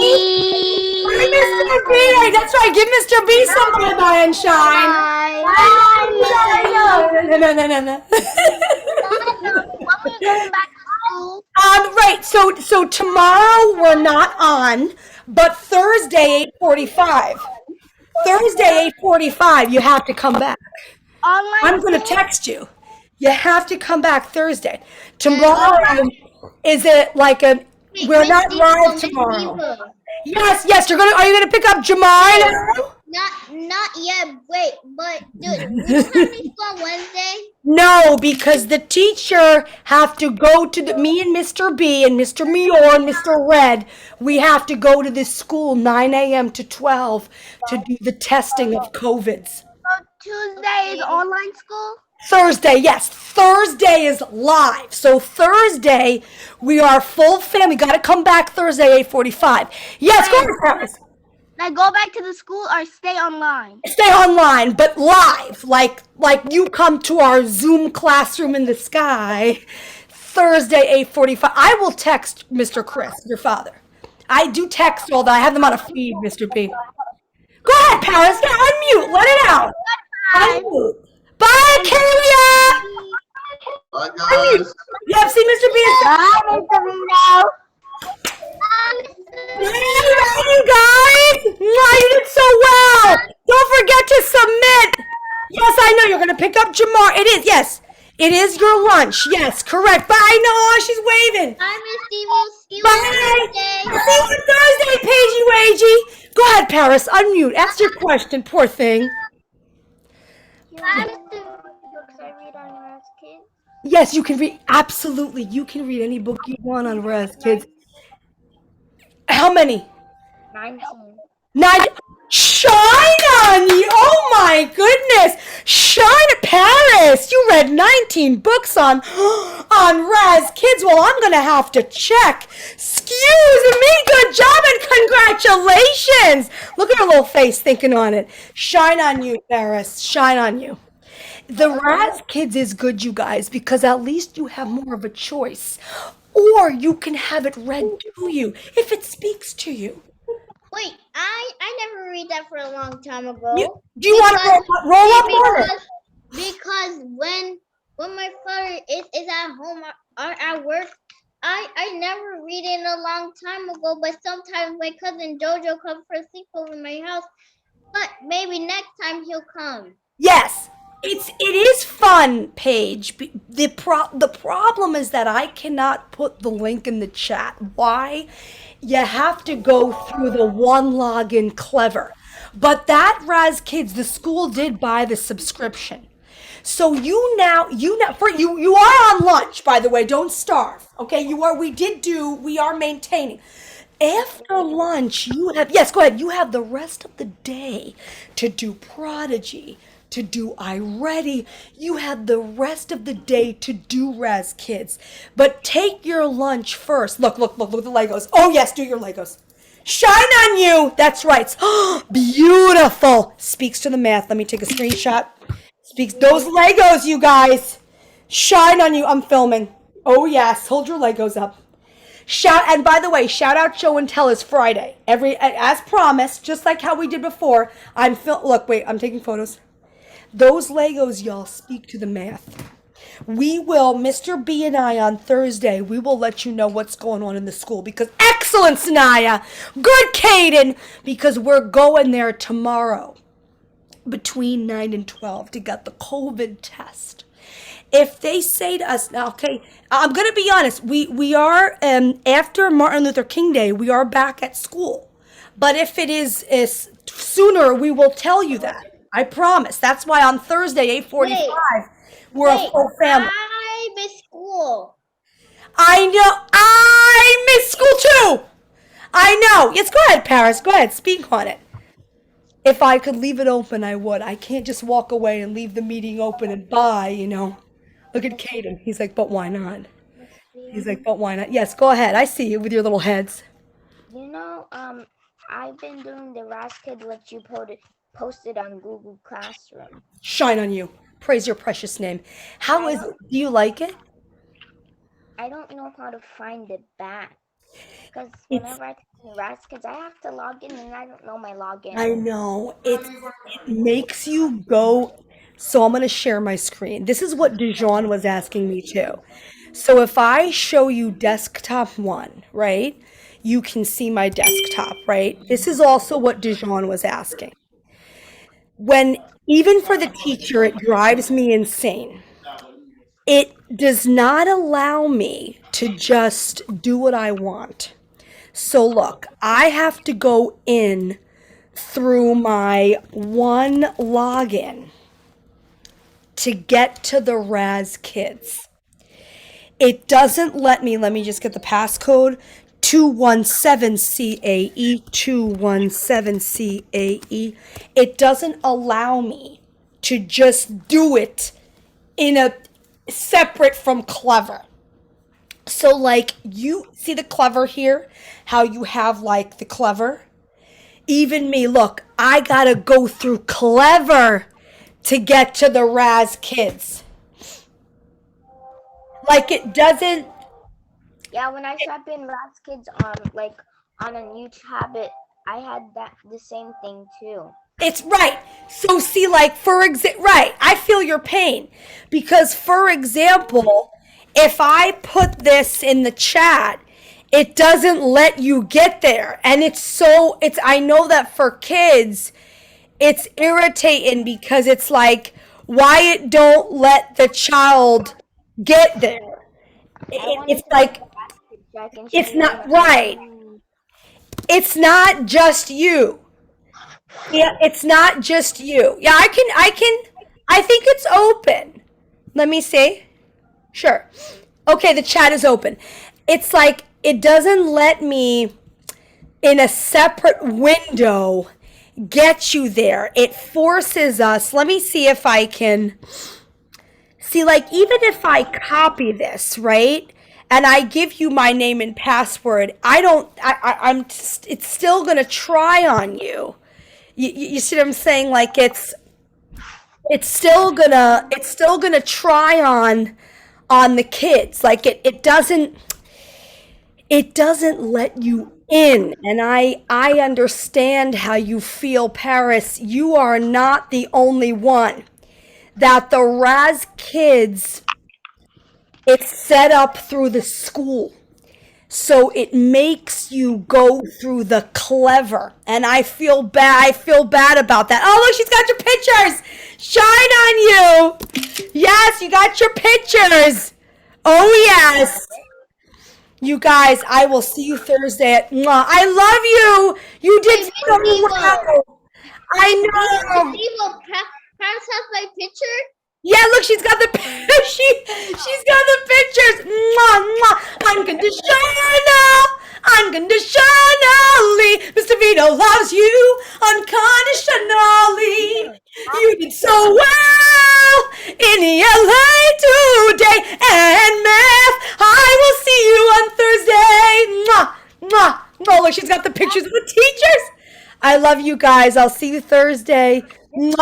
S1: Bye, Mr. B. That's right. Give Mr. B some bye and shine.
S5: Bye.
S1: No.
S5: When we going back to school?
S1: Right. So tomorrow we're not on, but Thursday 8:45. Thursday 8:45. You have to come back.
S5: Online
S1: I'm going to text you. You have to come back Thursday. Tomorrow is it like a? We're not live tomorrow. Yes. Are you gonna pick up Jamai?
S2: Not yet. Wait, but dude, we don't have any school on Wednesday.
S1: No, because the teacher have to go to me and Mr. B and Mr. Mior and Mr. Red. We have to go to this school 9 a.m. to 12 to do the testing of COVIDs.
S5: So Tuesday is online school?
S1: Thursday, yes. Thursday is live. So Thursday, we are full family. Got to come back Thursday, 8:45. Yes, go ahead, Travis.
S5: Like go back to the school or stay online?
S1: Stay online, but live. Like you come to our Zoom classroom in the sky. Thursday, 8:45. I will text Mr. Chris, your father. I do text all that. I have them on a feed, Mr. B. Go ahead, Paris. Yeah, unmute. Let it out. Unmute. Bye, Kalia.
S4: Bye,
S1: Unmute.
S4: guys.
S1: Yep, see Mr. Bean.
S2: Bye, Mr. Vito.
S1: Yay, you guys. Mwah, you did so well. Don't forget to submit. Yes, I know. You're going to pick up Jamar. It is. Yes. It is your lunch. Yes, correct. Bye. No, she's waving.
S2: Bye, Miss Steve. We'll see you
S1: Bye.
S2: Thursday.
S1: See you Thursday, Paigey Wagey. Go ahead, Paris. Unmute. Ask your question. Poor thing.
S2: Bye, Mr. Books I read on RECS Kids.
S1: Yes, you can read. Absolutely. You can read any book you want on RES, kids. How many?
S2: 19.
S1: 9. Shine on you. Oh, my goodness. Shine Paris. You read 19 books on RES Kids. Well, I'm going to have to check. Excuse me. Good job and congratulations. Look at her little face thinking on it. Shine on you, Paris. Shine on you. The RES Kids is good, you guys, because at least you have more of a choice. Or you can have it read to you if it speaks to you.
S2: Wait, I never read that for a long time ago.
S1: Do you want to roll up on it?
S2: Because when my father is at home or at work, I never read it a long time ago, but sometimes my cousin Jojo comes for a sleepover in my house. But maybe next time he'll come.
S1: Yes. It is fun, Paige. The problem is that I cannot put the link in the chat. Why? You have to go through the one login clever. But that RES Kids, the school did buy the subscription. So you are on lunch, by the way. Don't starve. Okay, we are maintaining. After lunch, you have, yes, go ahead. You have the rest of the day to do Prodigy, to do iReady. You have the rest of the day to do RES Kids. But take your lunch first. Look at the Legos. Oh, yes, do your Legos. Shine on you. That's right. Beautiful. Speaks to the math. Let me take a screenshot. Speaks those Legos, you guys. Shine on you. I'm filming. Oh, yes. Hold your Legos up. And by the way, shout out Show and Tell is Friday. As promised, just like how we did before. I'm taking photos. Those Legos, y'all, speak to the math. We will, Mr. B and I on Thursday, we will let you know what's going on in the school because excellent, Sanaya. Good, Caden, because we're going there tomorrow between 9 and 12 to get the COVID test. If they say to us, now, okay, I'm going to be honest, we are, after Martin Luther King Day, we are back at school. But if it is sooner, we will tell you that. I promise. That's why on Thursday, 8:45, we're a full family.
S2: I miss school.
S1: I know. I miss school too. I know. Yes, go ahead, Paris. Go ahead. Speak on it. If I could leave it open, I would. I can't just walk away and leave the meeting open and bye, Look at Caden. He's like, but why not? He's like, but why not? Yes, go ahead. I see you with your little heads.
S6: I've been doing the RES Kid Let You post it on Google Classroom.
S1: Shine on you. Praise your precious name. How is it? Do you like it?
S6: I don't know how to find it back. Because whenever I take RES Kids, I have to log in and I don't know my login.
S1: I know. It makes you go. So I'm going to share my screen. This is what Dijon was asking me too. So if I show you desktop 1, right? You can see my desktop, right? This is also what Dijon was asking. Even for the teacher, it drives me insane. It does not allow me to just do what I want. So look, I have to go in through my one login to get to the RES Kids. It doesn't let me just get the passcode, 217CAE, 217CAE. It doesn't allow me to just do it in a separate from Clever. So you see the Clever here, how you have the Clever? Even me, look, I gotta go through Clever to get to the RES Kids. It doesn't.
S6: Yeah, when I type in RES Kids on a new tablet I had the same thing too.
S1: It's right. So see, like right, I feel your pain because, for example, if I put this in the chat, it doesn't let you get there, and it's. I know that for kids, it's irritating because it's like, why it don't let the child get there.
S6: I wanted
S1: It's
S6: to
S1: like
S6: check and show
S1: it's
S6: you
S1: not right. It's not just you. Yeah, it's not just you. Yeah, I think it's open. Let me see. Sure. Okay, the chat is open. It's like it doesn't let me in a separate window get you there. It forces us. Let me see if I can see, like, even if I copy this, right? And I give you my name and password, it's still gonna try on you. You see what I'm saying? Like it's still gonna try on the kids. Like it doesn't let you in. And I understand how you feel, Paris. You are not the only one. That the RAS kids, it's set up through the school. So it makes you go through the clever. And I feel bad about that. Oh, look, she's got your pictures. Shine on you. Yes, you got your pictures. Oh, yes. You guys, I will see you Thursday at Mwah. I love you. You did so well. I know.
S2: Paris has my picture.
S1: Yeah, look, she's got the she's got the pictures. Mwah, mwah. Unconditionally. Mr. Vito loves you unconditionally. You did so well in ELA today and math. I will see you on Thursday. Mwah, mwah. Oh, look, she's got the pictures of the teachers. I love you guys. I'll see you Thursday. Mwah.